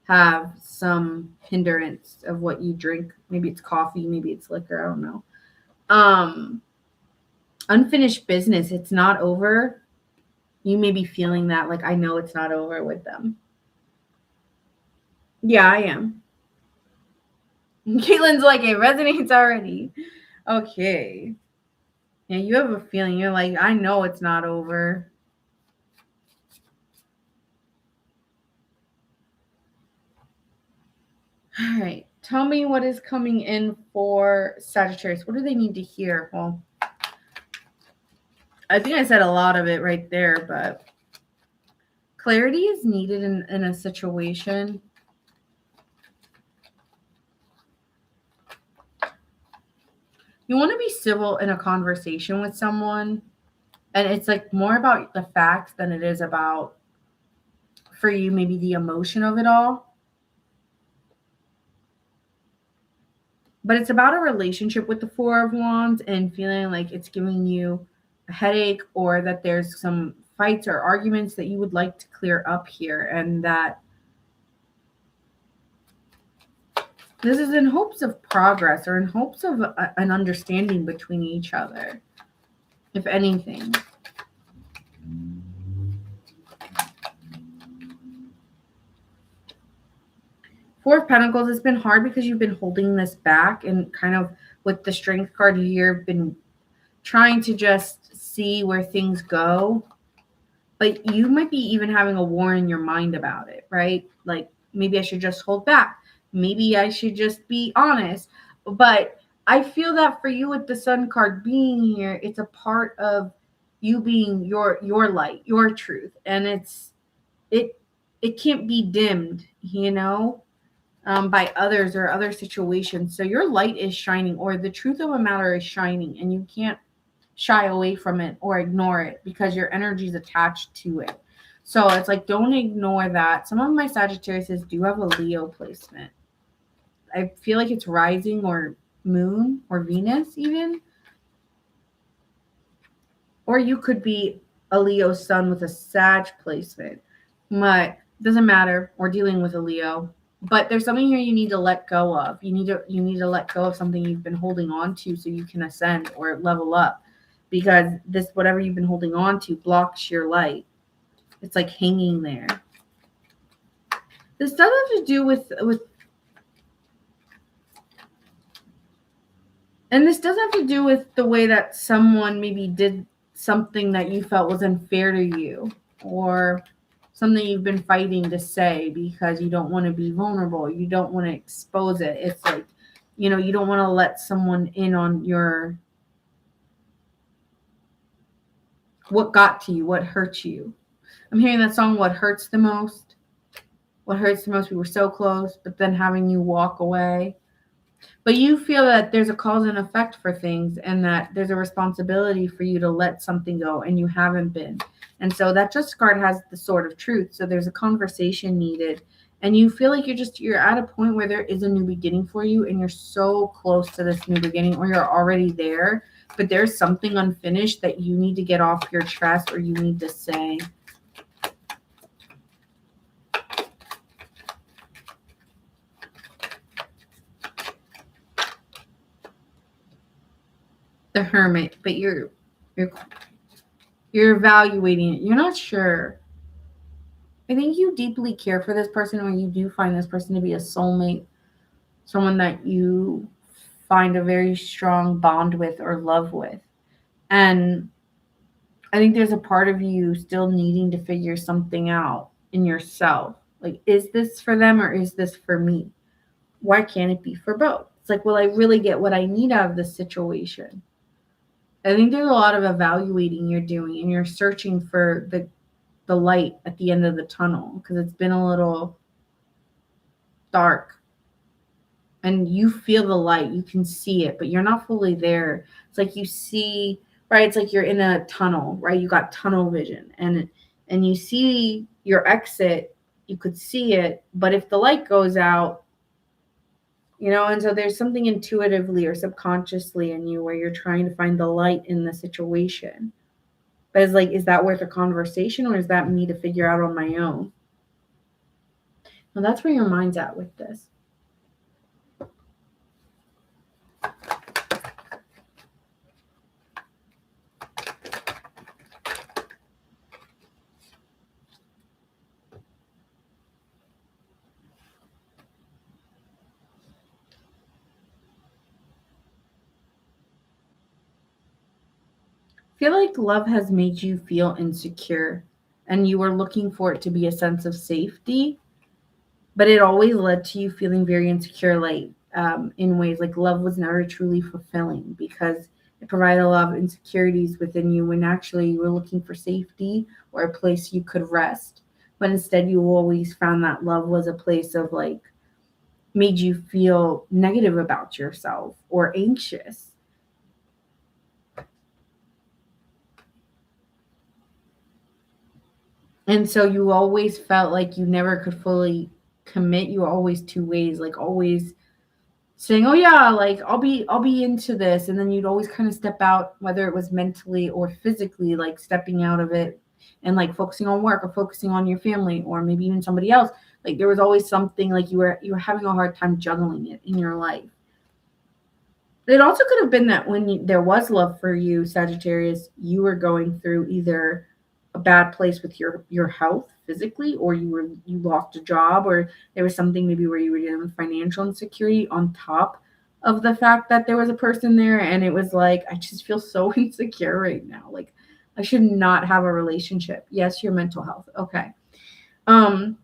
have some hindrance of what you drink. Maybe it's coffee, maybe it's liquor, I don't know. Unfinished business, it's not over. You may be feeling that, like, I know it's not over with them. Yeah, I am. Caitlin's like, it resonates already. Okay. Yeah, you have a feeling. You're like, I know it's not over. All right. Tell me what is coming in for Sagittarius. What do they need to hear? Well, I think I said a lot of it right there, but clarity is needed in a situation. You want to be civil in a conversation with someone, and it's like more about the facts than it is about, for you, maybe the emotion of it all. But it's about a relationship with the Four of Wands and feeling like it's giving you a headache, or that there's some fights or arguments that you would like to clear up here, and that this is in hopes of progress or in hopes of an understanding between each other, if anything. Four of Pentacles, it's been hard because you've been holding this back, and kind of with the Strength card here, been trying to just see where things go. But you might be even having a war in your mind about it, right? Like, maybe I should just hold back. Maybe I should just be honest. But I feel that for you, with the Sun card being here, it's a part of you being your light, your truth. And it can't be dimmed, by others or other situations. So your light is shining, or the truth of a matter is shining, and you can't shy away from it or ignore it because your energy is attached to it. So it's like, don't ignore that. Some of my Sagittariuses do have a Leo placement. I feel like it's rising or moon or Venus even. Or you could be a Leo sun with a Sag placement. But doesn't matter. We're dealing with a Leo. But there's something here you need to let go of. You need to let go of something you've been holding on to so you can ascend or level up. Because this, whatever you've been holding on to, blocks your light. It's like hanging there. This does have to do with and this does have to do with the way that someone maybe did something that you felt was unfair to you, or something you've been fighting to say because you don't want to be vulnerable. You don't want to expose it. It's like, you don't want to let someone in on your, what got to you, what hurt you. I'm hearing that song, What Hurts the Most. what hurts the most, we were so close, but then having you walk away. But you feel that there's a cause and effect for things and that there's a responsibility for you to let something go, and you haven't been. And so that just card has the sword of truth. So there's a conversation needed. And you feel like you're at a point where there is a new beginning for you, and you're so close to this new beginning, or you're already there, but there's something unfinished that you need to get off your chest, or you need to say. The Hermit, but you're evaluating it. You're not sure. I think you deeply care for this person, or you do find this person to be a soulmate, someone that you find a very strong bond with or love with. And I think there's a part of you still needing to figure something out in yourself. Like, is this for them or is this for me? Why can't it be for both? It's like, will I really get what I need out of this situation? I think there's a lot of evaluating you're doing, and you're searching for the light at the end of the tunnel, because it's been a little dark. And you feel the light, you can see it, but you're not fully there. It's like you see, right? It's like you're in a tunnel, right? You got tunnel vision, and you see your exit, you could see it, but if the light goes out, and so there's something intuitively or subconsciously in you where you're trying to find the light in the situation. But it's like, is that worth a conversation, or is that me to figure out on my own? Well, that's where your mind's at with this. I feel like love has made you feel insecure, and you were looking for it to be a sense of safety, but it always led to you feeling very insecure, like in ways like love was never truly fulfilling because it provided a lot of insecurities within you, when actually you were looking for safety or a place you could rest. But instead, you always found that love was a place of like, made you feel negative about yourself or anxious. And so you always felt like you never could fully commit. You were always two ways, like always saying, "Oh yeah, like I'll be into this," and then you'd always kind of step out, whether it was mentally or physically, like stepping out of it and like focusing on work or focusing on your family or maybe even somebody else. Like there was always something, like you were having a hard time juggling it in your life. It also could have been that when there was love for you, Sagittarius, you were going through either a bad place with your health physically, or you lost a job, or there was something maybe where you were dealing with financial insecurity on top of the fact that there was a person there, and it was like, I just feel so insecure right now. Like I should not have a relationship. Yes, your mental health. Okay. I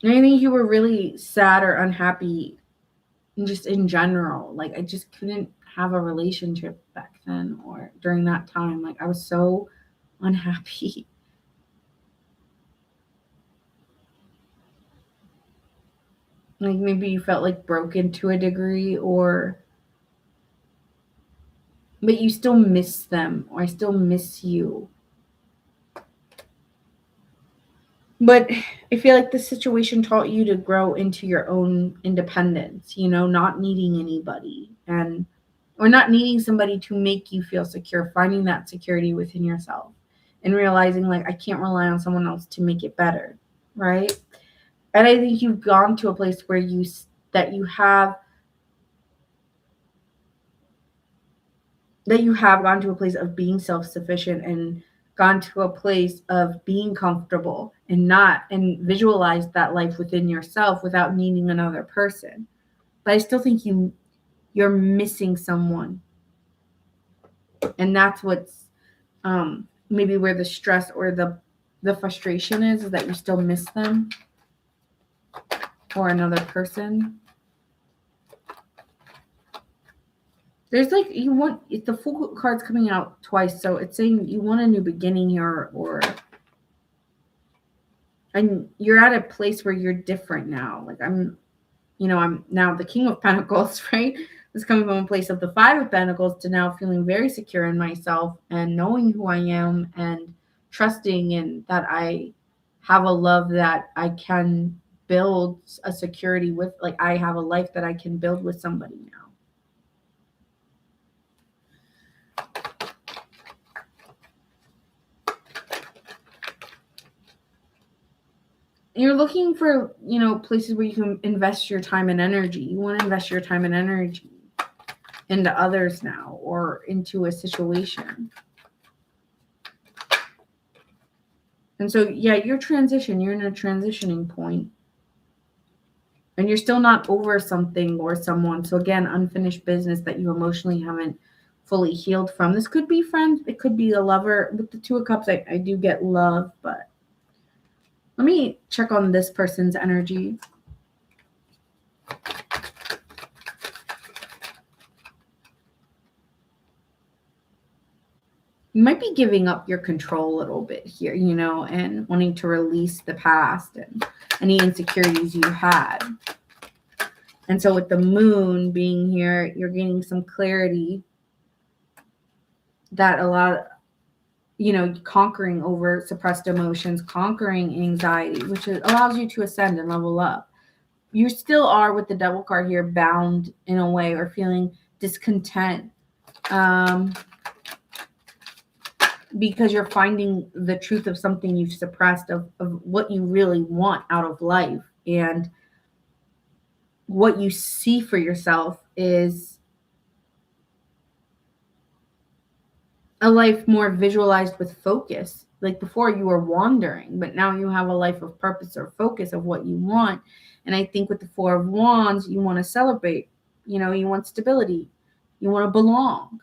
think you were really sad or unhappy just in general. Like I just couldn't have a relationship back then or during that time. Like I was so unhappy. Like maybe you felt like broken to a degree, or but you still miss them, or I still miss you. But I feel like the situation taught you to grow into your own independence, not needing anybody, and or not needing somebody to make you feel secure, finding that security within yourself and realizing like I can't rely on someone else to make it better, right? And I think you've gone to a place where you have gone to a place of being self-sufficient and gone to a place of being comfortable and visualize that life within yourself without needing another person. But I still think you're missing someone, and that's what's maybe where the stress or the frustration is that you still miss them or another person. There's like the full card's coming out twice, so it's saying you want a new beginning here, or and you're at a place where you're different now. Like I'm now the King of Pentacles, right? It's coming from a place of the Five of Pentacles to now feeling very secure in myself and knowing who I am and trusting in that I have a love that I can build a security with. Like I have a life that I can build with somebody now. You're looking for, places where you can invest your time and energy. You want to invest your time and energy into others now or into a situation. And so, yeah, you're in a transitioning point. And you're still not over something or someone. So again, unfinished business that you emotionally haven't fully healed from. This could be friends. It could be a lover. With the Two of Cups, I do get love, but let me check on this person's energy. You might be giving up your control a little bit here, and wanting to release the past and any insecurities you had. And so with the moon being here, you're gaining some clarity that a lot of, conquering over suppressed emotions, conquering anxiety, which allows you to ascend and level up. You still are, with the Devil card here, bound in a way or feeling discontent. Because you're finding the truth of something you've suppressed, of what you really want out of life. And what you see for yourself is a life more visualized with focus. Like before you were wandering, but now you have a life of purpose or focus of what you want. And I think with the Four of Wands, you want to celebrate, you want stability, you want to belong.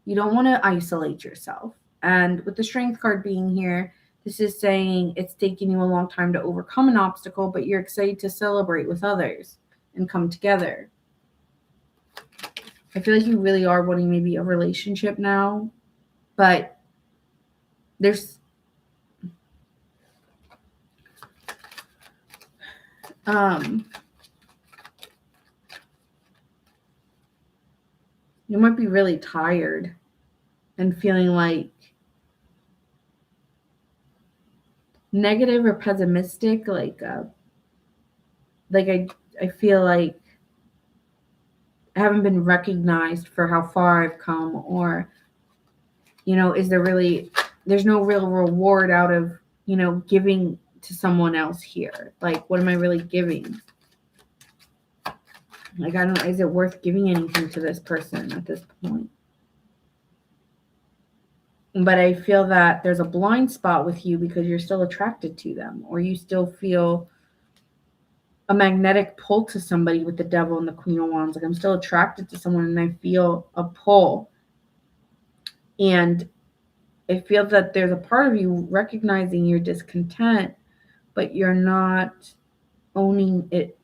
You don't want to isolate yourself. And with the Strength card being here, this is saying it's taken you a long time to overcome an obstacle, but you're excited to celebrate with others and come together. I feel like you really are wanting maybe a relationship now, but there's you might be really tired and feeling like negative or pessimistic, like I feel like I haven't been recognized for how far I've come, or there's no real reward out of giving to someone else here. Like, what am I really giving? Like, is it worth giving anything to this person at this point? But I feel that there's a blind spot with you because you're still attracted to them, or you still feel a magnetic pull to somebody with the Devil and the Queen of Wands. Like, I'm still attracted to someone and I feel a pull. And I feel that there's a part of you recognizing your discontent, but you're not owning it.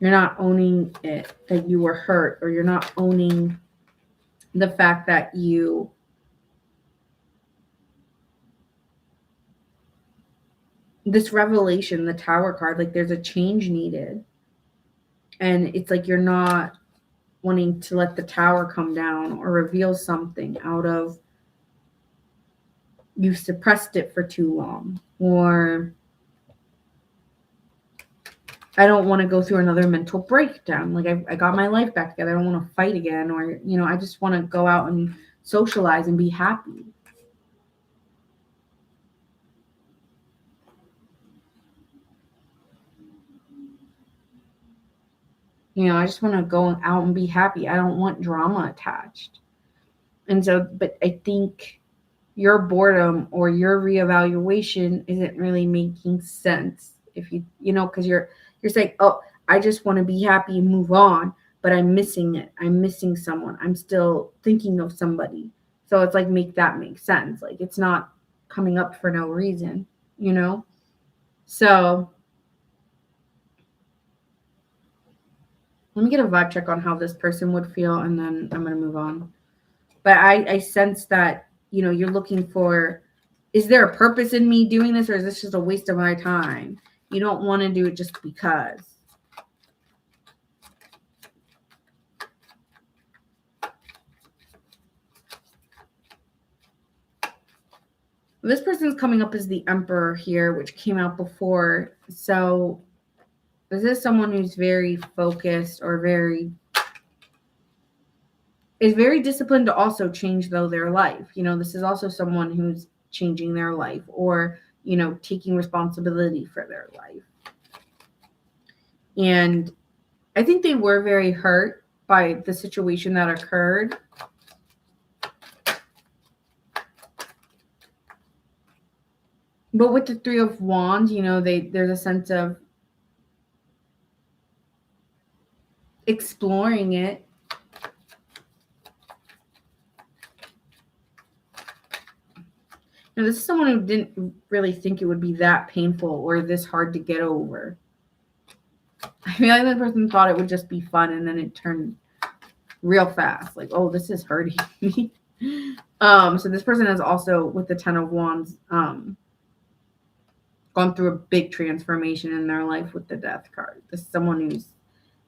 You're not owning it, that you were hurt, or you're not owning the fact that this revelation, the Tower card, like there's a change needed. And it's like you're not wanting to let the Tower come down or reveal something out of you suppressed it for too long, or I don't want to go through another mental breakdown. Like I got my life back together. I don't want to fight again, or I just want to go out and socialize and be happy. I just want to go out and be happy. I don't want drama attached. And so, but I think your boredom or your reevaluation isn't really making sense. If because you're saying, oh, I just want to be happy and move on, but I'm missing it. I'm missing someone. I'm still thinking of somebody. So it's like, make that make sense. Like, it's not coming up for no reason, So let me get a vibe check on how this person would feel, and then I'm going to move on. But I sense that, you're looking for is there a purpose in me doing this, or is this just a waste of my time? You don't want to do it just because. This person's coming up as the Emperor here, which came out before. So this is someone who's very focused or is very disciplined to also change, though, their life. You know, this is also someone who's changing their life or, you know, taking responsibility for their life. And I think they were very hurt by the situation that occurred. But with the Three of Wands, you know, there's a sense of exploring it. Now, this is someone who didn't really think it would be that painful or this hard to get over. I feel like that person thought it would just be fun, and then it turned real fast. Like, oh, this is hurting me. So this person has also, with the Ten of Wands, gone through a big transformation in their life with the Death card. This is someone who's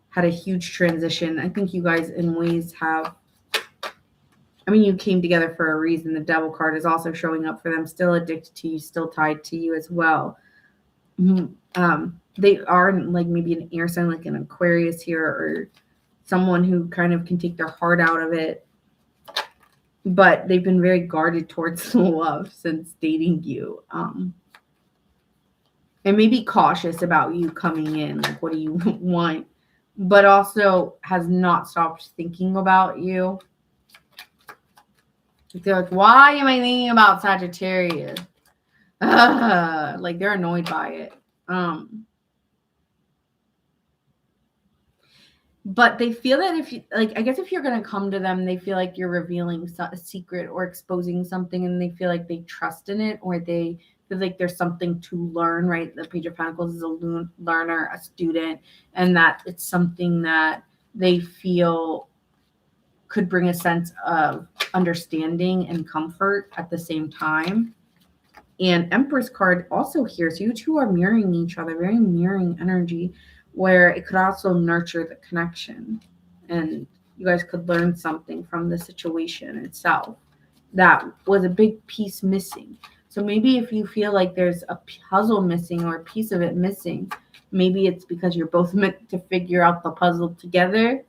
had a huge transition. I think you guys in ways have, I mean, you came together for a reason. The Devil card is also showing up for them, still addicted to you, still tied to you as well. They are like maybe an air sign, like an Aquarius here, or someone who kind of can take their heart out of it. But they've been very guarded towards love since dating you. And maybe cautious about you coming in, like, what do you want? But also has not stopped thinking about you. They're like, why am I thinking about Sagittarius? Like, they're annoyed by it. But they feel that if you, like, I guess if you're going to come to them, they feel like you're revealing a secret or exposing something, and they feel like they trust in it, or they feel like there's something to learn, right? The Page of Pentacles is a learner, a student, and that it's something that they feel could bring a sense of understanding and comfort at the same time. And Empress card also here. So you two are mirroring each other, very mirroring energy, where it could also nurture the connection. And you guys could learn something from the situation itself. That was a big piece missing. So maybe if you feel like there's a puzzle missing or a piece of it missing, maybe it's because you're both meant to figure out the puzzle together.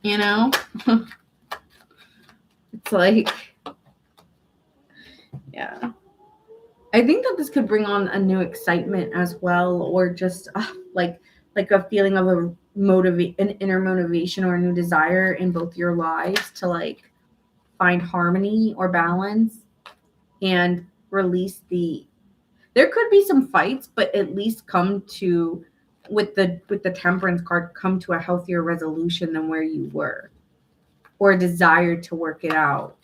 You know? It's like, yeah. I think that this could bring on a new excitement as well, or just like a feeling of an inner motivation or a new desire in both your lives to like find harmony or balance and release there could be some fights, but at least come to, with the Temperance card, come to a healthier resolution than where you were, or a desire to work it out.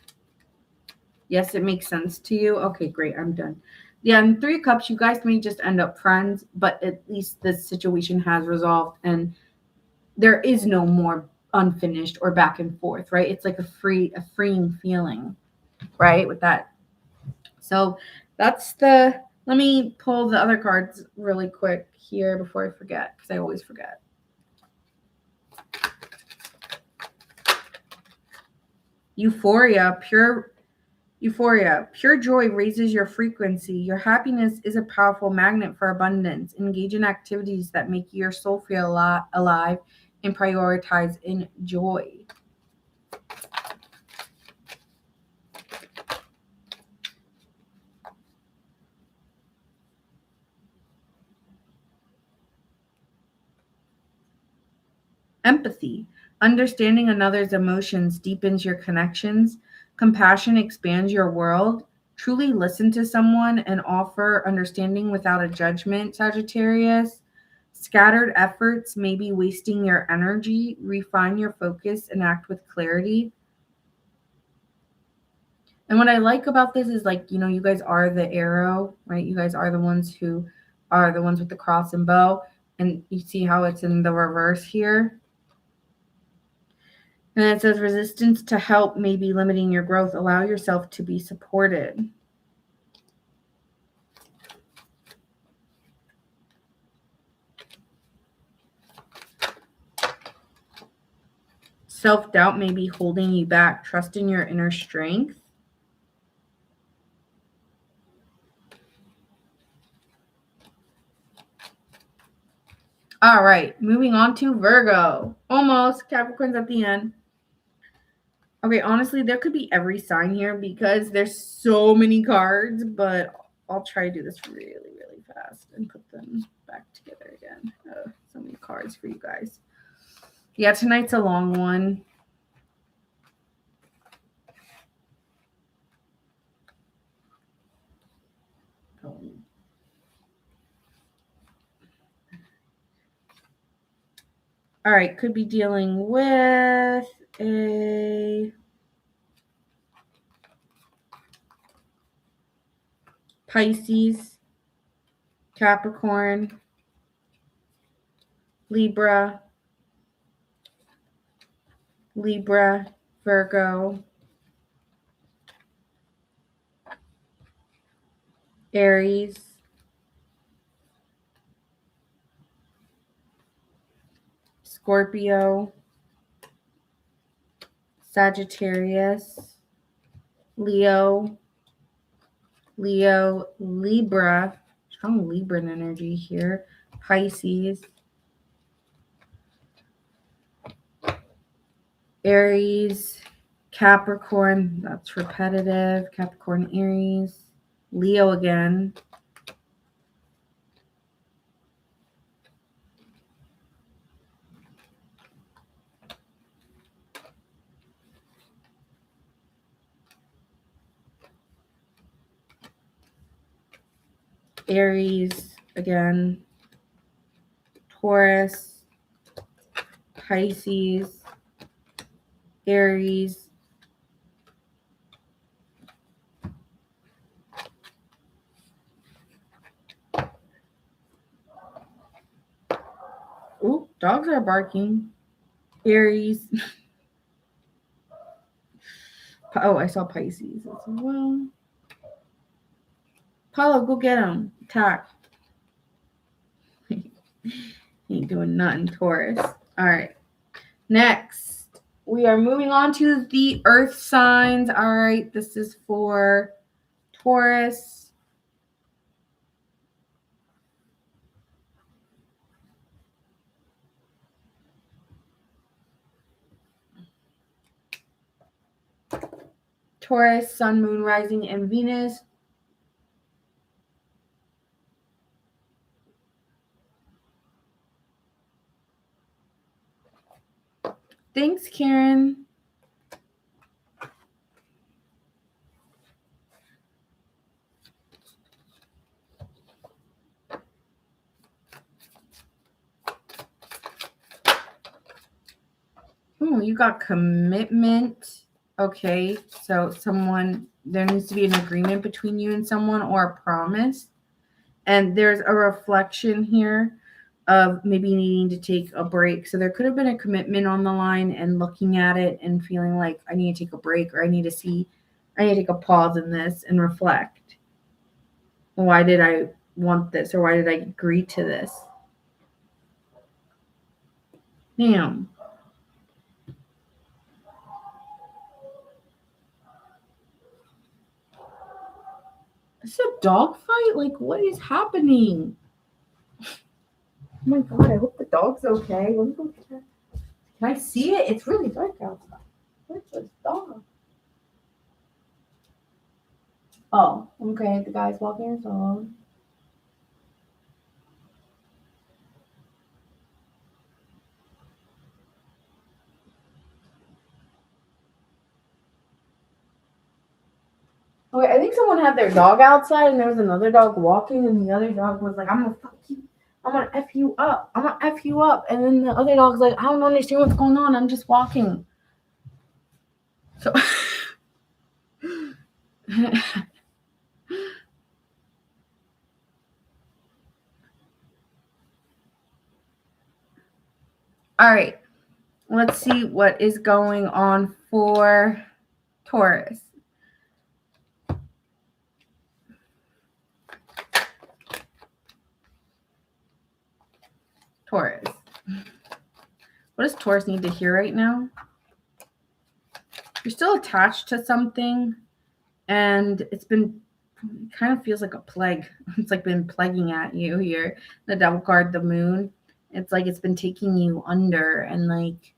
Yes, it makes sense to you. Okay, great. I'm done. Yeah, in Three of Cups, you guys may just end up friends, but at least this situation has resolved and there is no more unfinished or back and forth, right? It's like a freeing feeling, right? With that. So that's let me pull the other cards really quick here before I forget, because I always forget. Euphoria, pure joy raises your frequency. Your happiness is a powerful magnet for abundance. Engage in activities that make your soul feel alive and prioritize in joy. Empathy. Understanding another's emotions deepens your connections. Compassion expands your world. Truly listen to someone and offer understanding without a judgment, Sagittarius. Scattered efforts may be wasting your energy. Refine your focus and act with clarity. And what I like about this is, like, you know, you guys are the arrow, right? You guys are the ones who are the ones with the cross and bow. And you see how it's in the reverse here? And it says resistance to help may be limiting your growth. Allow yourself to be supported. Self-doubt may be holding you back. Trust in your inner strength. All right, moving on to Virgo. Almost. Capricorn's at the end. Okay, honestly, there could be every sign here because there's so many cards, but I'll try to do this really, really fast and put them back together again. So many cards for you guys. Yeah, tonight's a long one. All right, could be dealing with a Pisces, Capricorn, Libra, Virgo, Aries, Scorpio, Sagittarius, Leo, Libra, strong Libran energy here, Pisces, Aries, Capricorn, that's repetitive, Capricorn, Aries, Leo again, Aries again, Taurus, Pisces, Aries, ooh, dogs are barking, Aries, oh, I saw Pisces as well. Paulo, go get him. Attack. Ain't doing nothing, Taurus. All right. Next, we are moving on to the earth signs. All right. This is for Taurus. Taurus, Sun, Moon, Rising, and Venus. Thanks, Karen. Oh, you got commitment. Okay, so there needs to be an agreement between you and someone or a promise. And there's a reflection here of maybe needing to take a break. So there could have been a commitment on the line and looking at it and feeling like I need to take a break or I need to take a pause in this and reflect. Why did I want this or why did I agree to this? Damn. It's a dog fight? Like, what is happening? Oh my god, I hope the dog's okay. Let me go check. Can I see it? It's really dark outside. Where's this dog? Oh, okay. The guy's walking his dog. Okay, I think someone had their dog outside and there was another dog walking and the other dog was like, I'm gonna fuck you. I'm gonna F you up. I'm gonna F you up. And then the other dog's like, I don't understand what's going on. I'm just walking. So all right. Let's see what is going on for Taurus. Taurus. What does Taurus need to hear right now? You're still attached to something, and it kind of feels like a plague. It's like been plaguing at you here. The devil card, the moon. It's like it's been taking you under, and like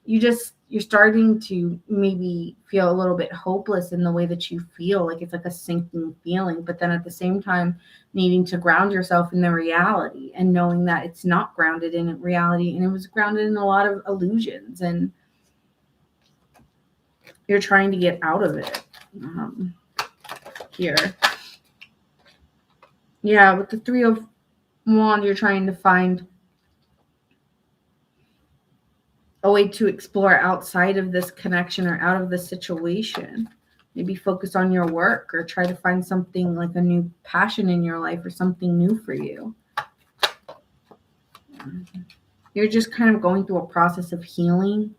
you're starting to maybe feel a little bit hopeless in the way that you feel. Like it's like a sinking feeling, but then at the same time needing to ground yourself in the reality and knowing that it's not grounded in reality, and it was grounded in a lot of illusions, and you're trying to get out of it. Here. Yeah, with the Three of Wands, you're trying to find a way to explore outside of this connection or out of this situation. Maybe focus on your work or try to find something like a new passion in your life or something new for you. You're just kind of going through a process of healing,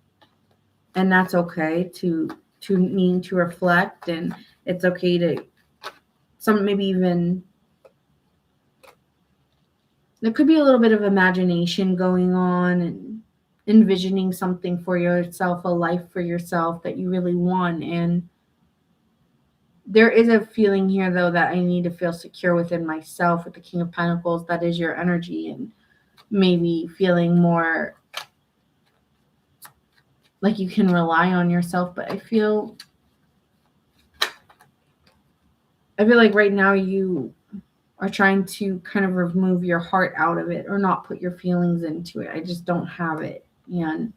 and that's okay to need to reflect, and it's okay to maybe even there could be a little bit of imagination going on and envisioning something for yourself, a life for yourself that you really want. And there is a feeling here, though, that I need to feel secure within myself with the King of Pentacles. That is your energy, and maybe feeling more like you can rely on yourself. But I feel like right now you are trying to kind of remove your heart out of it or not put your feelings into it. I just don't have it. And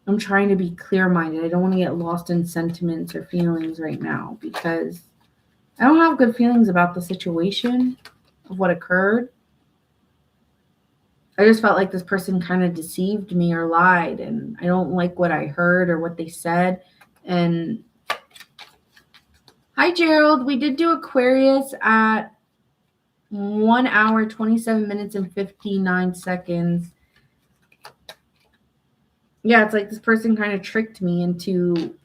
I'm trying to be clear-minded. I don't want to get lost in sentiments or feelings right now because I don't have good feelings about the situation of what occurred. I just felt like this person kind of deceived me or lied, and I don't like what I heard or what they said. And hi, Gerald. We did do Aquarius at 1 hour, 27 minutes, and 59 seconds. Yeah, it's like this person kind of tricked me into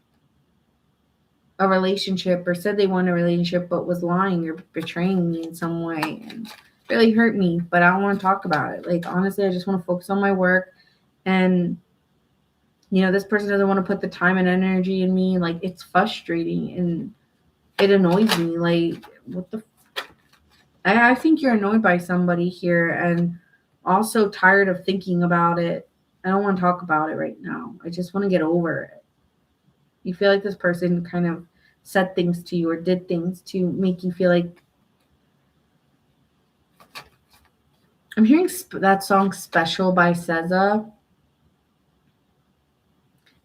a relationship or said they wanted a relationship but was lying or betraying me in some way, and really hurt me, but I don't want to talk about it. Like, honestly, I just want to focus on my work, and this person doesn't want to put the time and energy in me. Like, it's frustrating and it annoys me. Like, what the I think you're annoyed by somebody here and also tired of thinking about it. I don't want to talk about it right now. I just want to get over it. You feel like this person kind of said things to you or did things to make you feel like... I'm hearing that song Special by SZA.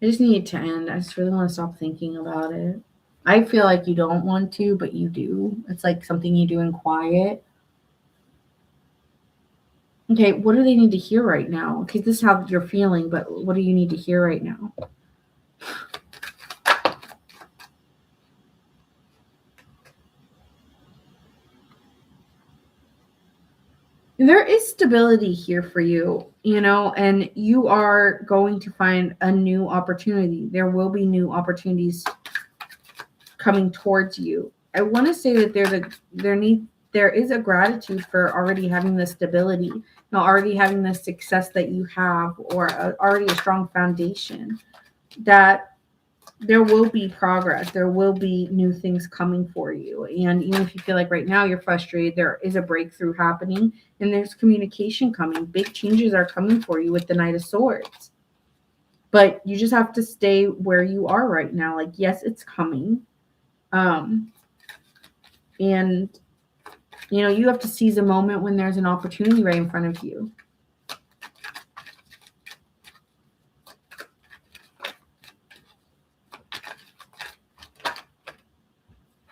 I just need it to end. I just really want to stop thinking about it. I feel like you don't want to, but you do. It's like something you do in quiet. Okay, what do they need to hear right now? Okay, this is how you're feeling, but what do you need to hear right now? There is stability here for you, and you are going to find a new opportunity. There will be new opportunities coming towards you. I want to say that there is a gratitude for already having the stability, already having the success that you have, or already a strong foundation, that there will be progress. There will be new things coming for you. And even if you feel like right now you're frustrated, there is a breakthrough happening and there's communication coming. Big changes are coming for you with the Knight of Swords. But you just have to stay where you are right now. Like, yes, it's coming. And you have to seize a moment when there's an opportunity right in front of you.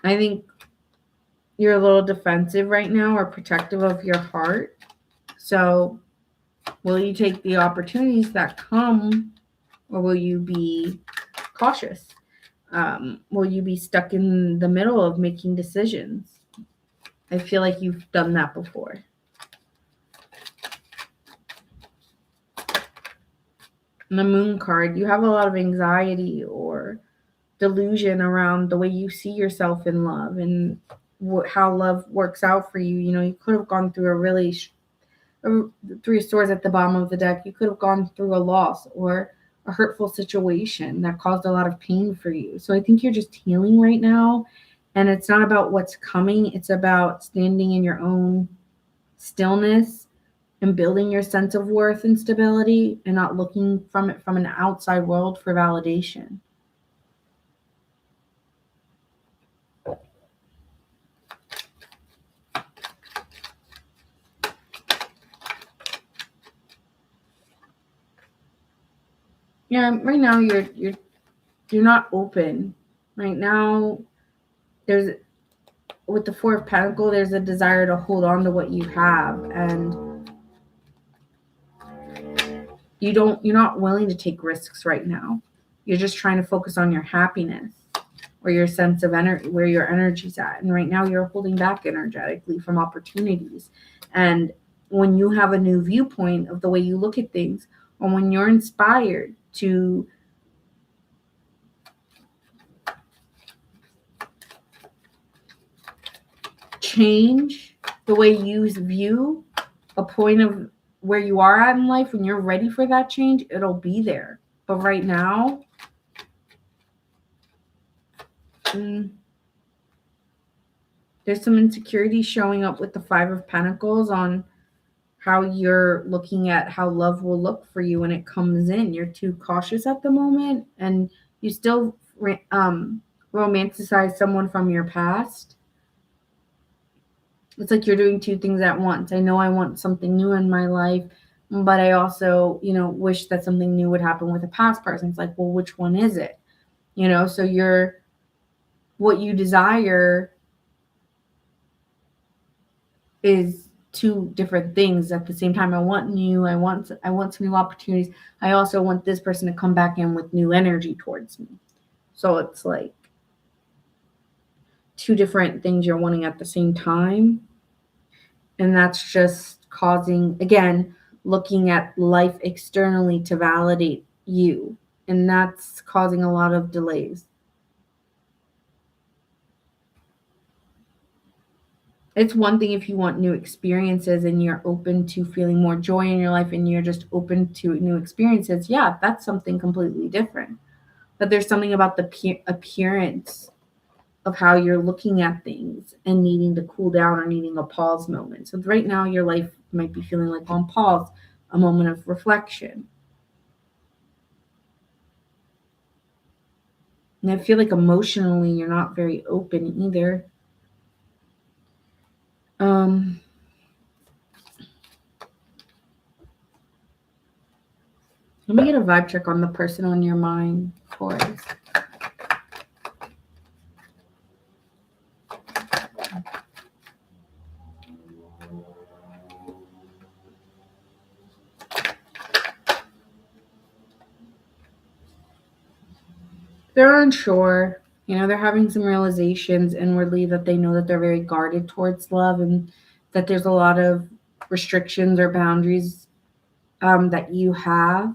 I think you're a little defensive right now or protective of your heart. So will you take the opportunities that come, or will you be cautious? Will you be stuck in the middle of making decisions? I feel like you've done that before. And the Moon card, you have a lot of anxiety or delusion around the way you see yourself in love and how love works out for you. You know, you could have gone through a Three of Swords at the bottom of the deck. You could have gone through a loss or a hurtful situation that caused a lot of pain for you. So I think you're just healing right now. And it's not about what's coming, it's about standing in your own stillness and building your sense of worth and stability and not looking from it from an outside world for validation. Yeah, right now you're not open. Right now there's with the Four of Pentacles, there's a desire to hold on to what you have, and you're not willing to take risks right now. You're just trying to focus on your happiness or your sense of energy, where your energy's at. And right now you're holding back energetically from opportunities. And when you have a new viewpoint of the way you look at things, or when you're inspired to change the way you view a point of where you are at in life, when you're ready for that change, it'll be there. But right now, there's some insecurity showing up with the Five of Pentacles on how you're looking at how love will look for you when it comes in. You're too cautious at the moment, and you still romanticize someone from your past. It's like you're doing two things at once. I know I want something new in my life, but I also, wish that something new would happen with a past person. It's like, well, which one is it? So what you desire is two different things at the same time. I want some new opportunities. I also want this person to come back in with new energy towards me. So it's like two different things you're wanting at the same time. And that's just causing, again, looking at life externally to validate you. And that's causing a lot of delays. It's one thing if you want new experiences and you're open to feeling more joy in your life and you're just open to new experiences. Yeah, that's something completely different. But there's something about the appearance of how you're looking at things and needing to cool down or needing a pause moment. So right now your life might be feeling like on pause, a moment of reflection. And I feel like emotionally you're not very open either. Let me get a vibe check on the person on your mind, Taurus. They're unsure. They're having some realizations inwardly that they know that they're very guarded towards love and that there's a lot of restrictions or boundaries that you have.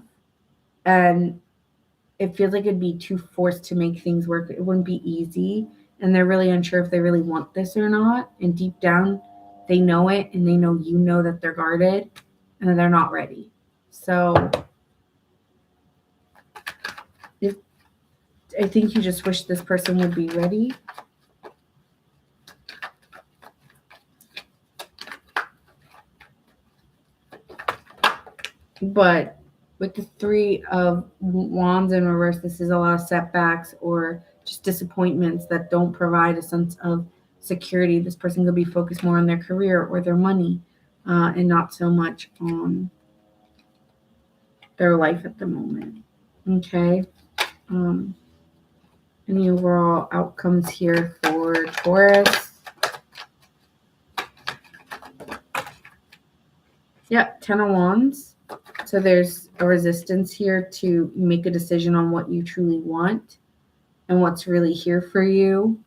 And it feels like it'd be too forced to make things work. It wouldn't be easy. And they're really unsure if they really want this or not. And deep down, they know it and they know you know that they're guarded and that they're not ready. So I think you just wish this person would be ready. But with the Three of Wands in reverse, this is a lot of setbacks or just disappointments that don't provide a sense of security. This person could be focused more on their career or their money and not so much on their life at the moment. Okay. Any overall outcomes here for Taurus? Yep, Ten of Wands. So there's a resistance here to make a decision on what you truly want and what's really here for you.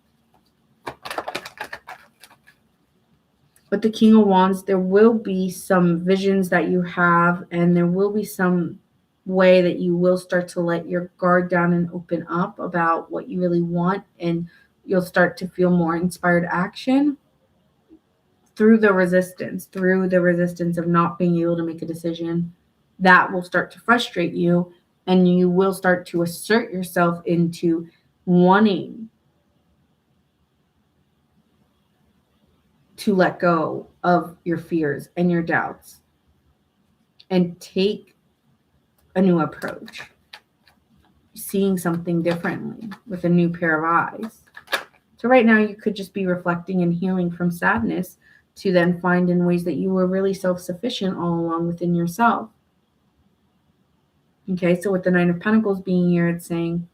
With the King of Wands, there will be some visions that you have, and there will be some way that you will start to let your guard down and open up about what you really want, and you'll start to feel more inspired action through the resistance of not being able to make a decision. That will start to frustrate you, and you will start to assert yourself into wanting to let go of your fears and your doubts and take a new approach, seeing something differently with a new pair of eyes. So right now you could just be reflecting and healing from sadness to then find in ways that you were really self-sufficient all along within yourself. Okay, so with the Nine of Pentacles being here, it's saying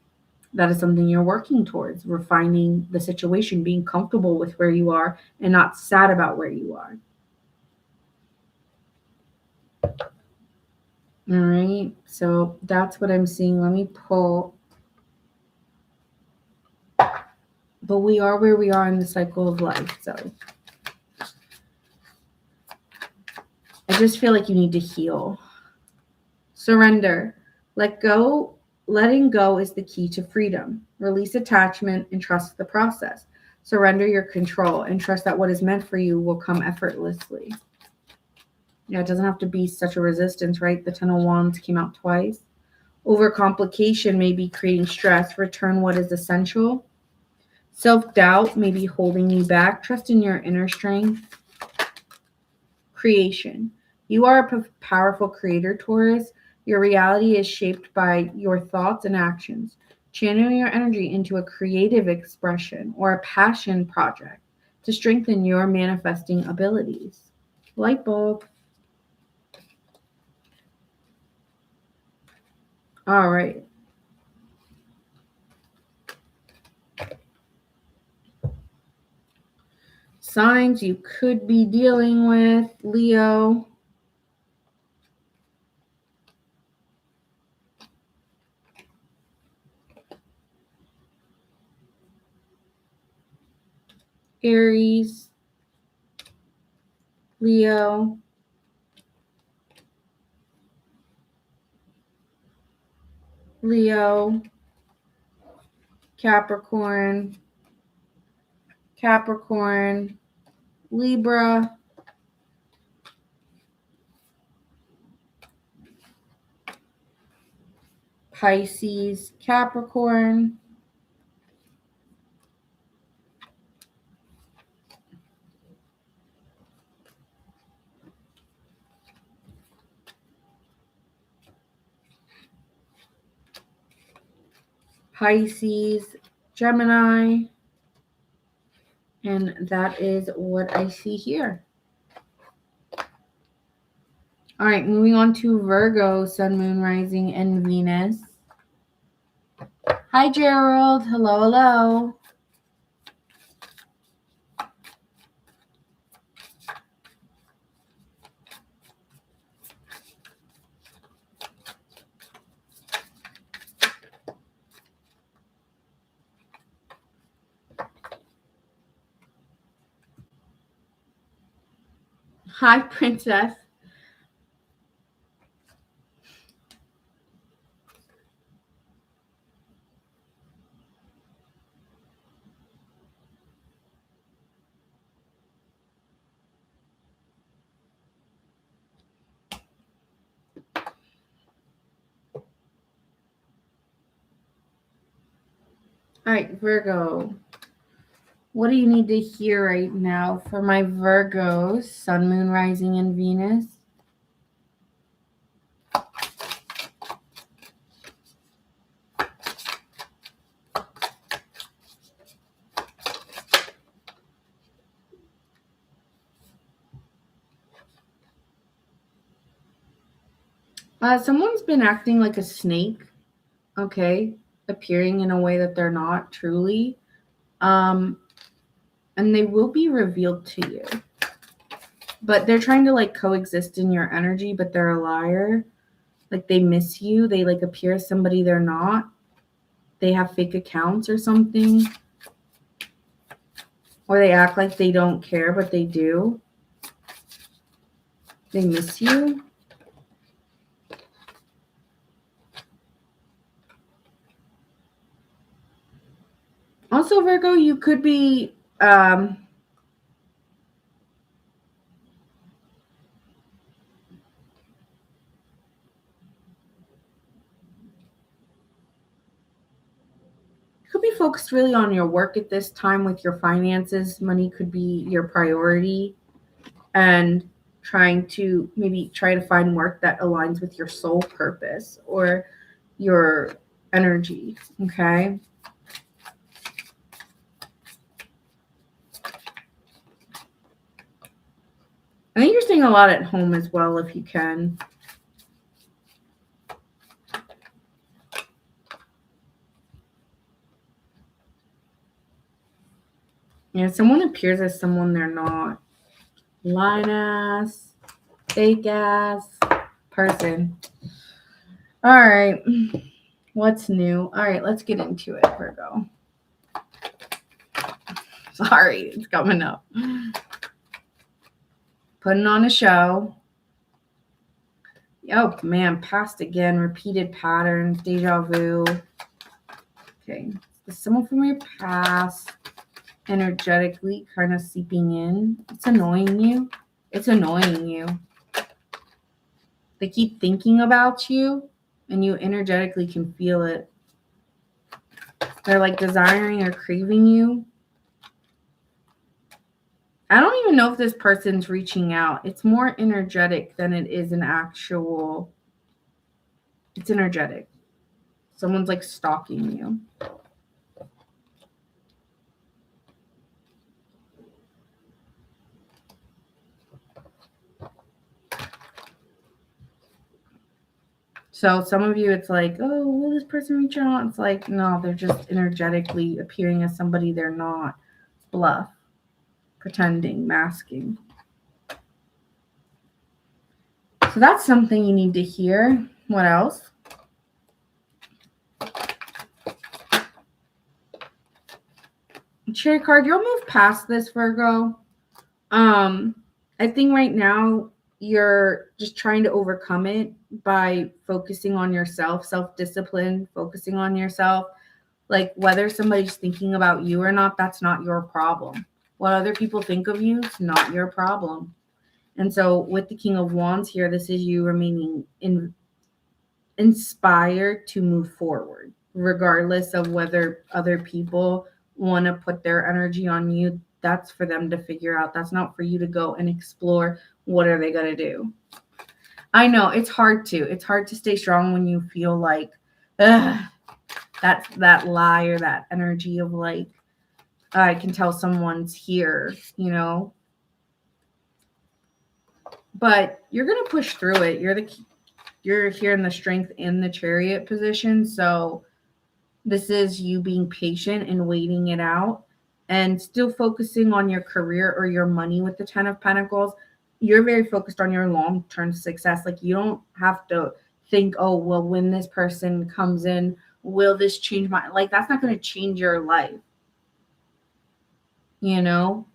that is something you're working towards, refining the situation, being comfortable with where you are and not sad about where you are. All right, so that's what I'm seeing. Let me pull. But we are where we are in the cycle of life, so I just feel like you need to heal. Surrender. Let go. Letting go is the key to freedom. Release attachment and trust the process. Surrender your control and trust that what is meant for you will come effortlessly. Yeah, it doesn't have to be such a resistance, right? The Ten of Wands came out twice. Overcomplication may be creating stress. Return what is essential. Self-doubt may be holding you back. Trust in your inner strength. Creation. You are a powerful creator, Taurus. Your reality is shaped by your thoughts and actions. Channel your energy into a creative expression or a passion project to strengthen your manifesting abilities. Light bulb. All right. Signs you could be dealing with, Leo. Aries, Leo, Leo, Capricorn, Capricorn, Libra, Pisces, Capricorn, Pisces, Gemini, and that is what I see here. All right, moving on to Virgo, Sun, Moon, Rising, and Venus. Hi, Gerald. Hello, hello. Hi, Princess. All right, Virgo. What do you need to hear right now for my Virgos, Sun, Moon, Rising, and Venus? Someone's been acting like a snake, okay, appearing in a way that they're not truly, and they will be revealed to you. But they're trying to like coexist in your energy, but they're a liar. Like they miss you. They like appear as somebody they're not. They have fake accounts or something. Or they act like they don't care, but they do. They miss you. Also, Virgo, you could be focused really on your work at this time with your finances. Money could be your priority, and trying to try to find work that aligns with your soul purpose or your energy. Okay. I think you're staying a lot at home as well if you can. Yeah, someone appears as someone they're not. Lying ass, fake ass person. All right. What's new? All right, let's get into it, Virgo. Sorry, it's coming up. Putting on a show. Oh, man, past again, repeated patterns, deja vu. Okay, someone from your past energetically kind of seeping in. It's annoying you. It's annoying you. They keep thinking about you, and you energetically can feel it. They're like desiring or craving you. I don't even know if this person's reaching out. It's more energetic than it is an actual. It's energetic. Someone's like stalking you. So some of you, it's like, oh, will this person reach out? It's like, no, they're just energetically appearing as somebody they're not. Bluff, pretending, masking. So that's something you need to hear. What else? Cherry card, you'll move past this, Virgo. I think right now you're just trying to overcome it by focusing on yourself, self-discipline, focusing on yourself. Like whether somebody's thinking about you or not, that's not your problem. What other people think of you is not your problem. And so with the King of Wands here, this is you remaining inspired to move forward, regardless of whether other people want to put their energy on you. That's for them to figure out. That's not for you to go and explore. What are they going to do? I know it's hard to stay strong when you feel like that's that lie or that energy of like, I can tell someone's here, you know, but you're going to push through it. You're here in the strength in the Chariot position. So this is you being patient and waiting it out and still focusing on your career or your money with the 10 of Pentacles. You're very focused on your long-term success. Like you don't have to think, oh, well, when this person comes in, will this change my, like, that's not going to change your life. You know,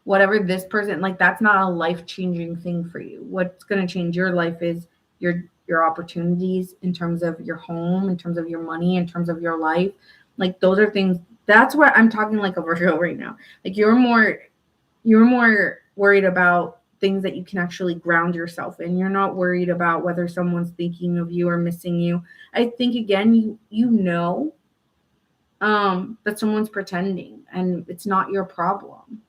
whatever this person, like, that's not a life-changing thing for you. What's going to change your life is your opportunities in terms of your home, in terms of your money, in terms of your life. Like those are things. That's where I'm talking like a Virgo right now. Like you're more worried about things that you can actually ground yourself in. You're not worried about whether someone's thinking of you or missing you. I think again, you know that someone's pretending and it's not your problem.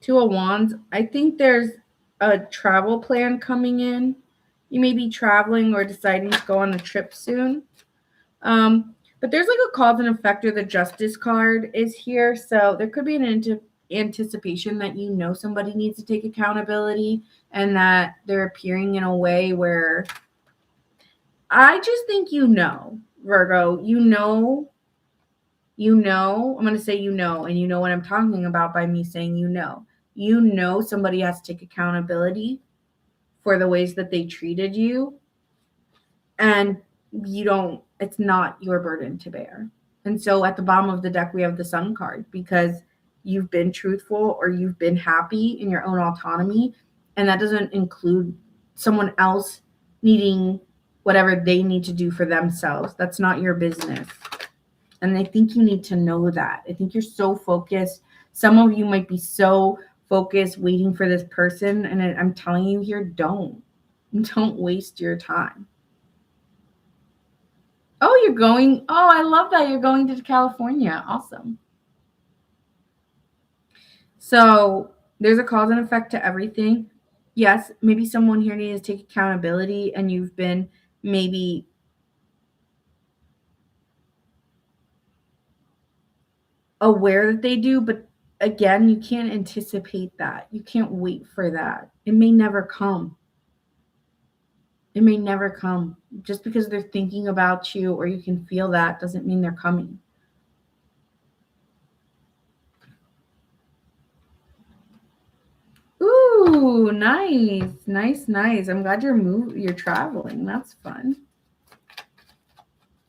Two of Wands, I think there's a travel plan coming in. You may be traveling or deciding to go on a trip soon. But there's like a cause and effect, or the Justice card is here. So there could be an anticipation that you know somebody needs to take accountability and that they're appearing in a way where I just think Virgo, I'm going to say and you know what I'm talking about by me saying you know somebody has to take accountability for the ways that they treated you, and it's not your burden to bear. And so at the bottom of the deck, we have the Sun card, because you've been truthful or you've been happy in your own autonomy. And that doesn't include someone else needing whatever they need to do for themselves. That's not your business. And I think you need to know that. I think you're so focused. Some of you might be so focused waiting for this person. And I'm telling you here, don't waste your time. Oh, you're going. Oh, I love that. You're going to California. Awesome. So there's a cause and effect to everything. Yes, maybe someone here needs to take accountability, and you've been maybe aware that they do, but again, you can't anticipate that. You can't wait for that. It may never come. It may never come. Just because they're thinking about you or you can feel that doesn't mean they're coming. Ooh, nice. I'm glad you're traveling. That's fun.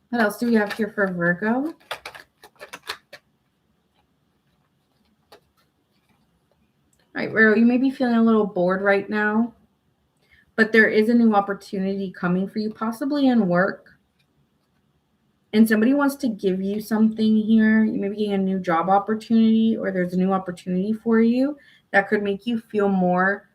What else do we have here for Virgo? All right, Virgo, you may be feeling a little bored right now, but there is a new opportunity coming for you, possibly in work. And somebody wants to give you something here. You may be getting a new job opportunity, or there's a new opportunity for you that could make you feel more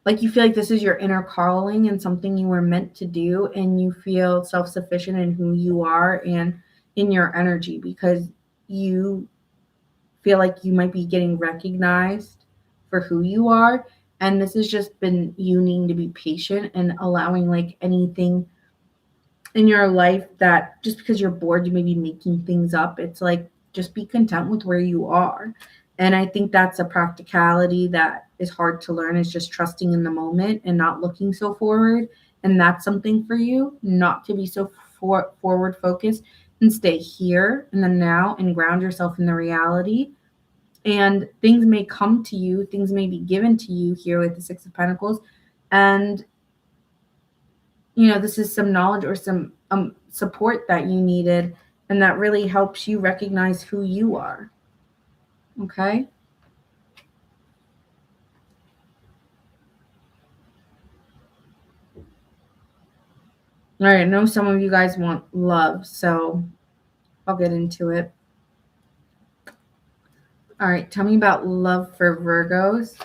like you feel like this is your inner calling and something you were meant to do, and you feel self-sufficient in who you are and in your energy, because you feel like you might be getting recognized for who you are. And this has just been you needing to be patient and allowing like anything in your life that just because you're bored, you may be making things up. It's like, just be content with where you are. And I think that's a practicality that is hard to learn, is just trusting in the moment and not looking so forward. And that's something for you, not to be so forward focused, and stay here in the now and ground yourself in the reality. And things may come to you, things may be given to you here with the Six of Pentacles. And this is some knowledge or some support that you needed, and that really helps you recognize who you are. Okay? All right, I know some of you guys want love, so I'll get into it. All right, tell me about love for Virgos.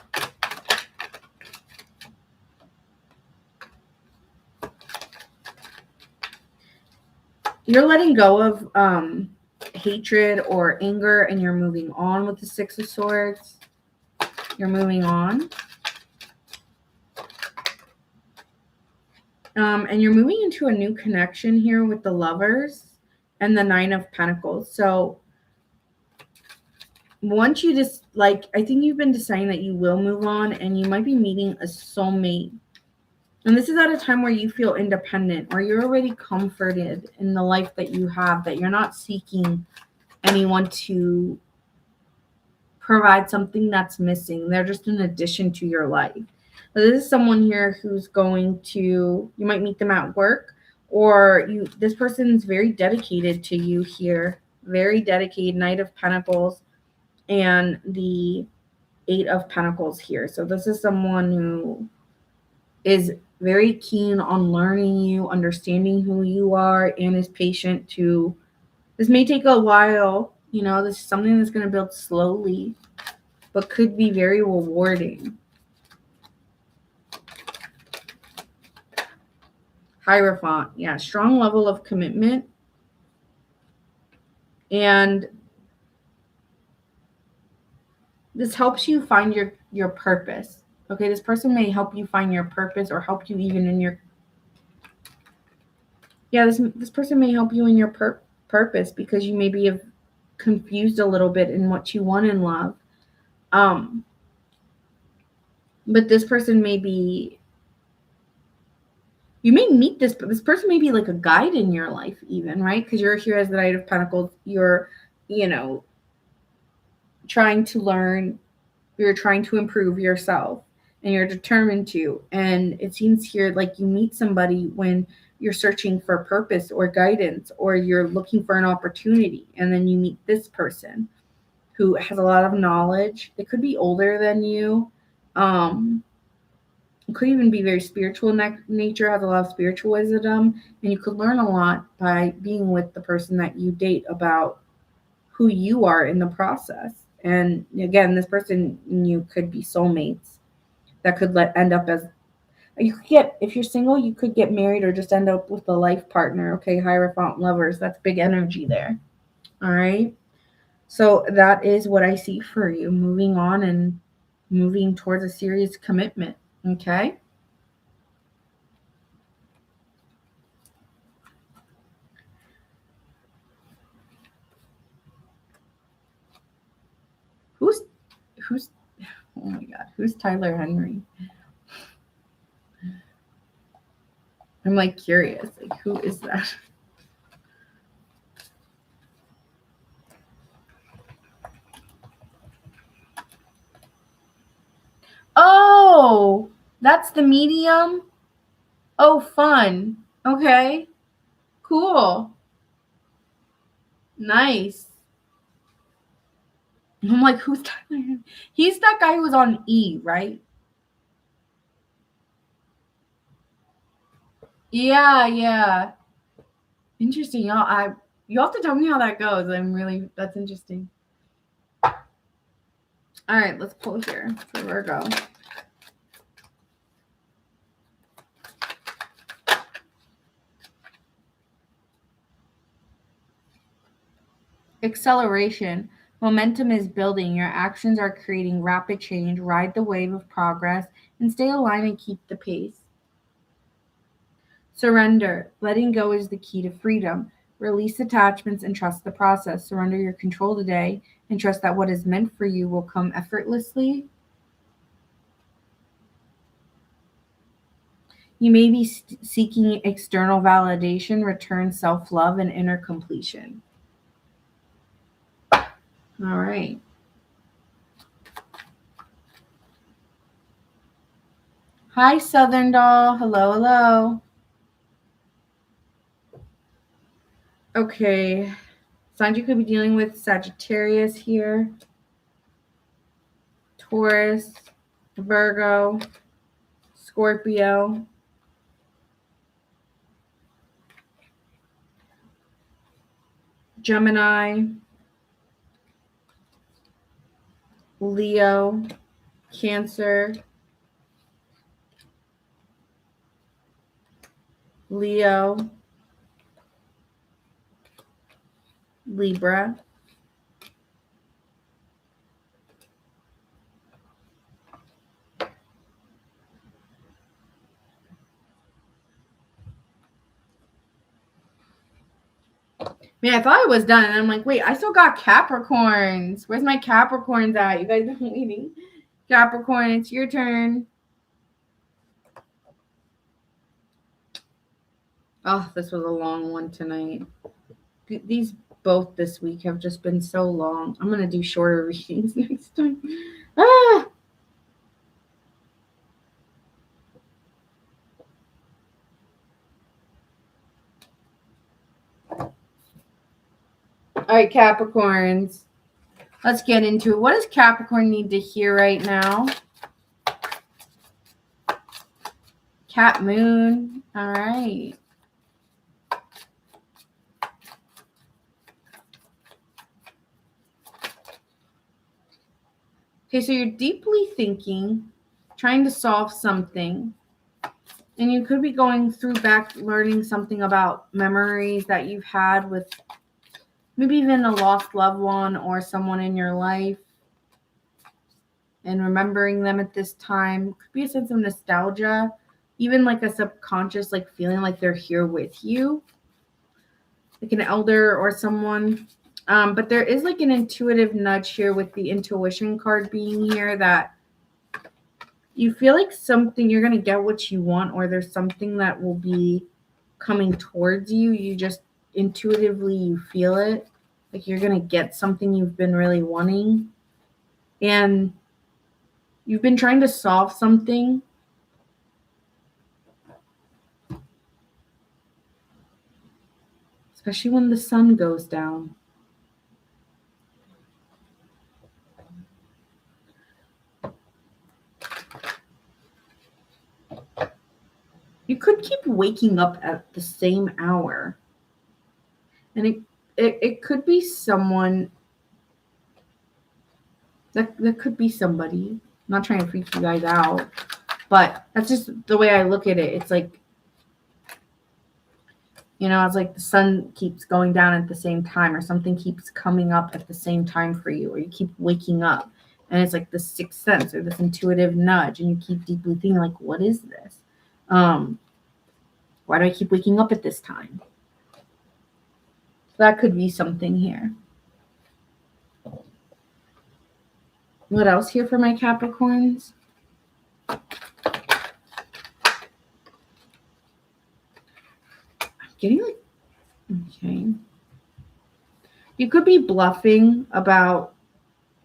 You're letting go of hatred or anger, and you're moving on with the Six of Swords. You're moving on. And you're moving into a new connection here with the Lovers and the Nine of Pentacles. So once you just, I think you've been deciding that you will move on, and you might be meeting a soulmate. And this is at a time where you feel independent, or you're already comforted in the life that you have, that you're not seeking anyone to provide something that's missing. They're just an addition to your life. But this is someone here who's going to, you might meet them at work, or this person's very dedicated to you here. Very dedicated. Knight of Pentacles and the Eight of Pentacles here. So this is someone who is very keen on learning you, understanding who you are, and is patient to, this may take a while, this is something that's going to build slowly, but could be very rewarding. Hierophant, yeah, strong level of commitment. And this helps you find your purpose. Okay, this person may help you find your purpose, or help you even in your, this person may help you in your purpose, because you maybe have confused a little bit in what you want in love. But this person may be, you may meet this person may be like a guide in your life even, right? Because you're here as the Knight of Pentacles. You're, trying to learn, you're trying to improve yourself, and you're determined to. And it seems here like you meet somebody when you're searching for purpose or guidance, or you're looking for an opportunity, and then you meet this person who has a lot of knowledge. They could be older than you. It could even be very spiritual in nature, has a lot of spiritual wisdom, and you could learn a lot by being with the person that you date about who you are in the process. And again, this person and you could be soulmates that could end up as, you could get, if you're single, you could get married or just end up with a life partner. Okay, Hierophant lovers, that's big energy there. All right. So that is what I see for you, moving on and moving towards a serious commitment. Okay. Who's who's oh my god, who's Tyler Henry? I'm like curious, like who is that? Oh, that's the medium. Oh, fun. Okay, cool, nice. I'm like, who's Tyler Henry? He's that guy who was on E, right? Yeah, yeah. Interesting. You have to tell me how that goes. That's interesting. All right, let's pull here for Virgo. Acceleration. Momentum is building. Your actions are creating rapid change. Ride the wave of progress and stay aligned and keep the pace. Surrender. Letting go is the key to freedom. Release attachments and trust the process. Surrender your control today and trust that what is meant for you will come effortlessly. You may be seeking external validation, return self love, and inner completion. All right. Hi, Southern Doll. Hello, hello. Okay. Signs you could be dealing with: Sagittarius here, Taurus, Virgo, Scorpio, Gemini, Leo, Cancer, Leo, Libra. Man, I thought I was done, and I'm like, wait, I still got Capricorns. Where's my Capricorns at? You guys been waiting. Capricorn, it's your turn. Oh, this was a long one tonight. These both this week have just been so long. I'm gonna do shorter readings next time. Ah. All right, Capricorns. Let's get into it. What does Capricorn need to hear right now? Cat Moon. All right. Okay, so you're deeply thinking, trying to solve something, and you could be going through back learning something about memories that you've had with maybe even a lost loved one or someone in your life, and remembering them at this time. Could be a sense of nostalgia, even like a subconscious like feeling like they're here with you, like an elder or someone. But there is like an intuitive nudge here with the intuition card being here, that you feel like something, you're going to get what you want, or there's something that will be coming towards you. You just intuitively, you feel it. Like you're going to get something you've been really wanting. And you've been trying to solve something, especially when the sun goes down. You could keep waking up at the same hour. And it could be someone that could be somebody. I'm not trying to freak you guys out, but that's just the way I look at it. It's like, it's like the sun keeps going down at the same time, or something keeps coming up at the same time for you, or you keep waking up and it's like this sixth sense or this intuitive nudge, and you keep deeply thinking like, what is this? Why do I keep waking up at this time? So that could be something here. What else here for my Capricorns? I'm getting like, okay. You could be bluffing about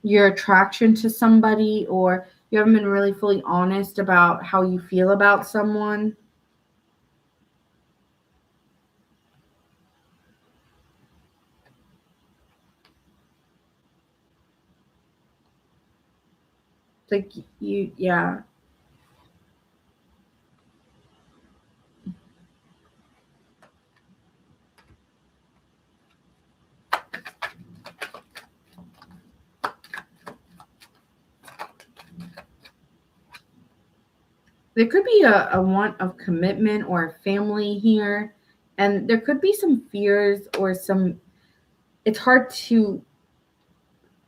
your attraction to somebody, or you haven't been really fully honest about how you feel about someone. Like yeah. There could be a want of commitment or a family here, and there could be some fears or it's hard to,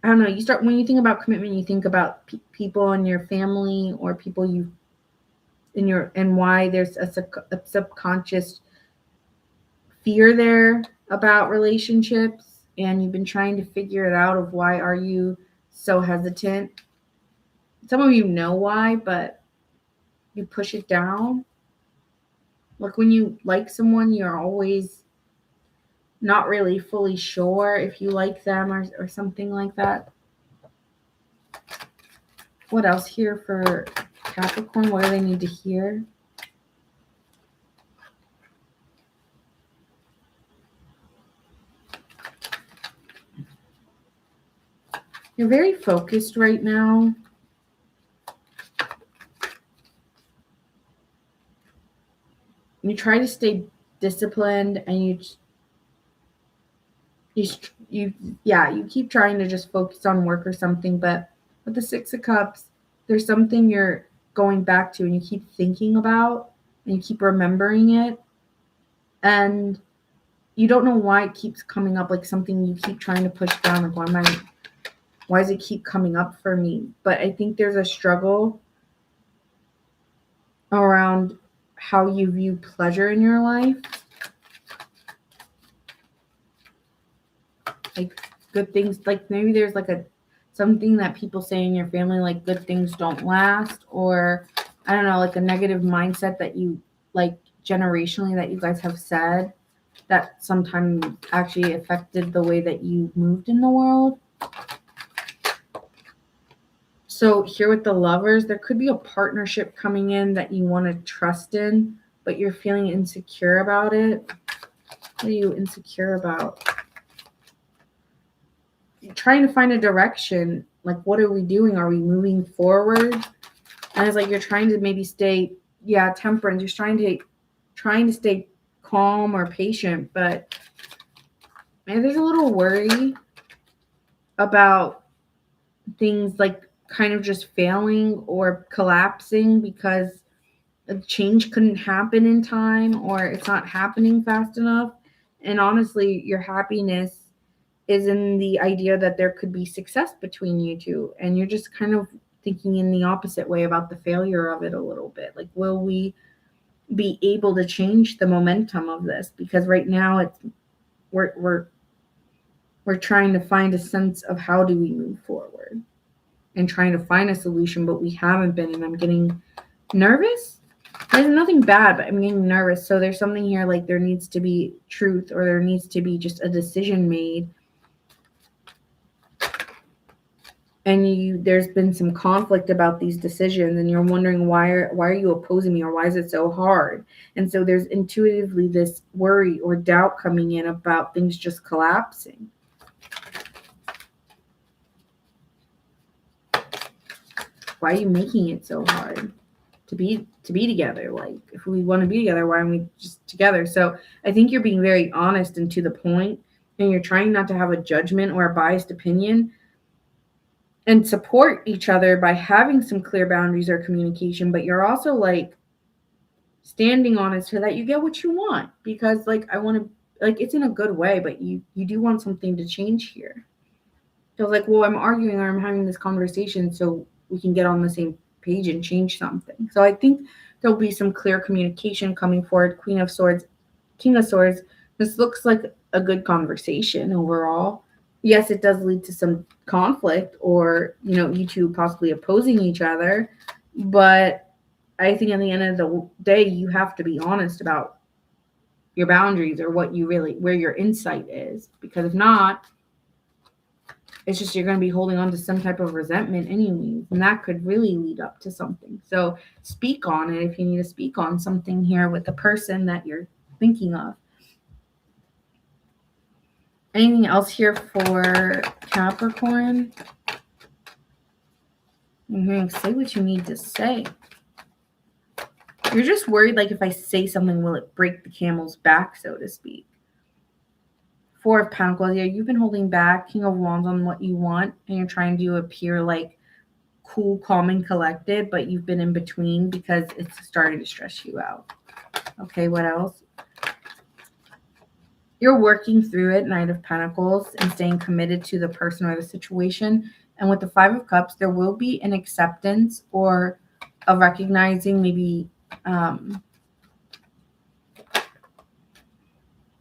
I don't know, when you think about commitment, you think about people in your family or people and why there's a subconscious fear there about relationships, and you've been trying to figure it out of why are you so hesitant. Some of you know why, but you push it down. Like when you like someone, you're always not really fully sure if you like them or something like that. What else here for Capricorn? What do they need to hear? You're very focused right now. You try to stay disciplined, and you keep trying to just focus on work or something, but with the Six of Cups, there's something you're going back to and you keep thinking about and you keep remembering it, and you don't know why it keeps coming up, like something you keep trying to push down, like why does it keep coming up for me? But I think there's a struggle around how you view pleasure in your life. Like good things, like maybe there's like something that people say in your family, like good things don't last, or I don't know, like a negative mindset that you like generationally that you guys have said that sometimes actually affected the way that you moved in the world. So here with the Lovers, there could be a partnership coming in that you want to trust in, but you're feeling insecure about it. What are you insecure about? You're trying to find a direction. Like, what are we doing? Are we moving forward? And it's like you're trying to maybe stay, temperance. You're trying to stay calm or patient, but man, there's a little worry about things like kind of just failing or collapsing because a change couldn't happen in time, or it's not happening fast enough. And honestly, your happiness is in the idea that there could be success between you two, and you're just kind of thinking in the opposite way about the failure of it a little bit. Like, will we be able to change the momentum of this? Because right now we're trying to find a sense of how do we move forward and trying to find a solution, but we haven't been, and I'm getting nervous. There's nothing bad, but I'm getting nervous. So there's something here like there needs to be truth, or there needs to be just a decision made. and there's been some conflict about these decisions, and you're wondering why are you opposing me, or why is it so hard? And so there's intuitively this worry or doubt coming in about things just collapsing. Why are you making it so hard to be together? Like, if we want to be together, why aren't we just together? So I think you're being very honest and to the point, and you're trying not to have a judgment or a biased opinion, and support each other by having some clear boundaries or communication, but you're also like standing on it so that you get what you want, because like I want to, like, it's in a good way, but you do want something to change here. So like, well, I'm arguing or I'm having this conversation so we can get on the same page and change something. So I think there'll be some clear communication coming forward. Queen of Swords, King of Swords. This looks like a good conversation overall. Yes, it does lead to some conflict, or you two possibly opposing each other, but I think at the end of the day, you have to be honest about your boundaries, or where your insight is, because if not, it's just you're going to be holding on to some type of resentment anyways, and that could really lead up to something. So speak on it if you need to speak on something here with the person that you're thinking of. Anything else here for Capricorn? Say what you need to say. You're just worried, like, if I say something, will it break the camel's back, so to speak? Four of Pentacles. Yeah, you've been holding back. King of Wands on what you want, and you're trying to appear like cool, calm, and collected, but you've been in between because it's starting to stress you out. Okay, what else? You're working through it, Knight of Pentacles, and staying committed to the person or the situation. And with the Five of Cups, there will be an acceptance or a recognizing maybe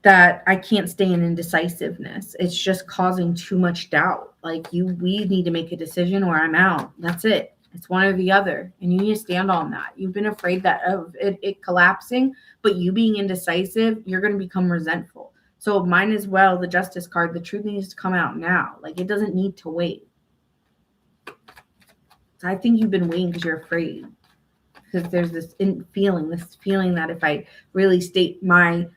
that I can't stay in indecisiveness. It's just causing too much doubt. Like, we need to make a decision or I'm out. That's it. It's one or the other. And you need to stand on that. You've been afraid that of it collapsing, but you being indecisive, you're going to become resentful. So mine as well, the Justice card, the truth needs to come out now. Like, it doesn't need to wait. So I think you've been waiting because you're afraid. Because there's this feeling that if I really state my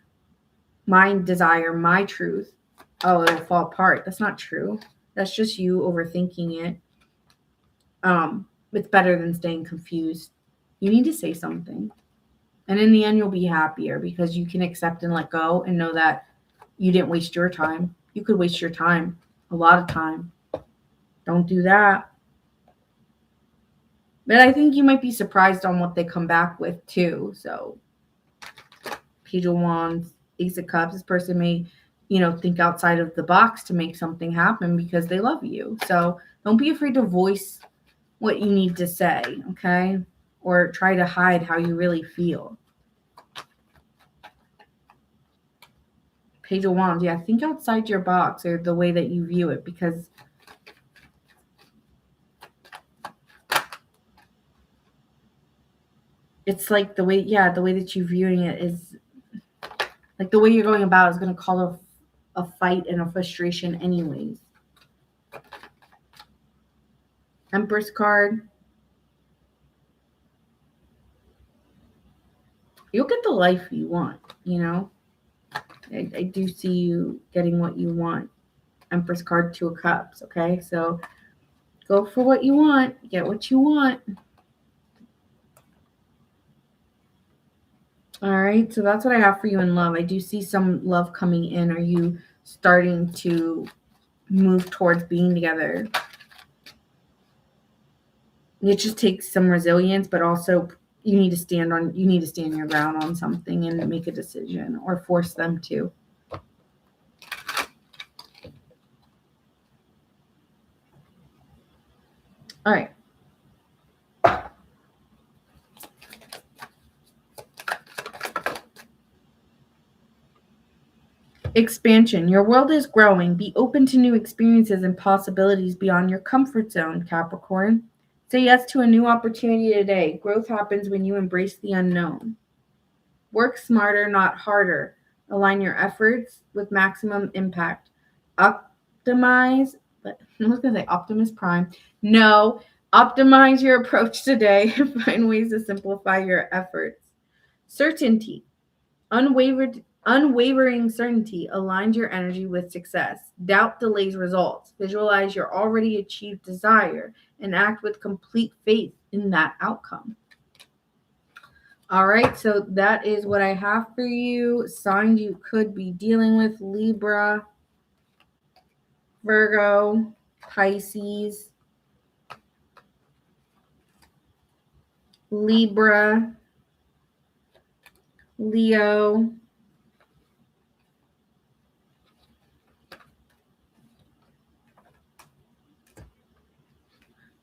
desire, my truth, it'll fall apart. That's not true. That's just you overthinking it. It's better than staying confused. You need to say something. And in the end, you'll be happier because you can accept and let go and know that you didn't waste your time. You could waste your time, a lot of time. Don't do that. But I think you might be surprised on what they come back with too. So, Page of Wands, Ace of Cups, this person may, think outside of the box to make something happen because they love you. So don't be afraid to voice what you need to say, okay? Or try to hide how you really feel. Page of Wands, yeah, think outside your box or the way that you view it, because it's like the way that you're viewing it is like the way you're going about is going to cause a fight and a frustration anyways. Empress card. You'll get the life you want, I do see you getting what you want. Empress card, Two of Cups, okay? So go for what you want. Get what you want. All right, so that's what I have for you in love. I do see some love coming in. Are you starting to move towards being together? It just takes some resilience, but also you need to stand your ground on something and make a decision or force them to. All right. Expansion. Your world is growing. Be open to new experiences and possibilities beyond your comfort zone, Capricorn. Say yes to a new opportunity today. Growth happens when you embrace the unknown. Work smarter, not harder. Align your efforts with maximum impact. Optimize but I was going to say Optimus Prime. No, optimize your approach today. Find ways to simplify your efforts. Certainty. Unwavering certainty aligns your energy with success. Doubt delays results. Visualize your already achieved desire and act with complete faith in that outcome. All right, so that is what I have for you. Signs you could be dealing with: Libra, Virgo, Pisces, Libra, Leo,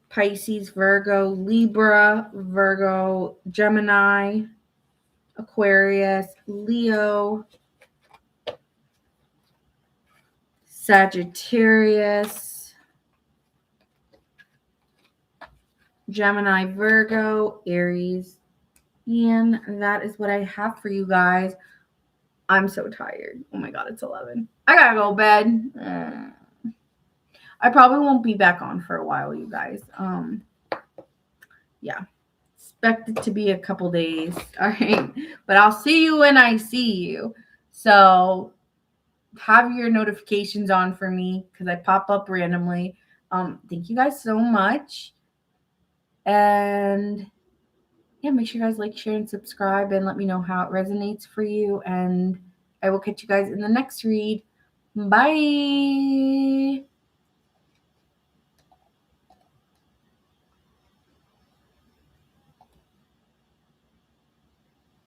Pisces, Virgo, Libra, Virgo, Gemini, Aquarius, Leo, Sagittarius, Gemini, Virgo, Aries. And that is what I have for you guys. I'm so tired. Oh my God, it's 11. I gotta go to bed. I probably won't be back on for a while, you guys. Yeah. Expect it to be a couple days. All right. But I'll see you when I see you. So have your notifications on for me because I pop up randomly. Thank you guys so much. And yeah, make sure you guys like, share, and subscribe and let me know how it resonates for you. And I will catch you guys in the next read. Bye.